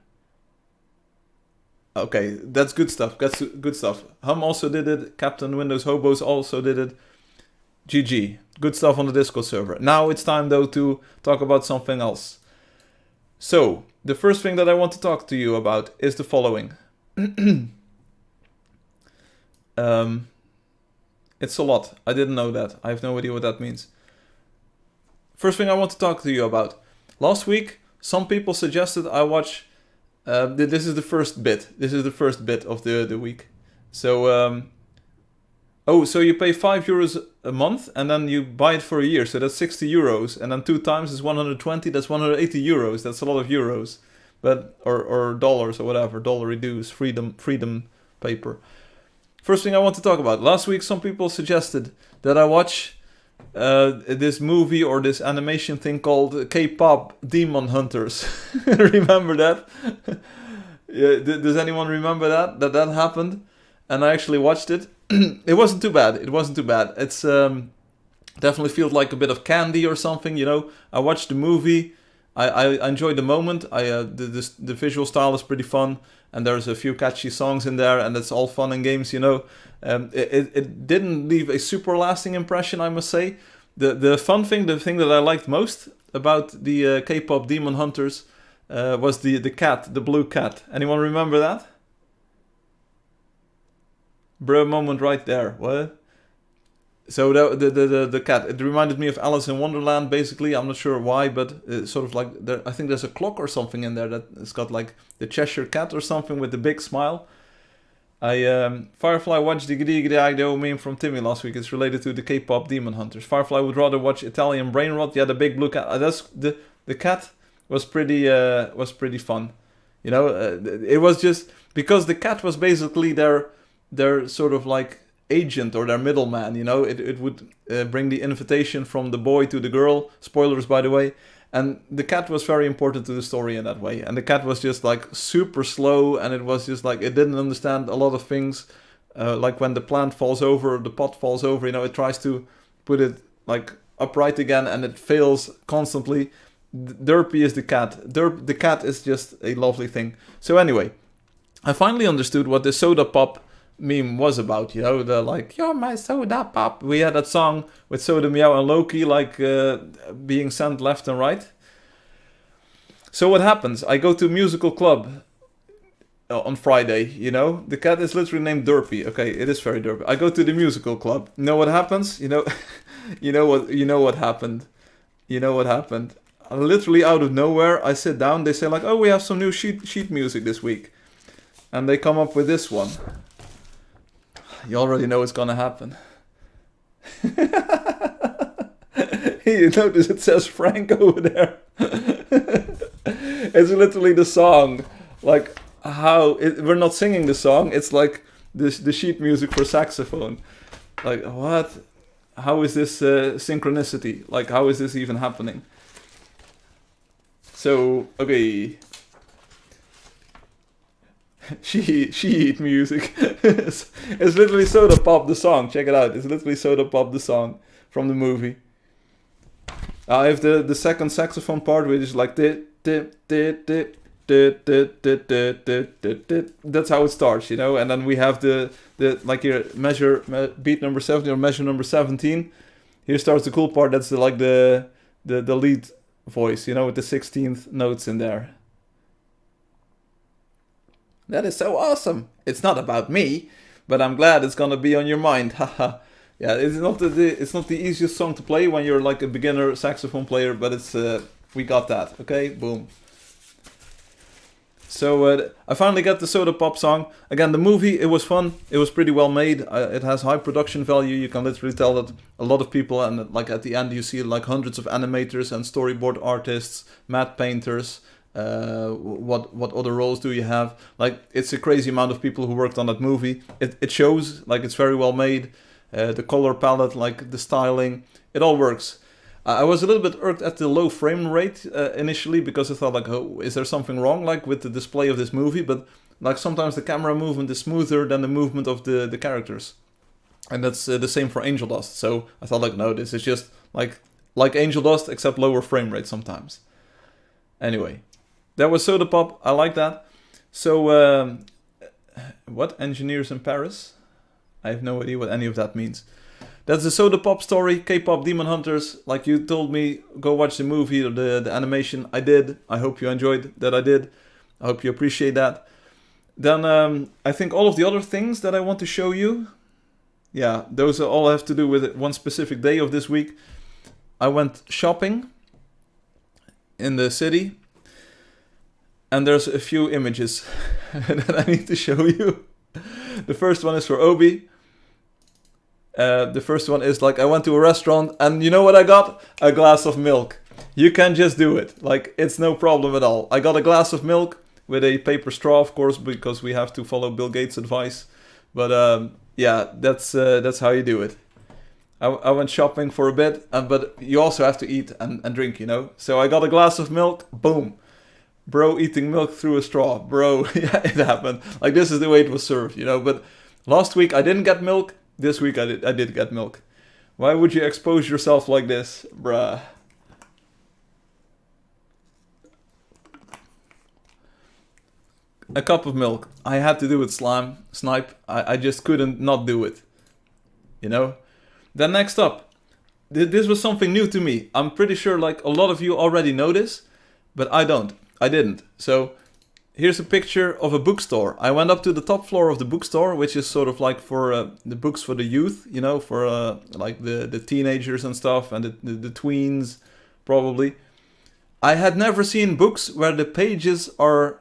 S1: Okay, that's good stuff. That's good stuff. Hum also did it. Captain Windows Hobos also did it. GG. Good stuff on the Discord server. Now it's time, though, to talk about something else. So, the first thing that I want to talk to you about is the following. It's a lot. I didn't know that. I have no idea what that means. First thing I want to talk to you about. Last week, some people suggested I watch... this is the first bit. This is the first bit of the week. So, so you pay €5 a month and then you buy it for a year. So that's €60. And then 2 times is 120. That's €180. That's a lot of euros. But, or dollars or whatever. Dollar reduce. Freedom paper. First thing I want to talk about. Last week, some people suggested that I watch this movie or this animation thing called K-pop Demon Hunters. Remember that? Yeah, does anyone remember that? That happened? And I actually watched it. It wasn't too bad. It's definitely feels like a bit of candy or something, you know. I watched the movie. I enjoyed the moment. The visual style is pretty fun. And there's a few catchy songs in there, and it's all fun and games, you know. It didn't leave a super lasting impression, I must say. The fun thing, the thing that I liked most about the K-pop Demon Hunters was the cat, the blue cat. Anyone remember that? Bro moment right there. What? So the cat, it reminded me of Alice in Wonderland, basically. I'm not sure why, but it's sort of like, I think there's a clock or something in there that it's got like the Cheshire Cat or something with the big smile. Firefly watched the Gidi meme from Timmy last week. It's related to the K-pop Demon Hunters. Firefly would rather watch Italian Brain Rot. Yeah, the big blue cat. That's the cat was pretty fun. You know, it was just because the cat was basically their sort of like agent or their middleman, you know. It would bring the invitation from the boy to the girl. Spoilers, by the way. And the cat was very important to the story in that way. And the cat was just like super slow, and it was just like it didn't understand a lot of things. Like when the plant falls over, the pot falls over, you know, it tries to put it like upright again, and it fails constantly. Derpy is the cat. The cat is just a lovely thing. So anyway, I finally understood what the soda pop meme was about, you know, the like, you're my soda pop. We had that song with Soda Meow and Loki, like being sent left and right. So what happens? I go to musical club on Friday, you know. The cat is literally named Derpy. Okay, it is very derpy. I go to the musical club. You know what happens? You know, you know what happened. You know what happened? Literally out of nowhere, I sit down. They say like, oh, we have some new sheet music this week, and they come up with this one. You already know what's gonna happen. You notice it says Frank over there. It's literally the song. Like we're not singing the song. It's like the sheet music for saxophone. Like what? How is this synchronicity? Like how is this even happening? So okay. Sheet music. It's literally Soda Pop the song. Check it out. It's literally Soda Pop the song from the movie. I have the second saxophone part, which is like that's how it starts, you know. And then we have the like here beat number 17 or measure number 17. Here starts the cool part. That's the lead voice, you know, with the 16th notes in there. That is so awesome. It's not about me, but I'm glad it's gonna be on your mind. Haha. Yeah, it's not the easiest song to play when you're like a beginner saxophone player, but it's we got that. Okay, boom. So I finally got the Soda Pop song. Again, the movie, it was fun. It was pretty well made. It has high production value. You can literally tell that a lot of people, and like at the end you see like hundreds of animators and storyboard artists, matte painters. What other roles do you have? Like, it's a crazy amount of people who worked on that movie. It shows, like, it's very well made. The color palette, like the styling, it all works. I was a little bit irked at the low frame rate initially, because I thought like, oh, is there something wrong like with the display of this movie? But like sometimes the camera movement is smoother than the movement of the characters, and that's the same for Angeldust. So I thought like, no, this is just like Angeldust except lower frame rate sometimes. Anyway, that was Soda Pop. I like that. So what engineers in Paris? I have no idea what any of that means. That's the Soda Pop story, K-pop Demon Hunters. Like you told me, go watch the movie or the animation. I did. I hope you enjoyed that I did. I hope you appreciate that. Then I think all of the other things that I want to show you, yeah, those all have to do with one specific day of this week. I went shopping in the city, and there's a few images that I need to show you. The first one is for Obi. The first one is like I went to a restaurant and you know what I got? A glass of milk. You can just do it. Like it's no problem at all. I got a glass of milk with a paper straw, of course, because we have to follow Bill Gates' advice. But yeah, that's how you do it. I went shopping for a bit, but you also have to eat and drink, you know. So I got a glass of milk. Boom. Bro eating milk through a straw. Bro, yeah, it happened. Like this is the way it was served, you know. But last week I didn't get milk. This week I did get milk. Why would you expose yourself like this, bruh? A cup of milk. I had to do it, Snipe. I just couldn't not do it. You know? Then next up. This was something new to me. I'm pretty sure like a lot of you already know this, but I don't. I didn't. So here's a picture of a bookstore. I went up to the top floor of the bookstore, which is sort of like for the books for the youth, you know, for like the teenagers and stuff, and the tweens, probably. I had never seen books where the pages are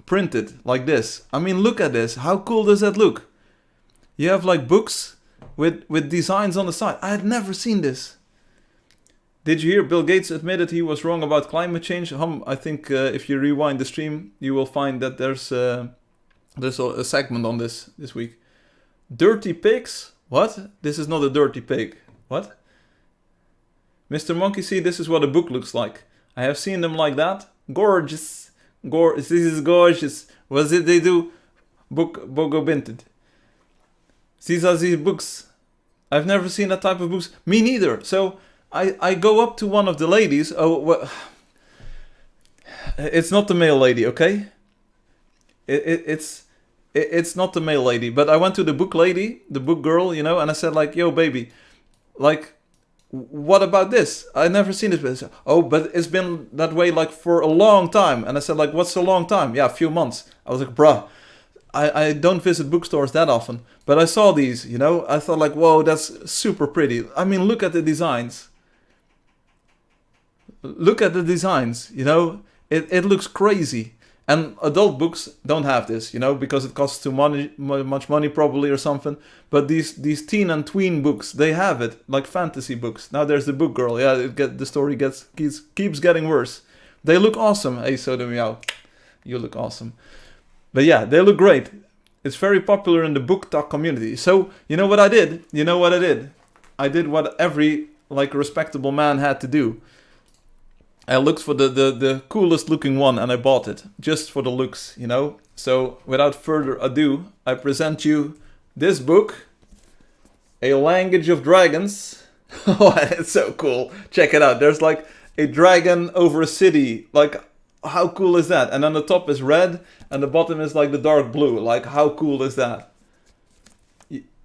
S1: printed like this. I mean, look at this. How cool does that look? You have like books with designs on the side. I had never seen this. Did you hear Bill Gates admitted he was wrong about climate change? I think if you rewind the stream, you will find that there's a segment on this week. Dirty pigs? What? This is not a dirty pig. What? Mr. Monkey, see, this is what a book looks like. I have seen them like that. Gorgeous. This is gorgeous. What did they do? Bogo Binted. These are these books. I've never seen that type of books. Me neither. So I go up to one of the ladies. Oh, well, it's not the male lady, okay? It's not the male lady. But I went to the book lady, the book girl, you know, and I said like, yo, baby, like, what about this? I never seen this. But oh, but it's been that way like for a long time. And I said like, what's a long time? Yeah, a few months. I was like, bruh, I don't visit bookstores that often. But I saw these, you know. I thought like, whoa, that's super pretty. I mean, look at the designs. Look at the designs, you know. It looks crazy. And adult books don't have this, you know, because it costs too much money probably or something. But these teen and tween books, they have it, like fantasy books. Now there's the book girl, yeah, the story keeps getting worse. They look awesome. Hey, Soda Meow, you look awesome. But yeah, they look great. It's very popular in the book talk community. So, you know what I did? I did what every, like, respectable man had to do. I looked for the coolest looking one and I bought it. Just for the looks, you know. So, without further ado, I present you this book. A Language of Dragons. Oh, it's so cool. Check it out. There's like a dragon over a city. Like, how cool is that? And on the top is red and the bottom is like the dark blue. Like, how cool is that?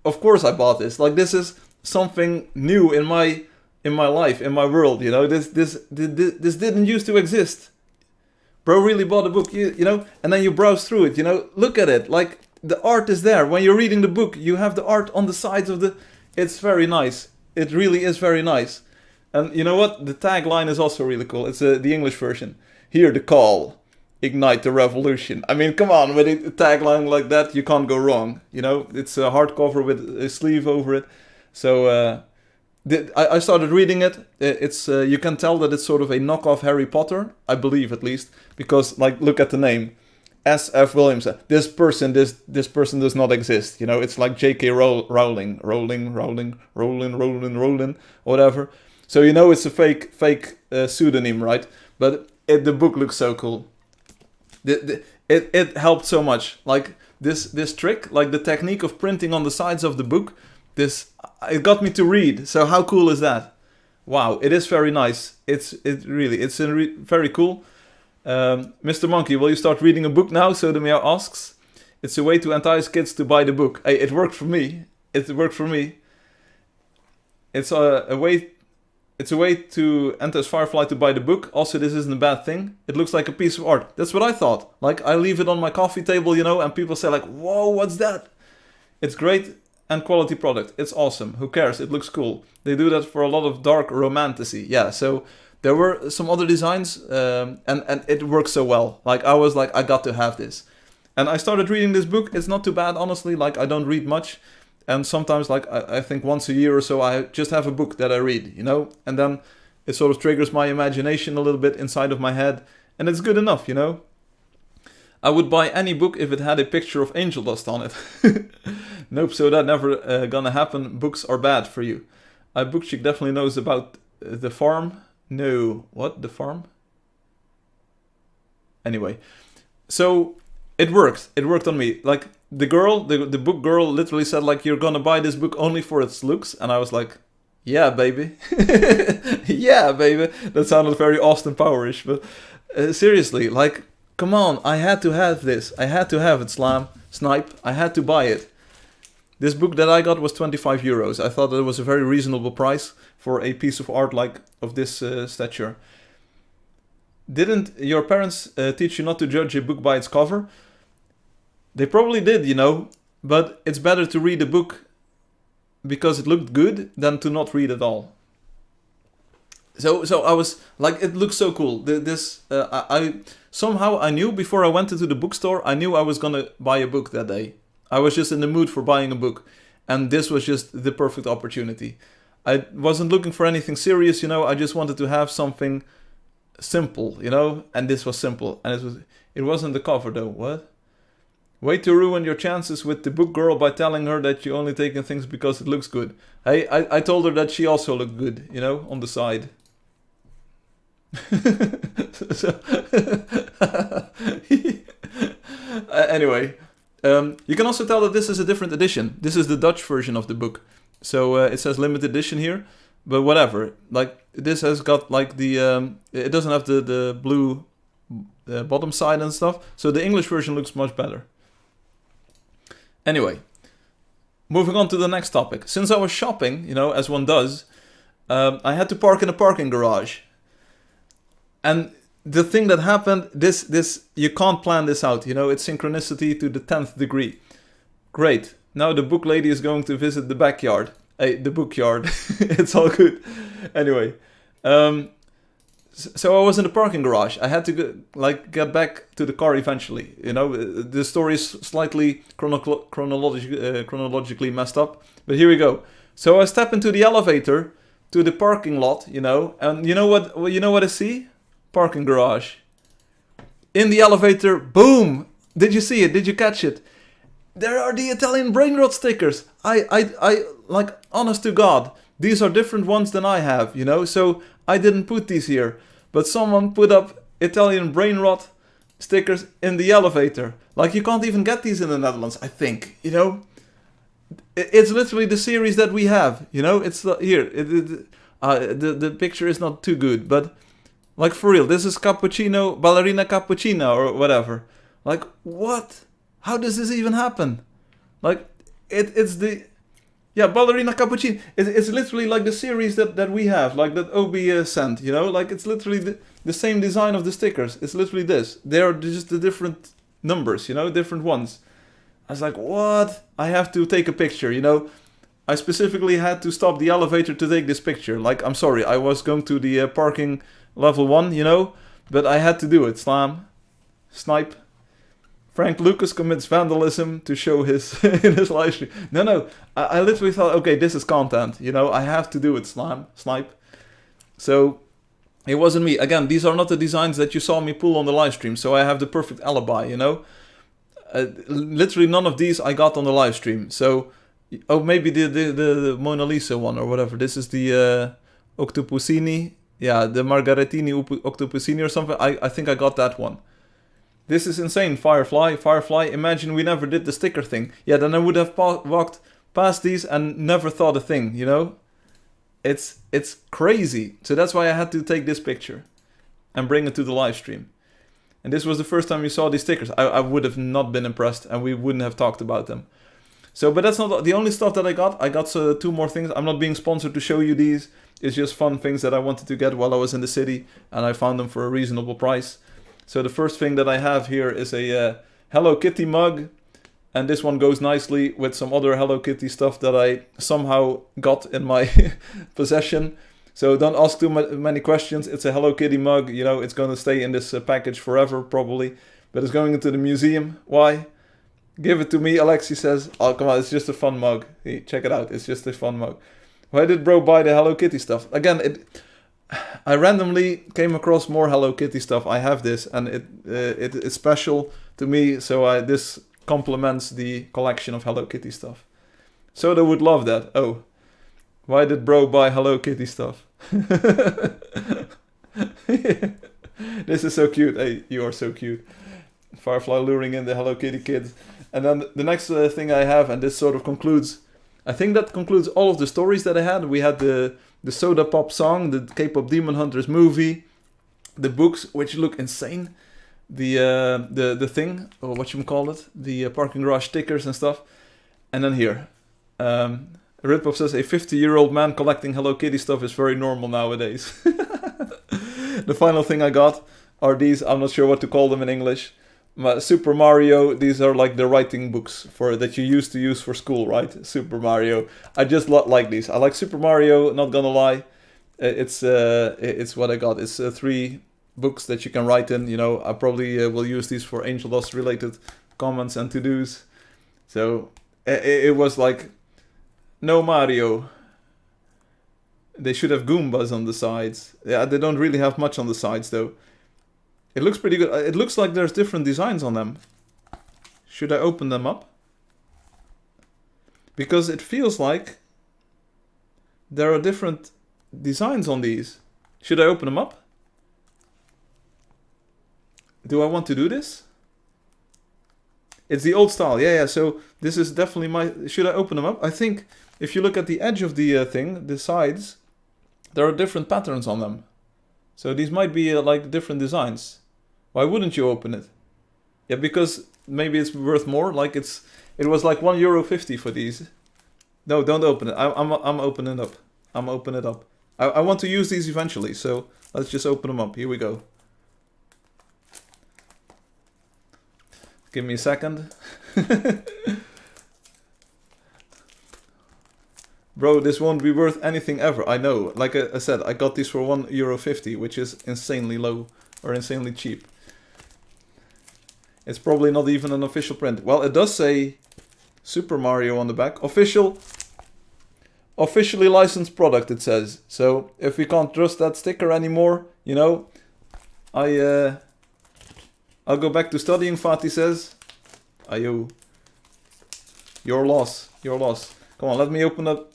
S1: Of course I bought this. Like, this is something new in my life, in my world, you know. This didn't used to exist. Bro really bought a book, you know, and then you browse through it, you know. Look at it, like the art is there. When you're reading the book, you have the art on the sides of the... It's very nice. It really is very nice. And you know what? The tagline is also really cool. It's the English version. Hear the call. Ignite the revolution. I mean, come on, with a tagline like that, you can't go wrong. You know, it's a hardcover with a sleeve over it. So, I started reading it. It's you can tell that it's sort of a knockoff Harry Potter, I believe at least, because like look at the name, S.F. Williamson. This person does not exist. You know, it's like J.K. Rowling, whatever. So you know it's a fake pseudonym, right? But the book looks so cool. It helped so much. Like this trick, like the technique of printing on the sides of the book. It got me to read. So how cool is that? Wow, it is very nice. It's very cool. Mr. Monkey, will you start reading a book now? So the Meow asks. It's a way to entice kids to buy the book. Hey, it worked for me. it's a way. It's a way to enter as Firefly to buy the book. Also, this isn't a bad thing. It looks like a piece of art. That's what I thought. Like, I leave it on my coffee table, you know, and people say like, whoa, what's that? It's great and quality product. It's awesome. Who cares? It looks cool. They do that for a lot of dark romantasy. Yeah, so there were some other designs, and it works so well. Like, I was like, I got to have this. And I started reading this book. It's not too bad, honestly. Like, I don't read much. And sometimes, like, I think once a year or so, I just have a book that I read, you know? And then it sort of triggers my imagination a little bit inside of my head. And it's good enough, you know? I would buy any book if it had a picture of Angeldust on it. Nope, so that never gonna happen. Books are bad for you. Bookchick definitely knows about the farm. No, what? The farm? Anyway, so it worked. It worked on me. Like, the girl, the book girl literally said, like, you're gonna buy this book only for its looks. And I was like, yeah, baby. Yeah, baby. That sounded very Austin Powerish. But seriously, like, come on. I had to have this. I had to have it, Snipe. I had to buy it. This book that I got was 25 euros. I thought that it was a very reasonable price for a piece of art like of this stature. Didn't your parents teach you not to judge a book by its cover? They probably did, you know, but it's better to read a book because it looked good than to not read at all. So I was like, it looks so cool. I somehow I knew before I went into the bookstore, I knew I was gonna buy a book that day. I was just in the mood for buying a book, and this was just the perfect opportunity. I wasn't looking for anything serious, you know. I just wanted to have something simple, you know, and this was simple. And it wasn't the cover though. What? Way to ruin your chances with the book girl by telling her that you only taking things because it looks good. I told her that she also looked good, you know, on the side. Anyway, you can also tell that this is a different edition. This is the Dutch version of the book. So it says limited edition here, but whatever. Like, this has got like the, it doesn't have the blue bottom side and stuff. So the English version looks much better. Anyway, moving on to the next topic. Since I was shopping, you know, as one does, I had to park in a parking garage. And the thing that happened, this you can't plan this out, you know, it's synchronicity to the 10th degree. Great. Now the book lady is going to visit the backyard. The bookyard. It's all good. Anyway, so I was in the parking garage. I had to get back to the car eventually. You know, the story is slightly chronologically messed up, but here we go. So I step into the elevator to the parking lot, you know, and you know what I see? Parking garage. In the elevator, boom! Did you see it? Did you catch it? There are the Italian brain rot stickers. I like, honest to God, these are different ones than I have, you know, so I didn't put these here. But someone put up Italian brain rot stickers in the elevator. Like, you can't even get these in the Netherlands, I think, you know. It's literally the series that we have, you know. It's here. The picture is not too good, but like, for real, this is cappuccino, ballerina cappuccino or whatever. Like, what? How does this even happen? Like, it's the... Yeah, ballerina cappuccino. It's literally like the series that we have, like that Obi sent, you know? Like, it's literally the same design of the stickers. It's literally this. They are just the different numbers, you know? Different ones. I was like, what? I have to take a picture, you know? I specifically had to stop the elevator to take this picture. Like, I'm sorry, I was going to the parking level 1, you know? But I had to do it. Snipe. Frank Lucas commits vandalism to show his in his live stream. No, I literally thought, okay, this is content, you know, I have to do it, Snipe. So, it wasn't me. Again, these are not the designs that you saw me pull on the live stream, so I have the perfect alibi, you know. Literally none of these I got on the live stream. So, oh, maybe the Mona Lisa one or whatever. This is the Octopussini. Yeah, the Margaretini Octopussini or something. I think I got that one. This is insane, Firefly. Imagine we never did the sticker thing. Yeah, then I would have walked past these and never thought a thing, you know? It's crazy. So that's why I had to take this picture and bring it to the live stream. And this was the first time you saw these stickers. I would have not been impressed and we wouldn't have talked about them. So, but that's not the only stuff that I got. I got 2 more things. I'm not being sponsored to show you these. It's just fun things that I wanted to get while I was in the city, and I found them for a reasonable price. So the first thing that I have here is a Hello Kitty mug, and this one goes nicely with some other Hello Kitty stuff that I somehow got in my possession. So don't ask too many questions. It's a Hello Kitty mug. You know, it's going to stay in this package forever, probably. But it's going into the museum. Why? Give it to me, Alexi says. Oh, come on, it's just a fun mug. Hey, check it out. It's just a fun mug. Why did bro buy the Hello Kitty stuff? Again, I randomly came across more Hello Kitty stuff. I have this, and it's special to me. So this complements the collection of Hello Kitty stuff. Soda would love that. Oh, why did bro buy Hello Kitty stuff? This is so cute. Hey, you are so cute. Firefly luring in the Hello Kitty kids. And then the next thing I have, and this sort of concludes, I think that concludes all of the stories that I had. We had the Soda Pop song, the K-pop Demon Hunters movie, the books, which look insane, the thing, or what you call it, the parking garage stickers and stuff. And then here, Ridpop says, a 50-year-old man collecting Hello Kitty stuff is very normal nowadays. The final thing I got are these, I'm not sure what to call them in English. Super Mario, these are like the writing books that you used to use for school, right? Super Mario. I just like these. I like Super Mario, not gonna lie. It's what I got. It's 3 books that you can write in. You know, I probably will use these for Angeldust related comments and to-dos. So it was like, no Mario. They should have Goombas on the sides. Yeah, they don't really have much on the sides though. It looks pretty good. It looks like there's different designs on them. Should I open them up? Because it feels like there are different designs on these. Should I open them up? Do I want to do this? It's the old style. Yeah. So this is definitely my... Should I open them up? I think if you look at the edge of the thing, the sides, there are different patterns on them. So these might be like different designs. Why wouldn't you open it? Yeah, because maybe it's worth more. Like it was like €1.50 for these. No, don't open it. I'm opening it up. I'm opening it up. I want to use these eventually, so let's just open them up. Here we go. Give me a second. Bro, this won't be worth anything ever. I know. Like I said, I got these for €1.50, which is insanely low or insanely cheap. It's probably not even an official print. Well, it does say Super Mario on the back. Officially licensed product, it says. So if we can't trust that sticker anymore, you know, I'll go back to studying, Fatih says. Ayo. Your loss. Your loss. Come on, let me open up.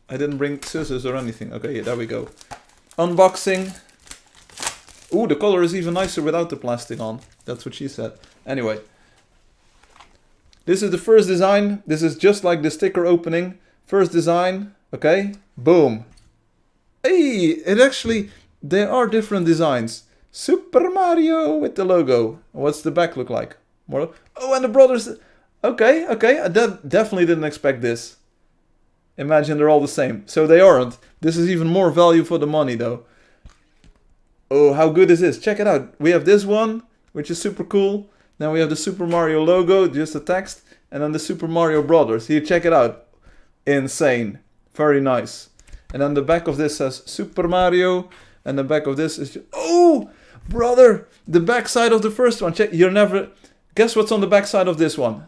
S1: I didn't bring scissors or anything. Okay, yeah, there we go. Unboxing. Ooh, the color is even nicer without the plastic on. That's what she said. Anyway. This is the first design. This is just like the sticker opening. First design. Okay. Boom. Hey, it actually... There are different designs. Super Mario with the logo. What's the back look like? More. Oh, and the brothers... Okay. I definitely didn't expect this. Imagine they're all the same. So they aren't. This is even more value for the money though. Oh, how good is this? Check it out. We have this one, which is super cool. Then we have the Super Mario logo, just the text. And then the Super Mario Brothers. Here, check it out. Insane. Very nice. And then the back of this says Super Mario. And the back of this is... Just, oh, brother. The back side of the first one. Check. You're never... Guess what's on the back side of this one?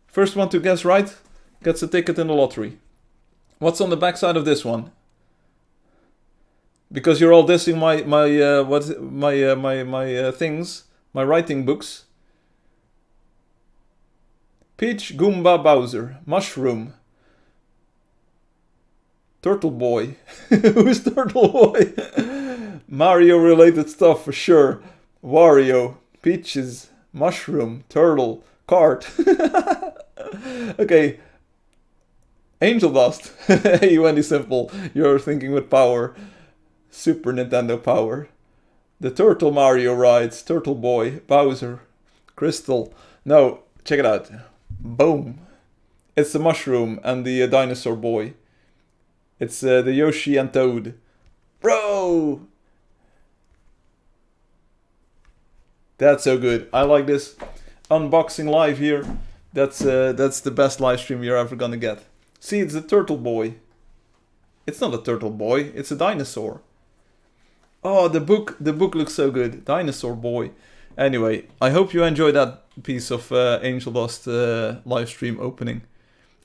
S1: First one to guess right gets a ticket in the lottery. What's on the back side of this one? Because you're all dissing my things, my writing books. Peach, Goomba, Bowser, Mushroom, Turtle Boy. Who's Turtle Boy? Mario related stuff for sure. Wario, Peaches, Mushroom, Turtle, Cart. Okay. Angeldust. Hey, Wendy Simple. You're thinking with power. Super Nintendo power. The Turtle Mario rides. Turtle Boy. Bowser. Crystal. No, check it out. Boom. It's the mushroom and the dinosaur boy. It's the Yoshi and Toad. Bro! That's so good. I like this unboxing live here. That's the best live stream you're ever gonna get. See, it's the turtle boy. It's not a turtle boy, it's a dinosaur. Oh, the book looks so good. Dinosaur boy. Anyway, I hope you enjoyed that piece of Angeldust live stream opening.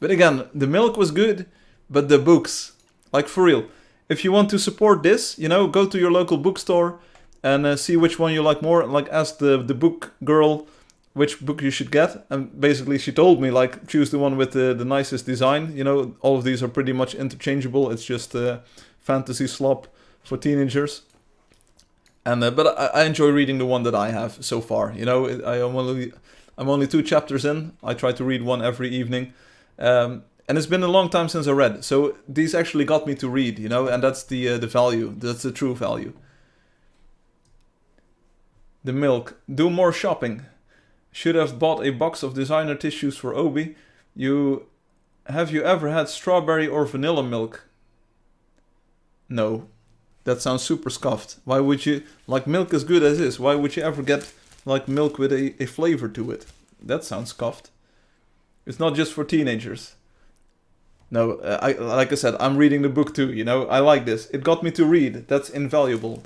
S1: But again, the milk was good, but the books, like for real. If you want to support this, you know, go to your local bookstore and see which one you like more. Like, ask the book girl which book you should get. And basically she told me, like, choose the one with the nicest design. You know, all of these are pretty much interchangeable. It's just fantasy slop for teenagers. And but I enjoy reading the one that I have so far. You know, I'm only 2 chapters in. I try to read one every evening. And it's been a long time since I read. So these actually got me to read, you know, and that's the value. That's the true value. The milk. Do more shopping. Should have bought a box of designer tissues for Obi. Have you ever had strawberry or vanilla milk? No. That sounds super scuffed. Why would you... Like, milk as good as is. Why would you ever get, like, milk with a flavor to it? That sounds scuffed. It's not just for teenagers. No, like I said, I'm reading the book too, you know? I like this. It got me to read. That's invaluable.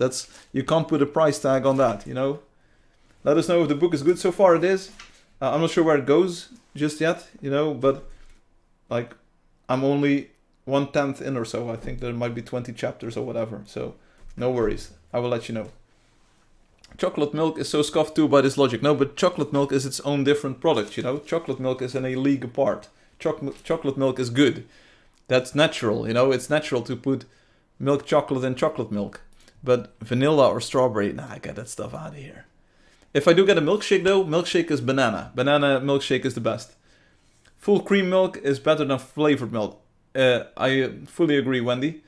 S1: You can't put a price tag on that, you know? Let us know if the book is good. So far it is. I'm not sure where it goes just yet, you know? But, like, I'm only 1/10 in or so. I think there might be 20 chapters or whatever. So, no worries. I will let you know. Chocolate milk is so scuffed too by this logic. No, but chocolate milk is its own different product, you know? Chocolate milk is in a league apart. Chocolate milk is good. That's natural, you know? It's natural to put milk chocolate in chocolate milk. But vanilla or strawberry, nah, get that stuff out of here. If I do get a milkshake though, milkshake is banana. Banana milkshake is the best. Full cream milk is better than flavored milk. I fully agree, Wendy.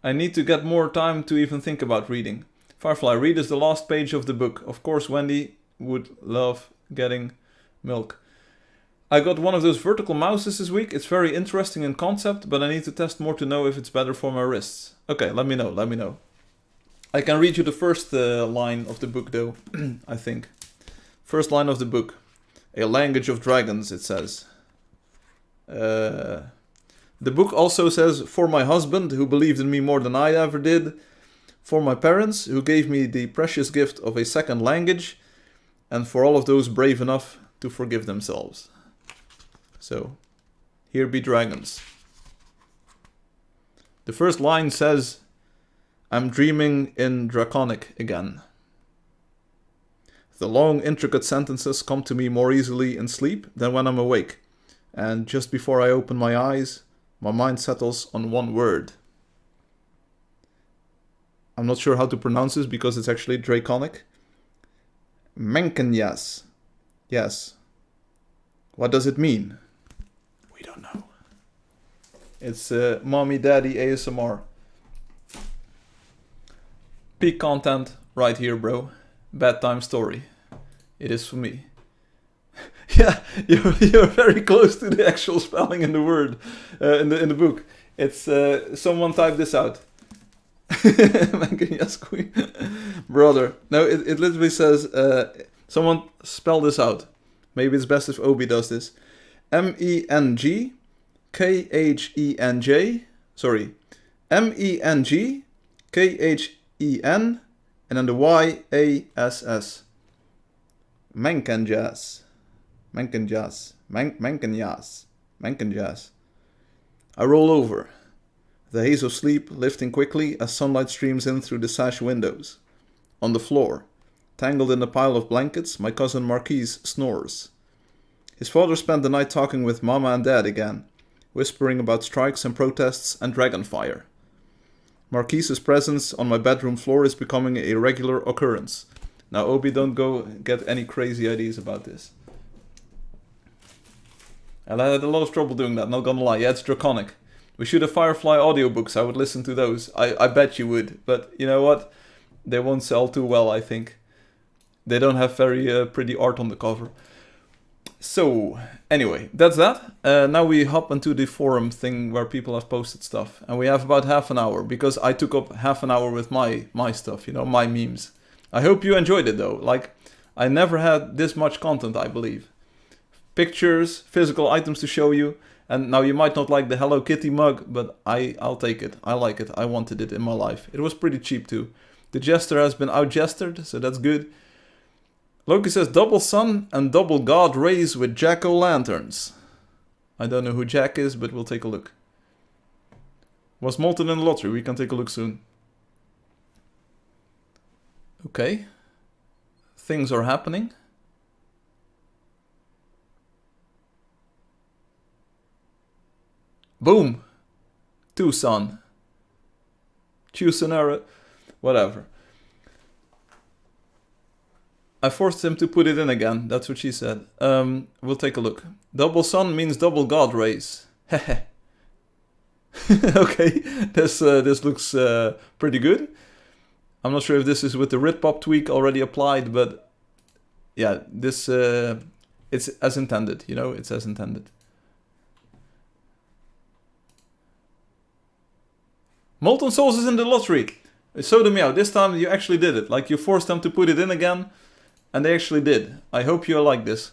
S1: I need to get more time to even think about reading. Firefly, read is the last page of the book. Of course, Wendy would love getting milk. I got one of those vertical mouses this week. It's very interesting in concept, but I need to test more to know if it's better for my wrists. Okay, let me know. I can read you the first line of the book though, I think. First line of the book. A language of dragons, it says. The book also says, for my husband, who believed in me more than I ever did, for my parents, who gave me the precious gift of a second language, and for all of those brave enough to forgive themselves. So, here be dragons. The first line says, I'm dreaming in Draconic again. The long, intricate sentences come to me more easily in sleep than when I'm awake, and just before I open my eyes, my mind settles on one word. I'm not sure how to pronounce this because it's actually Draconic. Menkenyas. Yes. What does it mean? We don't know. It's Mommy Daddy ASMR. Peak content right here, bro. Bedtime story. It is for me. Yeah, you're very close to the actual spelling in the word, in the book. It's someone type this out. Brother. No, it literally says someone spell this out. Maybe it's best if Obi does this. MENGKHENJ. Sorry, MENGKHEN and then the YASS. Menkenyas. I roll over, the haze of sleep lifting quickly as sunlight streams in through the sash windows. On the floor, tangled in a pile of blankets, my cousin Marquise snores. His father spent the night talking with Mama and Dad again, whispering about strikes and protests and dragonfire. Marquise's presence on my bedroom floor is becoming a regular occurrence. Now, Obi, don't go get any crazy ideas about this. And I had a lot of trouble doing that, not gonna lie. Yeah, it's Draconic. We should have Firefly audiobooks. I would listen to those. I bet you would. But you know what? They won't sell too well, I think. They don't have very pretty art on the cover. So, anyway, that's that. Now we hop into the forum thing where people have posted stuff. And we have about half an hour, because I took up half an hour with my stuff, you know, my memes. I hope you enjoyed it though. Like, I never had this much content, I believe. Pictures, physical items to show you. And now you might not like the Hello Kitty mug, but I'll take it. I like it. I wanted it in my life. It was pretty cheap too. The jester has been out-gestured, so that's good. Loki says double sun and double god rays with jack-o'-lanterns. I don't know who Jack is, but we'll take a look. Was Molten in the lottery? We can take a look soon. Okay. Things are happening. Boom! 2 sun. Choose an error. Whatever. I forced him to put it in again. That's what she said. We'll take a look. Double sun means double god rays. Hehe. Okay, this looks pretty good. I'm not sure if this is with the Ritpop tweak already applied, but yeah, this it's as intended. You know, it's as intended. Molten Souls is in the lottery. So me out. This time you actually did it. Like, you forced them to put it in again. And they actually did. I hope you like this.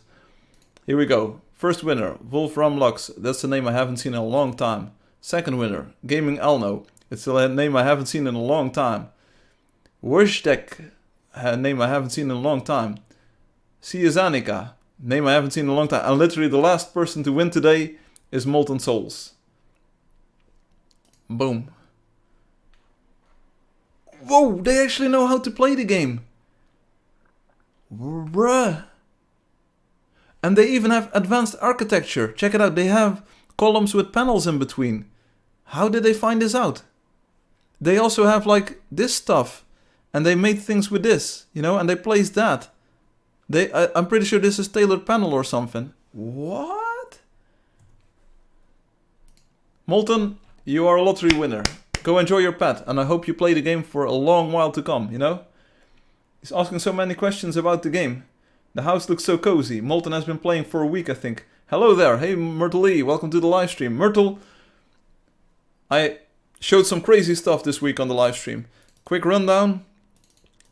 S1: Here we go. First winner, Wolfram Lux. That's a name I haven't seen in a long time. Second winner, Gaming Elno. It's a name I haven't seen in a long time. Wurstek, a name I haven't seen in a long time. Ciazanica, name I haven't seen in a long time. And literally the last person to win today is Molten Souls. Boom. Whoa, they actually know how to play the game. Bruh. And they even have advanced architecture. Check it out. They have columns with panels in between. How did they find this out? They also have like this stuff. And they made things with this, you know, and they placed that. I'm pretty sure this is tailored panel or something. What? Molten, you are a lottery winner. Go enjoy your pet. And I hope you play the game for a long while to come, you know? He's asking so many questions about the game. The house looks so cozy. Molten has been playing for a week, I think. Hello there. Hey, Myrtle Lee. Welcome to the live stream. Myrtle, I showed some crazy stuff this week on the live stream. Quick rundown.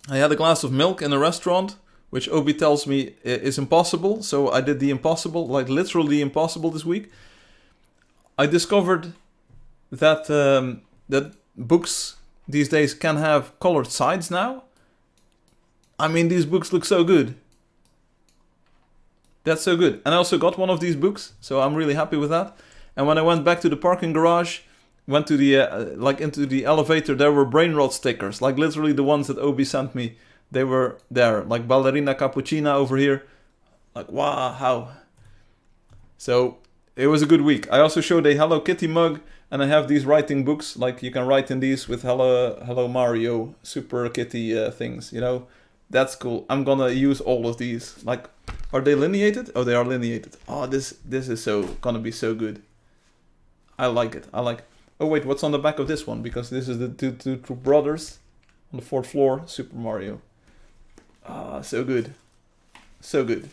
S1: I had a glass of milk in a restaurant, which Obi tells me is impossible. So I did the impossible, like literally impossible this week. I discovered that that books these days can have colored sides now. I mean, these books look so good. That's so good. And I also got one of these books, so I'm really happy with that. And when I went back to the parking garage, went to the into the elevator, there were brain rot stickers, like literally the ones that Obi sent me. They were there, like Ballerina Cappuccina over here. Like, wow, how? So it was a good week. I also showed a Hello Kitty mug, and I have these writing books, like you can write in these with Hello Mario, Super Kitty things, you know. That's cool. I'm gonna use all of these. Like, are they lineated? Oh, they are lineated. Oh, this is so gonna be so good. I like it. I like. Oh wait, what's on the back of this one? Because this is the two brothers on the 4th floor. Super Mario. Ah, so good. So good.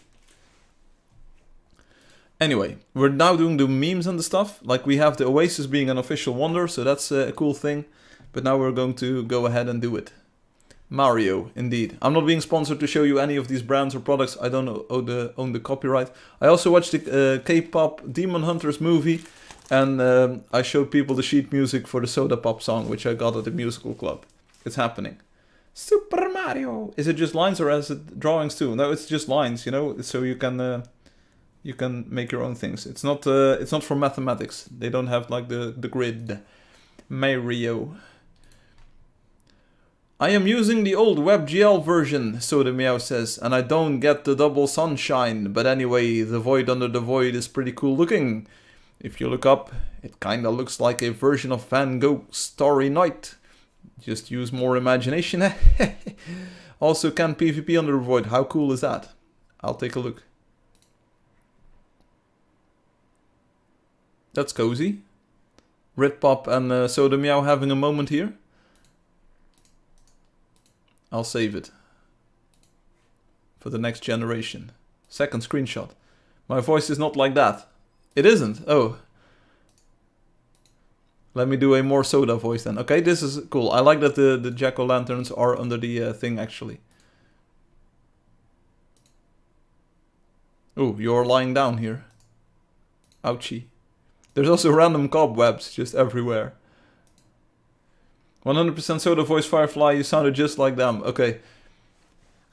S1: Anyway, we're now doing the memes and the stuff. Like, we have the Oasis being an official wonder, so that's a cool thing. But now we're going to go ahead and do it. Mario, indeed. I'm not being sponsored to show you any of these brands or products. I don't own the copyright. I also watched the K-pop Demon Hunters movie, and I showed people the sheet music for the Soda Pop song, which I got at the musical club. It's happening. Super Mario. Is it just lines or is it drawings too? No, it's just lines. You know, so you can make your own things. It's not for mathematics. They don't have like the grid. Mario. I am using the old WebGL version, Soda Meow says, and I don't get the double sunshine. But anyway, the void under the void is pretty cool looking. If you look up, it kinda looks like a version of Van Gogh's Starry Night. Just use more imagination. Also, can PvP under the void. How cool is that? I'll take a look. That's cozy. Ritpop and Soda Meow having a moment here. I'll save it for the next generation. Second screenshot. My voice is not like that. It isn't. Oh. Let me do a more soda voice then. Okay, this is cool. I like that the jack-o'-lanterns are under the thing actually. Oh, you're lying down here. Ouchie. There's also random cobwebs just everywhere. 100% soda voice Firefly, you sounded just like them. Okay.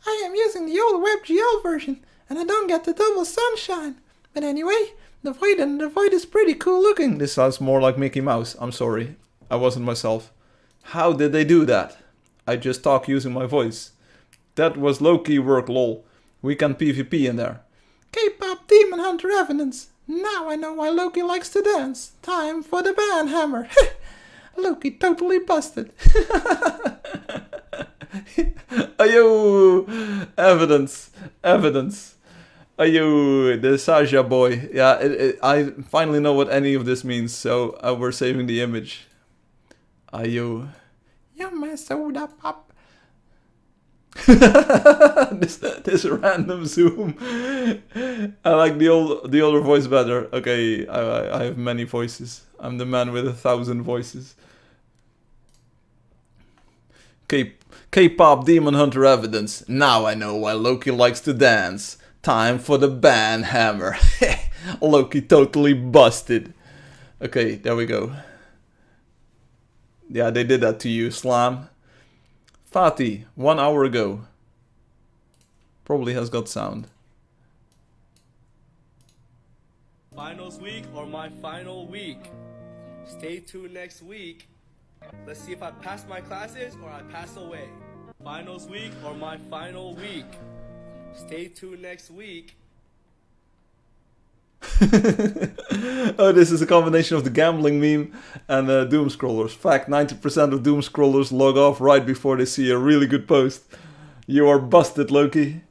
S1: I am using the old WebGL version, and I don't get the double sunshine. But anyway, the void is pretty cool looking. This sounds more like Mickey Mouse. I'm sorry. I wasn't myself. How did they do that? I just talk using my voice. That was low-key work, lol. We can PvP in there. K-pop Demon Hunter evidence. Now I know why Loki likes to dance. Time for the band hammer. Loki totally busted. Ayo! Evidence. Evidence. Ayo, the Saja boy. Yeah, I finally know what any of this means, so we're saving the image. Ayo. You're my soda pop. this random zoom. I like the older voice better. Okay, I have many voices. I'm the man with 1,000 voices. K-pop Demon Hunter evidence. Now I know why Loki likes to dance. Time for the band hammer. Loki totally busted. Okay, there we go. Yeah, they did that to you, Slam. Fatih, 1 hour ago. Probably has got sound.
S3: Finals week or my final week. Stay tuned next week. Let's see if I pass my classes or I pass away. Finals week or my final week. Stay tuned next week.
S1: Oh, this is a combination of the gambling meme and doom scrollers. Fact, 90% of doom scrollers log off right before they see a really good post. You are busted, Loki.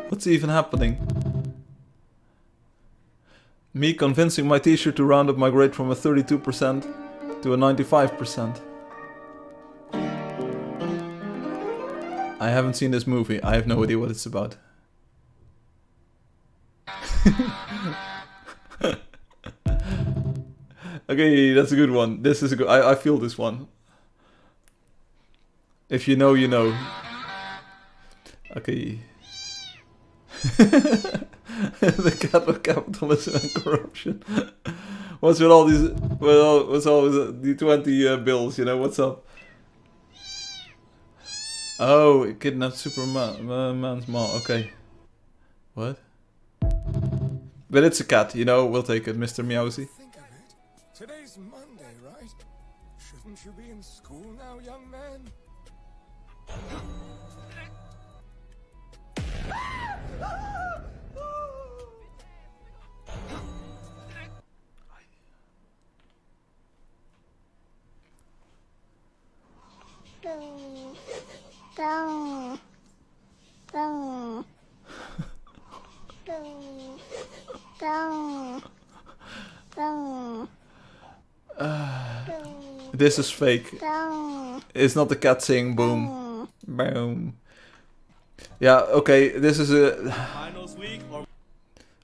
S1: What's even happening? Me convincing my teacher to round up my grade from a 32% to a 95%. I haven't seen this movie. I have no idea what it's about. Okay, that's a good one. This is a good... I feel this one. If you know, you know. Okay. The cat of capitalism and corruption. What's with all these... Well, what's all the 20 bills, you know? What's up? Oh, it kidnapped Superman's mom. Okay. What? But it's a cat, you know, we'll take it, Mr. Meowsy.
S4: Think of it. Today's Monday, right? Shouldn't you be in school now, young man?
S1: This is fake. It's not the cat saying boom. Boom. Yeah, okay, this is a...
S3: Finals week or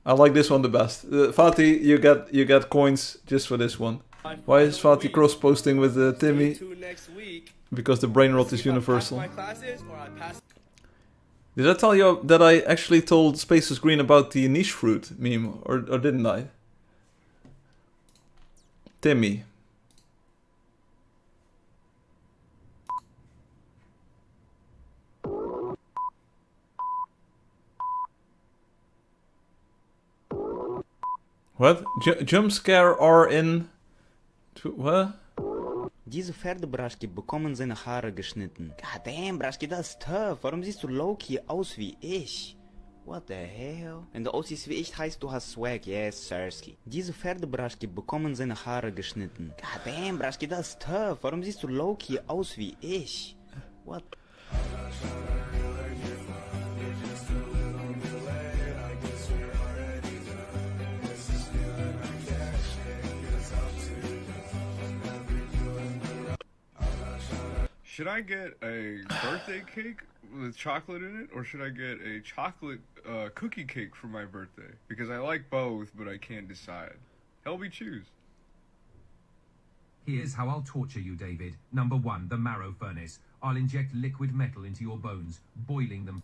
S1: I like this one the best. Fatih, you get coins just for this one. Why is Fatih cross-posting with Timmy?
S3: Stay tuned next week.
S1: Because the brain rot is
S3: See if I pass
S1: universal.
S3: my classes or I pass.
S1: Did I tell you that I actually told Space is Green about the niche fruit meme? Or didn't I? Timmy. What? Jump scare are in... What?
S5: Diese Pferdebraschke bekommen seine Haare geschnitten. God damn, Braschke, das ist tough. Warum siehst du low-key aus wie ich? What the hell? Wenn du aussiehst wie ich, heißt du hast Swag. Yes, Sirski. Diese Pferdebraschke bekommen seine Haare geschnitten. God damn, Braschke, das ist tough. Warum siehst du low-key aus wie ich? What?
S6: should I get a birthday cake with chocolate in it, or should I get a chocolate cookie cake for my birthday? Because I like both, but I can't decide. Help me choose.
S7: Here's how I'll torture you, David. Number 1, the marrow furnace. I'll inject liquid metal into your bones, boiling them.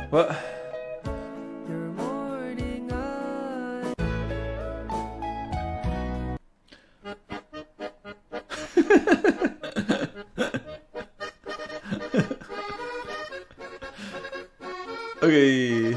S1: What? Okay.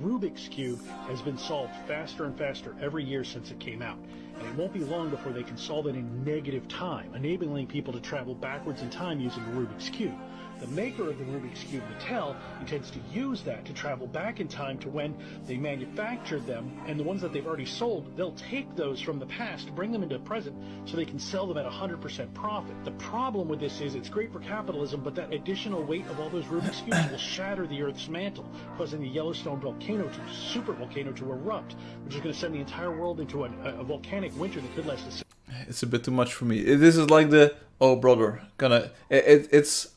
S8: Rubik's Cube has been solved faster and faster every year since it came out, and it won't be long before they can solve it in negative time, enabling people to travel backwards in time using the Rubik's Cube. The maker of the Rubik's Cube, Mattel, intends to use that to travel back in time to when they manufactured them, and the ones that they've already sold, they'll take those from the past, bring them into the present, so they can sell them at 100% profit. The problem with this is it's great for capitalism, but that additional weight of all those Rubik's Cubes will shatter the Earth's mantle, causing the Yellowstone volcano to super volcano to erupt, which is going to send the entire world into a volcanic winter that could last
S1: It's a bit too much for me. This is like the oh brother kind of. It's.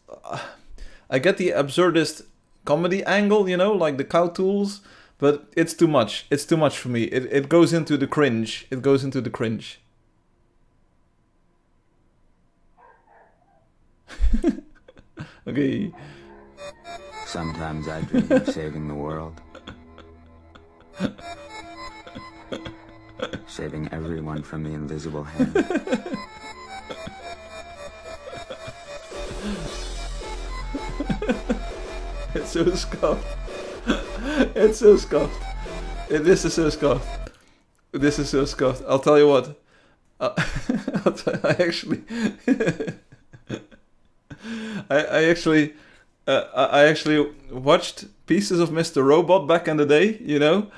S1: I get the absurdist comedy angle, you know, like the cow tools, but it's too much. It's too much for me. It goes into the cringe. It goes into the cringe. Okay.
S9: Sometimes I dream of saving the world. Saving everyone from the invisible hand.
S1: It's so scuffed. It's so scuffed. This is so scuffed. This is so scuffed. I'll tell you what. I actually, I actually watched pieces of Mr. Robot back in the day, you know,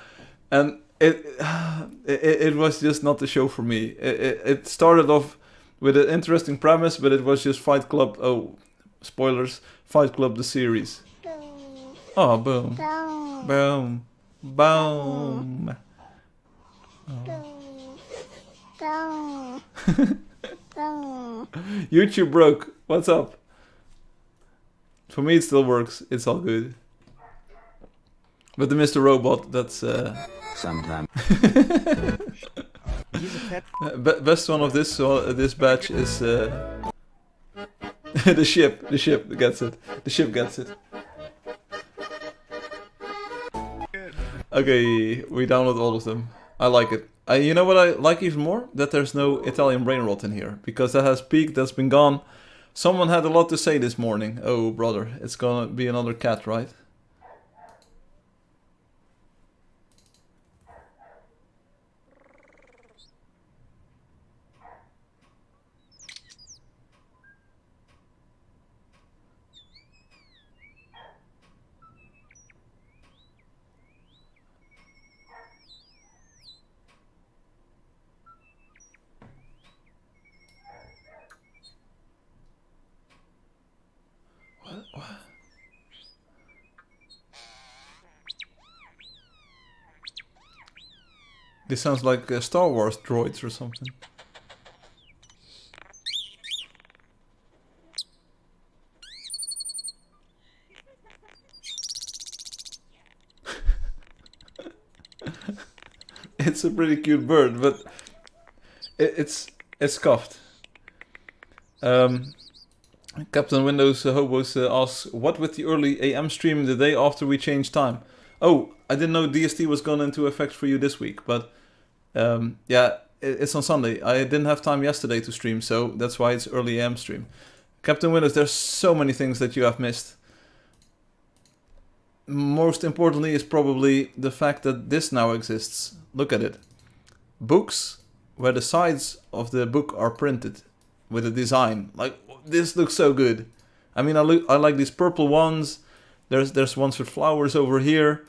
S1: and it was just not the show for me. It started off with an interesting premise, but it was just Fight Club. Oh, spoilers! Fight Club the series. Oh, boom, boom, boom. YouTube broke. What's up? For me, it still works. It's all good. But the Mr. Robot, that's
S9: Sometimes.
S1: Best one of this batch is the ship. The ship gets it. The ship gets it. Okay, we download all of them. I like it. You know what I like even more? That there's no Italian brain rot in here. Because that has peaked, that's been gone. Someone had a lot to say this morning. Oh, brother. It's gonna be another cat, right? What? This sounds like Star Wars droids or something. It's a pretty cute bird, but it's scuffed. Captain Windows Hobos asks, what with the early AM stream the day after we changed time? Oh, I didn't know DST was gone into effect for you this week, but yeah, it's on Sunday. I didn't have time yesterday to stream, so that's why it's early AM stream. Captain Windows, there's so many things that you have missed. Most importantly is probably the fact that this now exists. Look at it. Books where the sides of the book are printed with a design. Like, this looks so good. I mean, I like these purple ones. There's ones with flowers over here.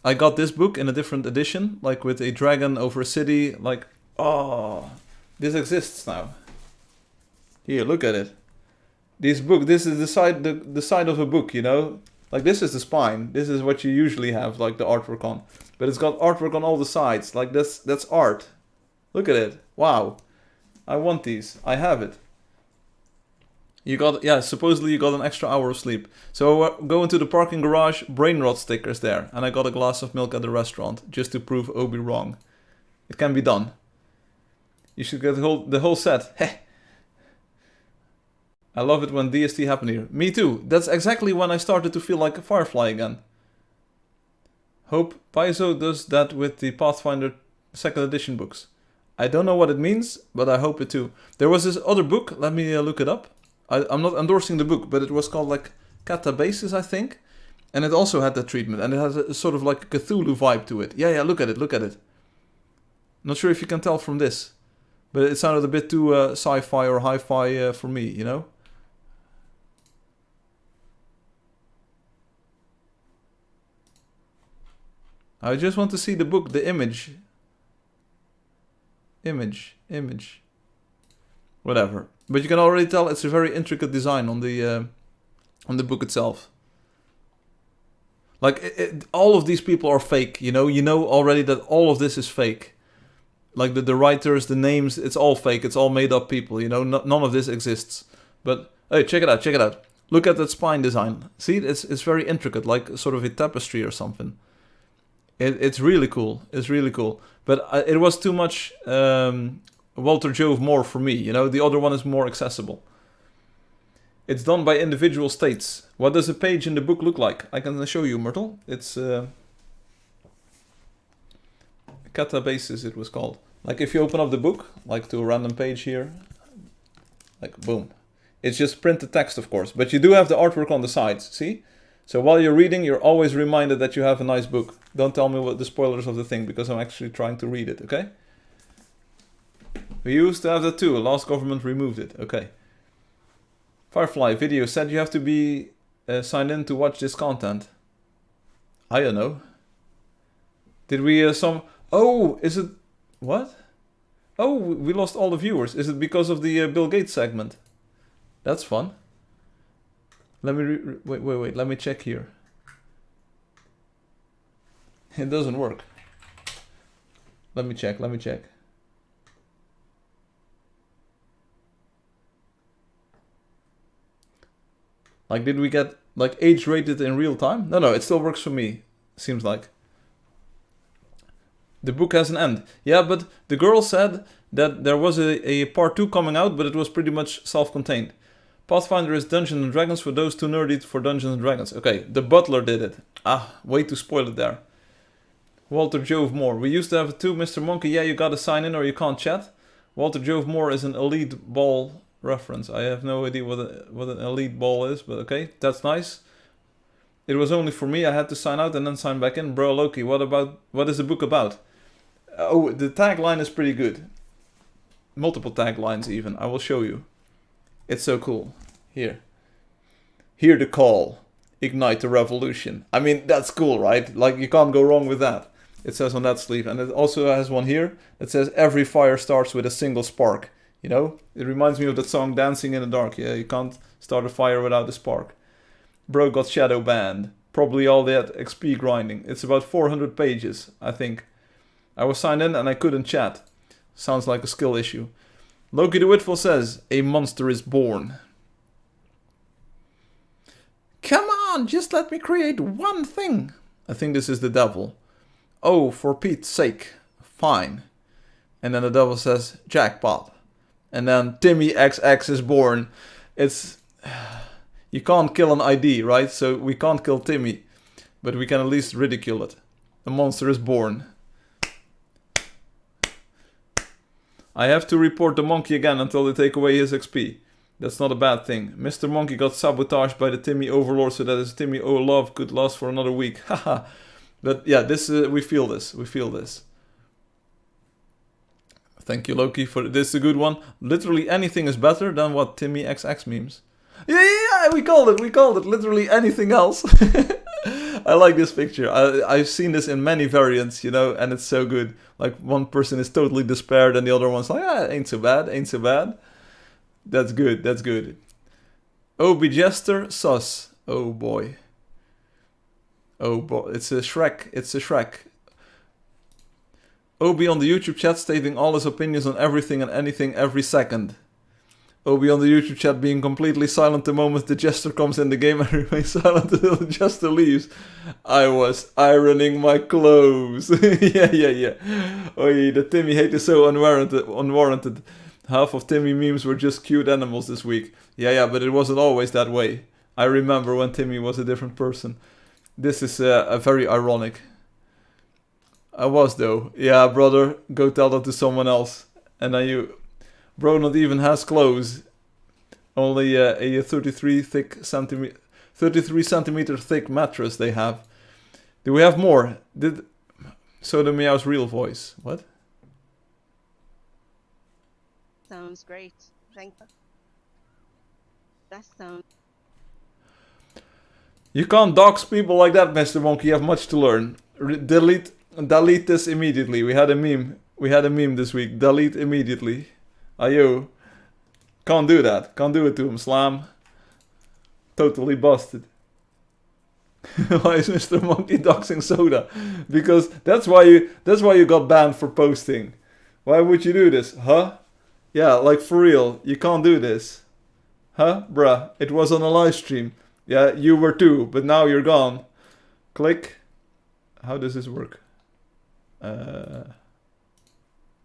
S1: I got this book in a different edition, like with a dragon over a city. Like, oh, this exists now. Here, look at it. This book, this is the side of a book, you know? Like this is the spine. This is what you usually have, like the artwork on. But it's got artwork on all the sides. Like that's art. Look at it. Wow. I want these. I have it. You got, yeah, supposedly you got an extra hour of sleep. So go into the parking garage, brain rot stickers there. And I got a glass of milk at the restaurant, just to prove Obi wrong. It can be done. You should get the whole set. Heh. I love it when DST happened here. Me too. That's exactly when I started to feel like a Firefly again. Hope Paizo does that with the Pathfinder 2nd edition books. I don't know what it means, but I hope it too. There was this other book, let me look it up. I'm not endorsing the book, but it was called like Catabasis, I think. And it also had that treatment, and it has a sort of like a Cthulhu vibe to it. Yeah, look at it, look at it. Not sure if you can tell from this, but it sounded a bit too sci-fi or hi-fi for me, you know? I just want to see the book, the image. Image. Whatever. But you can already tell it's a very intricate design on the book itself. Like, all of these people are fake, you know? You know already that all of this is fake. Like, the writers, the names, it's all fake. It's all made up people, you know? None of this exists. But, hey, check it out. Look at that spine design. See, it's very intricate, like sort of a tapestry or something. It's really cool. It's really cool. But it was too much Walter Jove Moore for me, you know? The other one is more accessible. It's done by individual states. What does a page in the book look like? I can show you, Myrtle. It's Catabasis, it was called. Like if you open up the book, like to a random page here, like boom. It's just printed text, of course, but you do have the artwork on the sides, see? So while you're reading, you're always reminded that you have a nice book. Don't tell me what the spoilers of the thing, because I'm actually trying to read it, okay? We used to have that too. Last government removed it, okay. Firefly video said you have to be signed in to watch this content. I don't know. Did we Oh, is it... What? Oh, we lost all the viewers. Is it because of the Bill Gates segment? That's fun. Let me... Wait. Let me check here. It doesn't work. Let me check. Like, did we get, like, age rated in real time? No, it still works for me. Seems like. The book has an end. Yeah, but the girl said that there was a part 2 coming out, but it was pretty much self-contained. Pathfinder is Dungeons and Dragons for those too nerdy for Dungeons and Dragons. Okay, the butler did it. Way to spoil it there. Walter Jove Moore. We used to have it too, Mr. Monkey. Yeah, you gotta sign in or you can't chat. Walter Jove Moore is an elite ball reference. I have no idea what an elite ball is, but okay, that's nice. It was only for me. I had to sign out and then sign back in. Bro, Loki, what is the book about? Oh, the tagline is pretty good. Multiple taglines even. I will show you. It's so cool. Here. Hear the call. Ignite the revolution. I mean, that's cool, right? Like, you can't go wrong with that. It says on that sleeve. And it also has one here that says, every fire starts with a single spark. You know? It reminds me of that song, Dancing in the Dark. Yeah, you can't start a fire without a spark. Bro got shadow banned. Probably all that XP grinding. It's about 400 pages, I think. I was signed in and I couldn't chat. Sounds like a skill issue. Loki the Witful says, a monster is born. Come on, just let me create one thing. I think this is the devil. Oh, for Pete's sake. Fine. And then the devil says, jackpot. And then Timmy XX is born. It's... You can't kill an ID, right? So we can't kill Timmy. But we can at least ridicule it. A monster is born. I have to report the monkey again until they take away his XP. That's not a bad thing. Mr. Monkey got sabotaged by the Timmy Overlord so that his Timmy Olaf could last for another week. Haha. But yeah, this we feel this. We feel this. Thank you, Loki, for this is a good one. Literally anything is better than what Timmy XX memes. Yeah, we called it. Literally anything else. I like this picture. I've seen this in many variants, you know, and it's so good. Like, one person is totally despaired and the other one's like, ain't so bad. That's good. Obi Jester sus. Oh boy. Oh boy. It's a Shrek. It's a Shrek. Obi on the YouTube chat stating all his opinions on everything and anything every second. Obi on the YouTube chat being completely silent the moment the Jester comes in the game and remains silent until the Jester leaves. I was ironing my clothes. yeah. Oh, the Timmy hate is so unwarranted. Half of Timmy memes were just cute animals this week. Yeah, but it wasn't always that way. I remember when Timmy was a different person. This is a very ironic. I was though. Yeah, brother, go tell that to someone else. And now you... Bro not even has clothes. Only a 33 centimeter thick mattress they have. Do we have more? Did Soda Meow's real voice? What?
S10: Sounds great. Thank you. That sounds...
S1: You can't dox people like that, Mr. Monkey. You have much to learn. Delete this immediately. We had a meme this week. Delete immediately. Ayo. Can't do that. Can't do it to him, Slam. Totally busted. Why is Mr. Monkey doxing Soda? Because that's why you got banned for posting. Why would you do this? Huh? Yeah, like for real. You can't do this. Huh? Bruh. It was on a live stream. Yeah, you were too, but now you're gone. Click. How does this work? I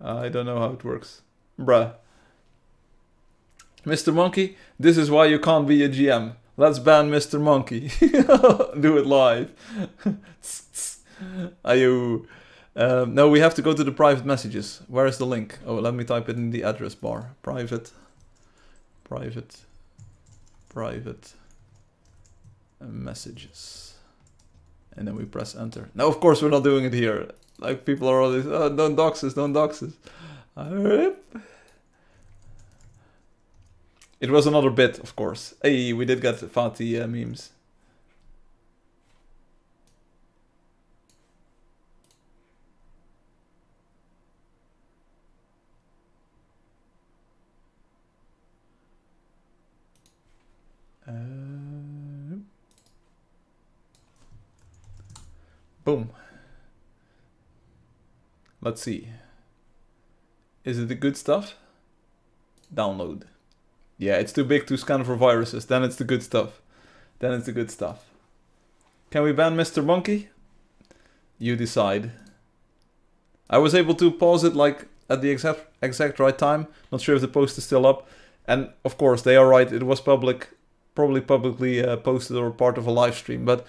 S1: don't know how it works. Bruh. Mr. Monkey, this is why you can't be a GM. Let's ban Mr. Monkey. Do it live. Ayo. No, we have to go to the private messages. Where is the link? Oh, let me type it in the address bar. Private. Messages. And then we press enter. Now, of course, we're not doing it here. Like, people are always, oh, don't dox us. It was another bit, of course. Hey, we did get Fatih memes. Boom. Let's see. Is it the good stuff? Download. Yeah, it's too big to scan for viruses. Then it's the good stuff. Can we ban Mr. Monkey? You decide. I was able to pause it like at the exact right time. Not sure if the post is still up. And of course, they are right. It was probably publicly posted or part of a live stream. But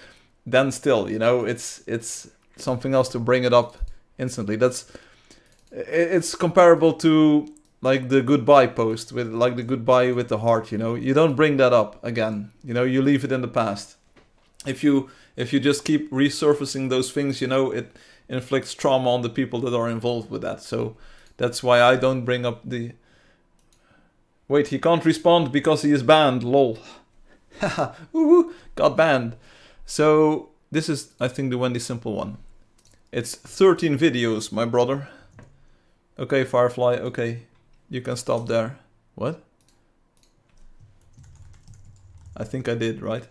S1: then still, you know, it's something else to bring it up instantly. It's comparable to like the goodbye post with like the goodbye with the heart, you know. You don't bring that up again. You know, you leave it in the past. If you just keep resurfacing those things, you know, it inflicts trauma on the people that are involved with that. So that's why I don't bring up the... Wait, he can't respond because he is banned, lol. Haha, got banned. So this is, I think, the Wendy Simple one. It's 13 videos, my brother. Okay, Firefly, okay. You can stop there. What? I think I did, right?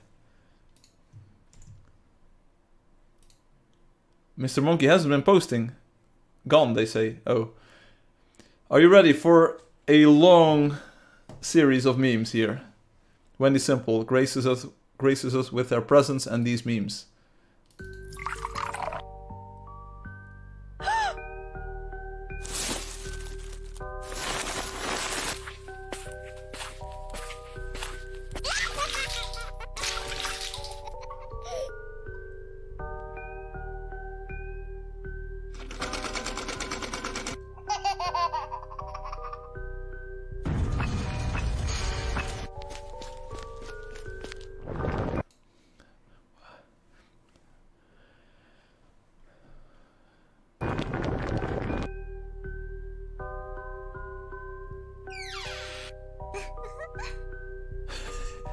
S1: Mr. Monkey hasn't been posting. Gone, they say. Oh. Are you ready for a long series of memes here? Wendy Simple graces us with her presence and these memes.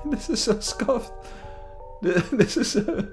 S1: This is so scuffed. This is so...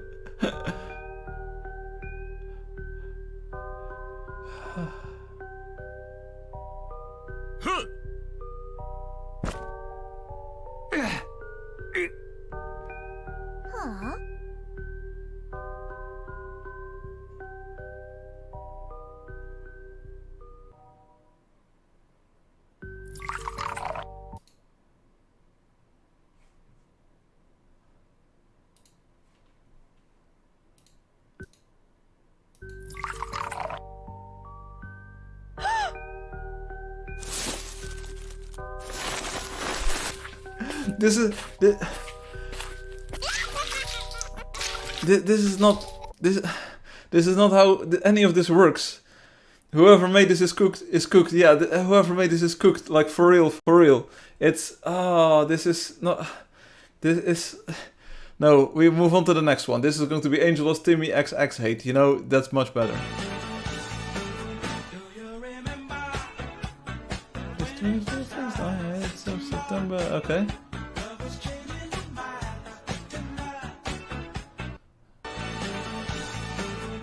S1: This is this is not this is not how any of this works. Whoever made this is cooked. Yeah, whoever made this is cooked. Like for real. It's this is not. This is no. We move on to the next one. This is going to be Angeldust Timmy XX hate. You know that's much better. September. Okay.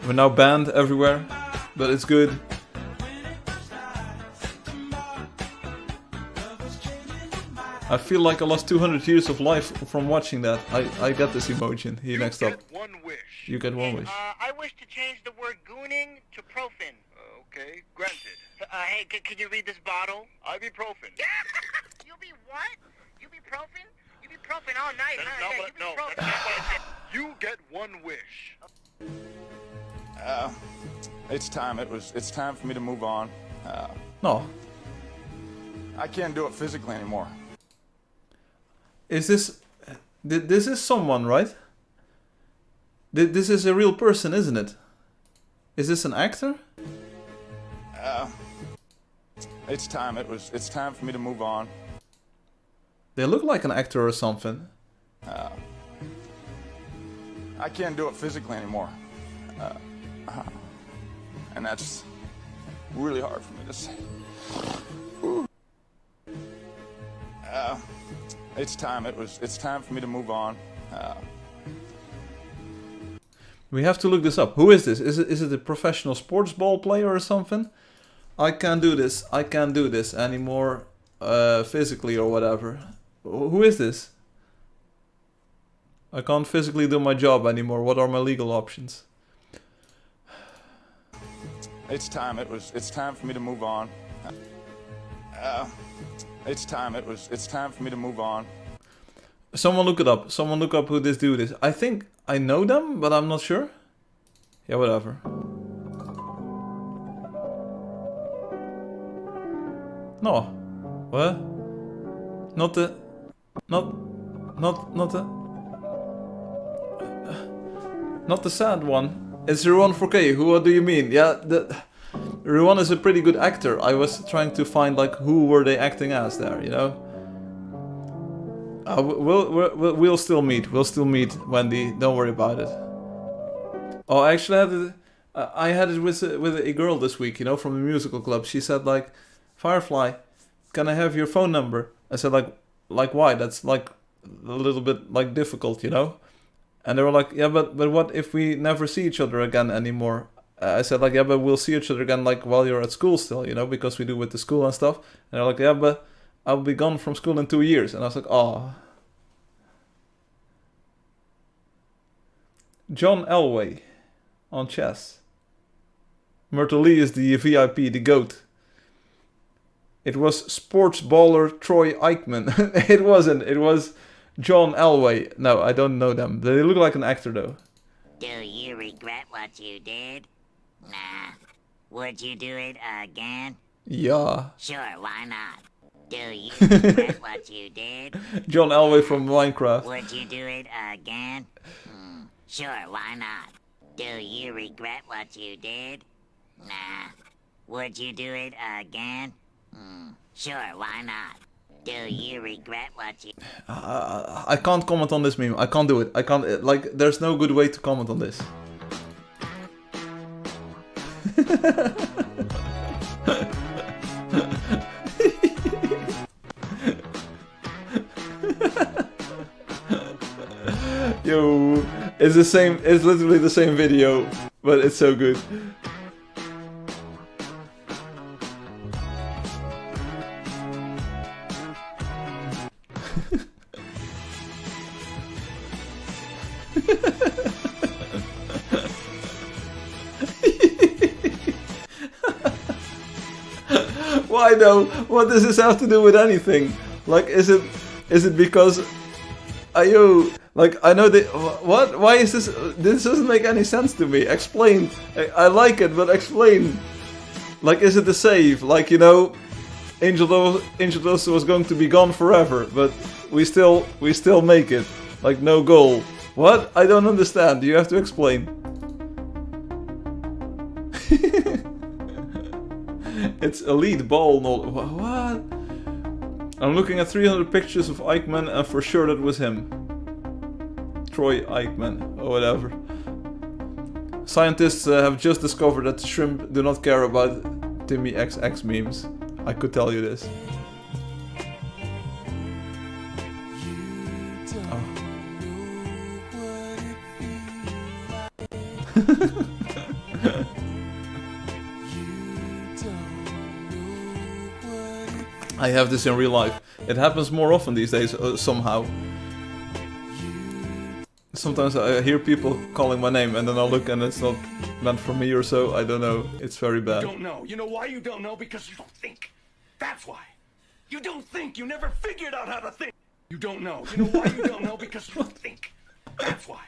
S1: We're now banned everywhere, but it's good. I feel like I lost 200 years of life from watching that. I got this emotion. Here, next up.
S11: One wish.
S1: You get one wish.
S11: I wish to change the word gooning to profin. Okay, granted. Hey, can you read this bottle? Ibuprofen. You be what? You be profin? You be profin all night, huh? Yeah, you be profin. That's not what I said. You get one wish.
S12: It's time. It's time for me to move on.
S1: No.
S12: I can't do it physically anymore.
S1: Is this is someone, right? This is a real person, isn't it? Is this an actor?
S12: It's time. It's time for me to move on.
S1: They look like an actor or something.
S12: I can't do it physically anymore. And that's really hard for me to say. It's time. It's time for me to move on.
S1: We have to look this up. Who is this? Is it a professional sports ball player or something? I can't do this. I can't do this anymore, physically or whatever. Who is this? I can't physically do my job anymore. What are my legal options?
S12: It's time. It's time for me to move on. It's time. It's time for me to move on.
S1: Someone look it up. Someone look up who this dude is. I think I know them, but I'm not sure. Yeah, whatever. No. What? Not the sad one. It's Ruan 4K. What do you mean? Yeah, Ruan is a pretty good actor. I was trying to find like who were they acting as there, you know? We'll still meet. We'll still meet, Wendy. Don't worry about it. Oh, actually, I had it with a girl this week, you know, from the musical club. She said like, Firefly, can I have your phone number? I said like why? That's like a little bit like difficult, you know? And they were like, yeah, but what if we never see each other again anymore? I said like, yeah, but we'll see each other again like while you're at school still, you know, because we do with the school and stuff. And they're like, yeah, but I'll be gone from school in 2 years. And I was like, oh. John Elway on chess. Myrtle Lee is the VIP, the GOAT. It was sports baller Troy Aikman. It wasn't. It was John Elway. No, I don't know them. They look like an actor though.
S13: Do you regret what you did? Nah. Would you do it again?
S1: Yeah.
S13: Sure, why not? Do you regret what you did?
S1: John Elway from Minecraft.
S13: Would you do it again? Sure, why not? Do you regret what you did? Nah. Would you do it again? Sure, why not? Do you regret what you...
S1: I can't comment on this meme. I can't do it. I can't... Like, there's no good way to comment on this. Yo, it's the same... It's literally the same video, but it's so good. Why though? What does this have to do with anything? Like, is it because... Ayo, like, I know they... What? Why is this... This doesn't make any sense to me. Explain. I like it, but explain. Like, is it the save? Like, you know... Angeldust was going to be gone forever, but we still make it. Like no goal. What? I don't understand. You have to explain. It's elite ball knowledge. What? I'm looking at 300 pictures of Eichmann and for sure that was him. Troy Eichmann, or whatever. Scientists have just discovered that shrimp do not care about Timmy XX memes. I could tell you this. I have this in real life. It happens more often these days, somehow. Sometimes I hear people calling my name and then I look and it's not meant for me or so. I don't know. It's very bad.
S4: You don't know. You know why you don't know? Because you don't think. That's why. You don't think. You never figured out how to think. You don't know. You know why you don't know? Because you don't think. That's why.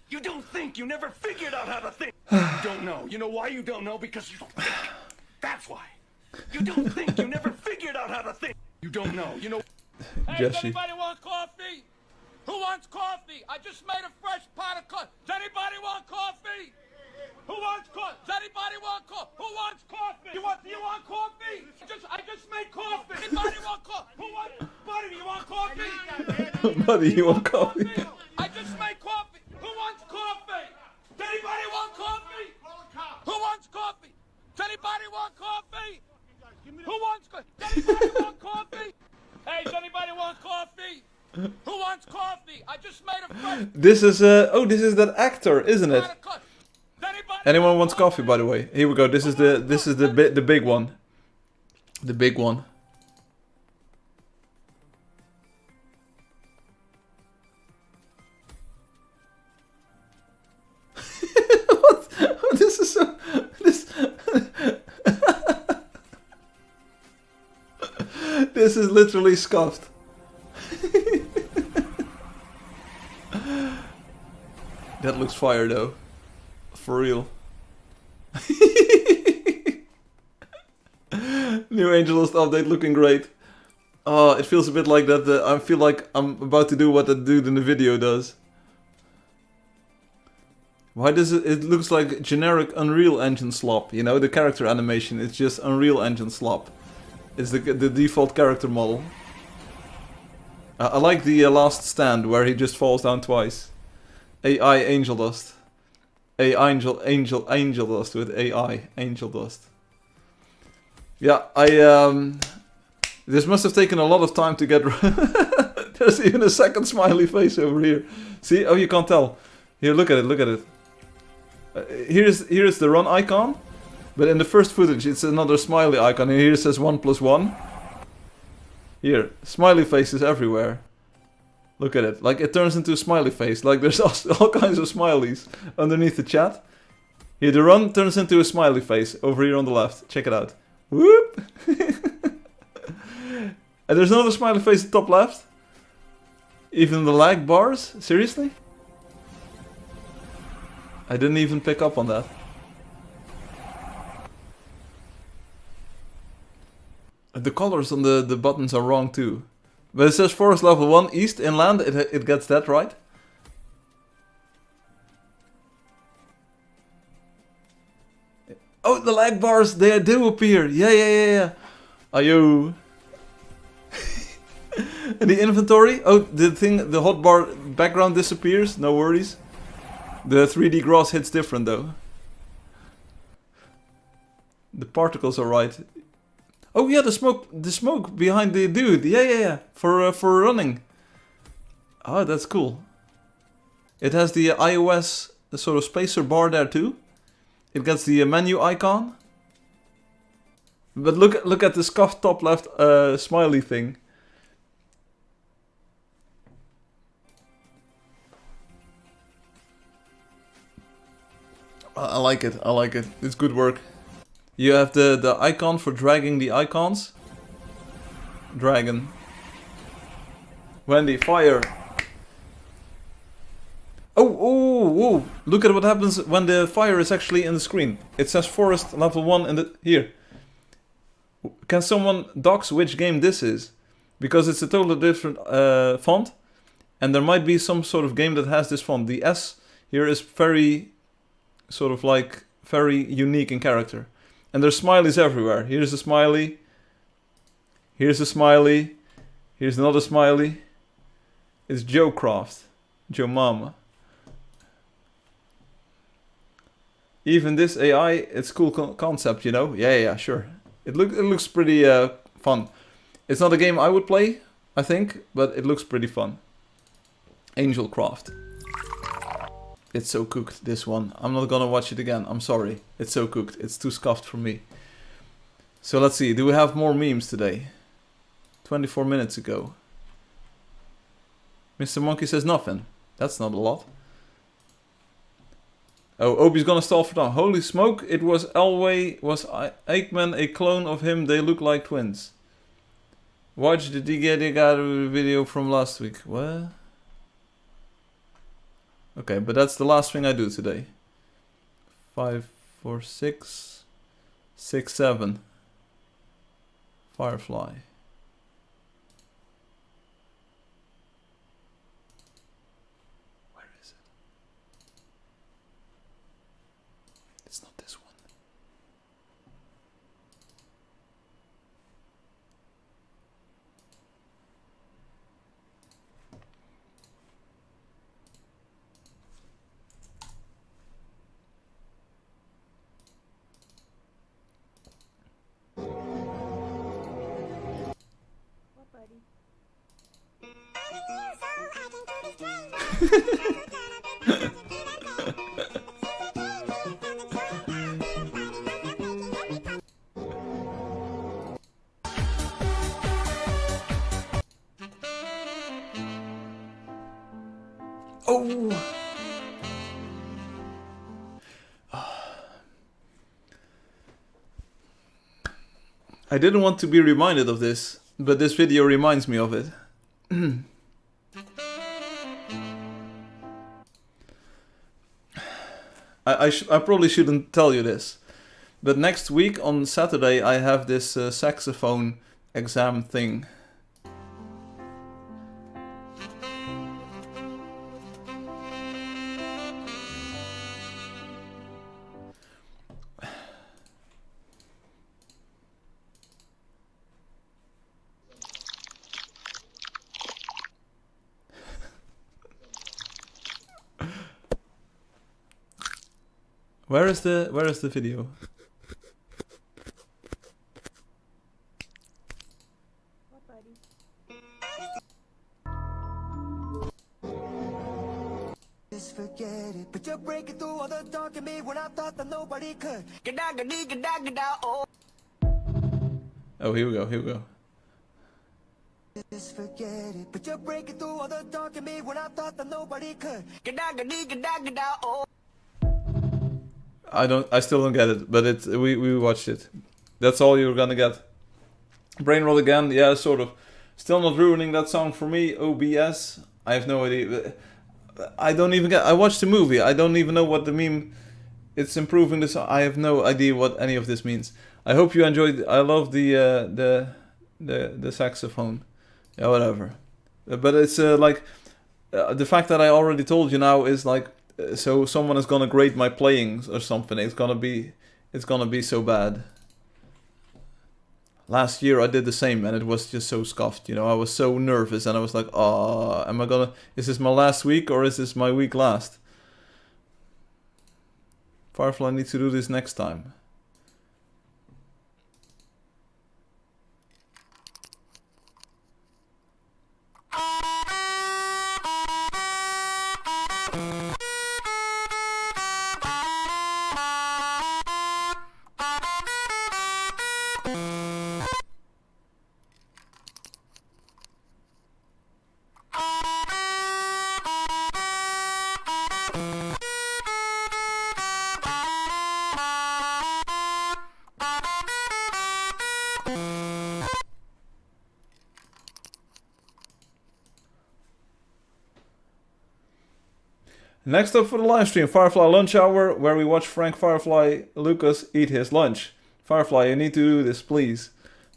S4: You don't think. You never figured out how to think. You don't know. You know why you don't know? Because you don't think. That's why. You don't think. You never figured out how to think. You don't know. You know.
S14: Hey, does anybody want coffee? Who wants coffee? I just made a fresh pot of coffee. Does anybody want coffee? Who wants coffee? Does anybody want coffee? Who wants coffee? Do you want coffee? I just made coffee. Anybody want coffee? Who wants? Buddy, you want coffee?
S1: Buddy, you want coffee?
S14: I just made coffee. Who wants coffee? Does anybody want coffee? Who wants coffee? Does anybody want coffee? Who wants coffee? Does anybody want coffee? Hey, does anybody want coffee? Who wants coffee? I just made a fresh.
S1: This is this is that actor, isn't it? Anyone wants coffee, by the way? Here we go. This is the big one. The big one. What? This is so. This is literally scuffed. That looks fire though. For real. New Angeldust update looking great. Oh, it feels a bit like that. I feel like I'm about to do what that dude in the video does. Why does it? It looks like generic Unreal Engine slop. You know, the character animation. It's just Unreal Engine slop. It's the default character model. I like the last stand where he just falls down twice. AI Angeldust. Angeldust with AI Angeldust. Yeah, this must have taken a lot of time to get. There's even a second smiley face over here. See? Oh, you can't tell. Here, look at it. Look at it. Here's the run icon, but in the first footage it's another smiley icon, and here it says 1+1. Here, smiley faces everywhere. Look at it. Like, it turns into a smiley face. Like, there's all kinds of smileys underneath the chat. Here, the run turns into a smiley face over here on the left. Check it out. Whoop! And there's another smiley face at the top left. Even the lag bars? Seriously? I didn't even pick up on that. The colors on the buttons are wrong too. But it says forest level 1 east inland, it gets that right. Oh, the lag bars, they do appear. Yeah. Ayo. And the inventory, oh, the hotbar background disappears, no worries. The 3D grass hits different though. The particles are right. Oh yeah, the smoke behind the dude. Yeah. For running. Oh, that's cool. It has the iOS sort of spacer bar there too. It gets the menu icon. But look at the scuffed top left smiley thing. I like it. It's good work. You have the icon for dragging the icons. Dragon. Wendy, fire. Oh, look at what happens when the fire is actually in the screen. It says forest level 1 in the... Here. Can someone dox which game this is? Because it's a totally different font. And there might be some sort of game that has this font. The S here is very, sort of like, very unique in character. And there's smileys everywhere. Here's a smiley. Here's a smiley. Here's another smiley. It's Joe Croft. Joe Mama. Even this AI, it's cool concept, you know? Yeah, sure. It looks pretty fun. It's not a game I would play, I think, but it looks pretty fun. Angeldust. It's so cooked, this one. I'm not gonna watch it again, I'm sorry. It's so cooked, it's too scuffed for me. So let's see, do we have more memes today? 24 minutes ago. Mr. Monkey says nothing. That's not a lot. Oh, Obi's gonna stall for time. Holy smoke, it was Elway, was Aikman a clone of him? They look like twins. Watch the DGD video from last week. What? Okay, but that's the last thing I do today. 5, 4, 6, 6, 7. Firefly. Where is it? It's not this one. Oh! I didn't want to be reminded of this, but this video reminds me of it. I probably shouldn't tell you this, but next week on Saturday I have this saxophone exam thing. Where is the video?
S15: Just forget it, but you're breaking through all the dark in me when I thought that nobody could. Oh.
S1: Oh, here we go, here we go.
S15: Just forget it, but you're breaking through all the dark in me when I thought that nobody could. Oh.
S1: I still don't get it, but we watched it. That's all you're gonna get. Brain roll again, yeah, sort of. Still not ruining that song for me. OBS, I have no idea. I don't even get. I watched the movie. I don't even know what the meme. It's improving the song. I have no idea what any of this means. I hope you enjoyed. I love the saxophone. Yeah, whatever. But it's like the fact that I already told you now is like. So someone is gonna grade my playing or something. It's gonna be so bad. Last year I did the same and it was just so scuffed, you know. I was so nervous and I was like, oh, is this my last week or is this my week last? Firefly needs to do this next time. Next up for the live stream, Firefly Lunch Hour, where we watch Frank Firefly Lucas eat his lunch. Firefly, you need to do this, please.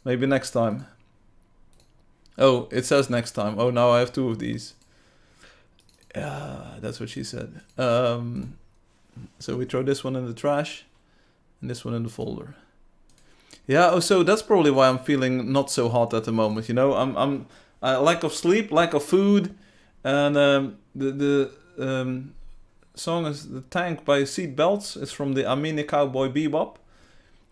S1: Maybe next time. Oh, it says next time. Oh, now I have 2 of these. Yeah, that's what she said. So we throw this one in the trash and this one in the folder. Yeah, oh, so that's probably why I'm feeling not so hot at the moment. You know, I'm lack of sleep, lack of food, and the song is "The Tank" by Seat Belts. It's from the Amine Cowboy Bebop.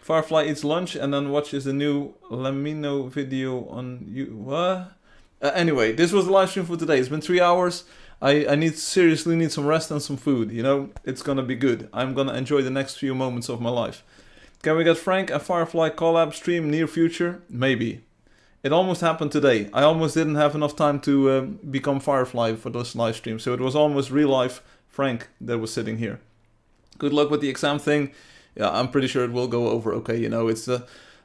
S1: Firefly eats lunch and then watches the new Lamino video on you. What? Anyway, this was the live stream for today. It's been 3 hours. I seriously need some rest and some food. You know, it's gonna be good. I'm gonna enjoy the next few moments of my life. Can we get Frank and Firefly collab stream near future? Maybe. It almost happened today. I almost didn't have enough time to become Firefly for this live stream. So it was almost real life Frank that was sitting here. Good luck with the exam thing. Yeah, I'm pretty sure it will go over okay. You know, it's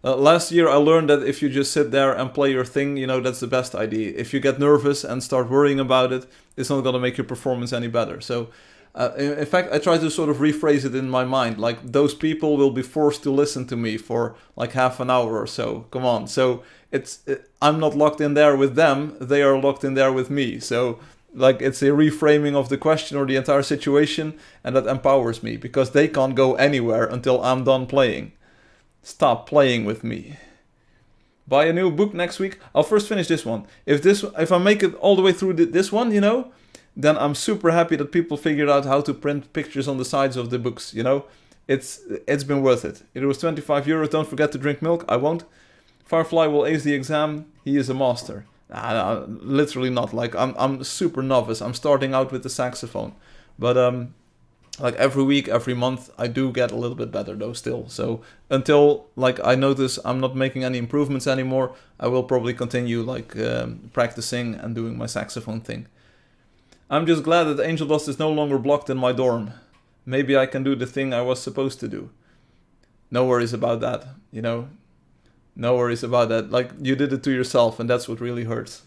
S1: last year I learned that if you just sit there and play your thing, you know, that's the best idea. If you get nervous and start worrying about it, it's not going to make your performance any better. So in fact, I try to sort of rephrase it in my mind, like those people will be forced to listen to me for like half an hour or so. Come on. So I'm not locked in there with them. They are locked in there with me. So like it's a reframing of the question or the entire situation, and that empowers me because they can't go anywhere until I'm done playing. Stop playing with me. Buy a new book next week. I'll first finish this one. If I make it all the way through this one, you know, then I'm super happy that people figured out how to print pictures on the sides of the books, you know. It's been worth it. It was 25 euros. Don't forget to drink milk. I won't. Firefly will ace the exam. He is a master. Nah, literally not. Like I'm super novice. I'm starting out with the saxophone. But like every week, every month, I do get a little bit better though still. So until like I notice I'm not making any improvements anymore, I will probably continue like practicing and doing my saxophone thing. I'm just glad that Angeldust is no longer blocked in my dorm. Maybe I can do the thing I was supposed to do. No worries about that, you know. No worries about that. Like, you did it to yourself, and that's what really hurts.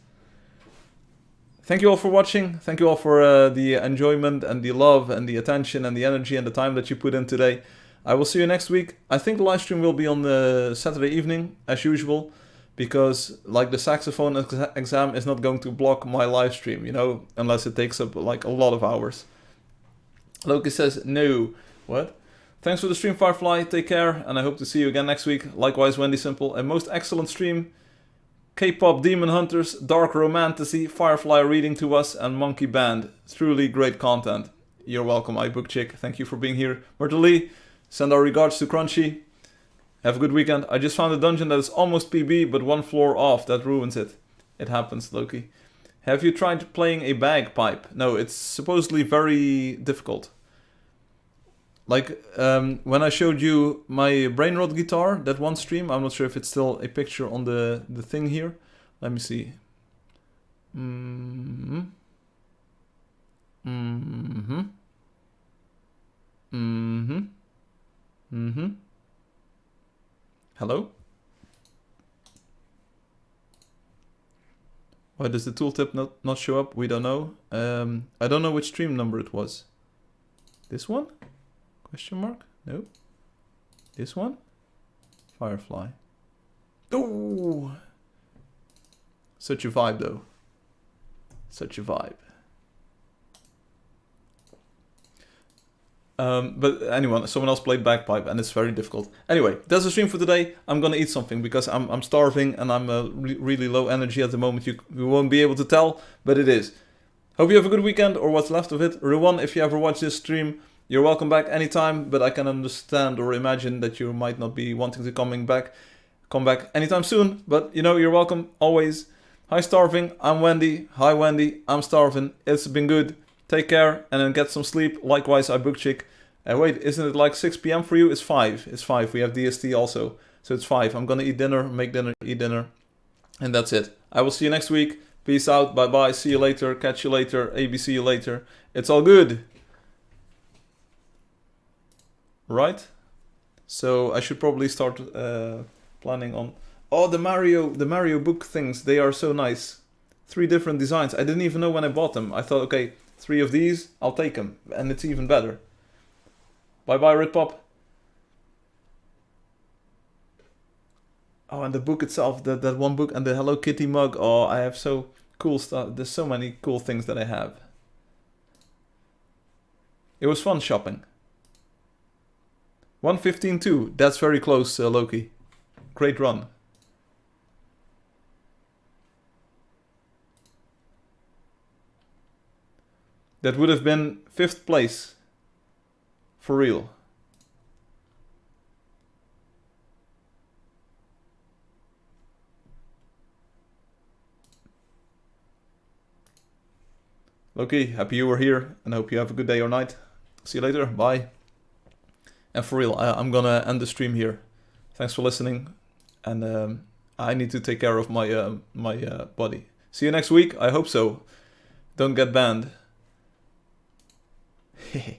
S1: Thank you all for watching. Thank you all for the enjoyment and the love and the attention and the energy and the time that you put in today. I will see you next week. I think the live stream will be on the Saturday evening, as usual. Because, like, the saxophone exam is not going to block my live stream, you know, unless it takes up, like, a lot of hours. Loki says, no. What? Thanks for the stream, Firefly. Take care, and I hope to see you again next week. Likewise, Wendy Simple. A most excellent stream. K-pop Demon Hunters, Dark Romantasy, Firefly reading to us, and Monkey Band. Truly great content. You're welcome, iBookChick. Thank you for being here. Myrtle Lee, send our regards to Crunchy. Have a good weekend. I just found a dungeon that is almost PB, but 1 floor off. That ruins it. It happens, Loki. Have you tried playing a bagpipe? No, it's supposedly very difficult. Like, when I showed you my Brainrot guitar, that one stream, I'm not sure if it's still a picture on the thing here. Let me see. Hello? Why does the tooltip not show up? We don't know. I don't know which stream number it was. This one? Question mark? No. This one? Firefly. Oh! Such a vibe though. Such a vibe. But anyway, someone else played bagpipe and it's very difficult. Anyway, that's the stream for today. I'm gonna eat something because I'm starving and I'm really low energy at the moment. You won't be able to tell, but it is. Hope you have a good weekend or what's left of it. Ruwan, if you ever watch this stream, you're welcome back anytime, but I can understand or imagine that you might not be wanting to come back anytime soon, but you know, you're welcome always. Hi Starving, I'm Wendy. Hi Wendy, I'm Starving. It's been good. Take care and then get some sleep. Likewise, iBookChick. Wait, isn't it like 6 p.m. for you? It's 5. It's 5. We have DST also. So it's 5. I'm gonna eat dinner, make dinner, eat dinner. And that's it. I will see you next week. Peace out. Bye-bye. See you later. Catch you later. ABC you later. It's all good. Right? So I should probably start planning on... Oh, the Mario book things. They are so nice. 3 different designs. I didn't even know when I bought them. I thought, okay, 3 of these, I'll take them. And it's even better. Bye-bye, Ritpop. Oh, and the book itself, that one book, and the Hello Kitty mug. Oh, I have so cool stuff. There's so many cool things that I have. It was fun shopping. 115 too. That's very close, Loki. Great run. That would have been 5th place. For real. Loki, happy you were here, and hope you have a good day or night. See you later. Bye. And for real, I'm gonna end the stream here. Thanks for listening, and I need to take care of my body. See you next week. I hope so. Don't get banned. Hehe.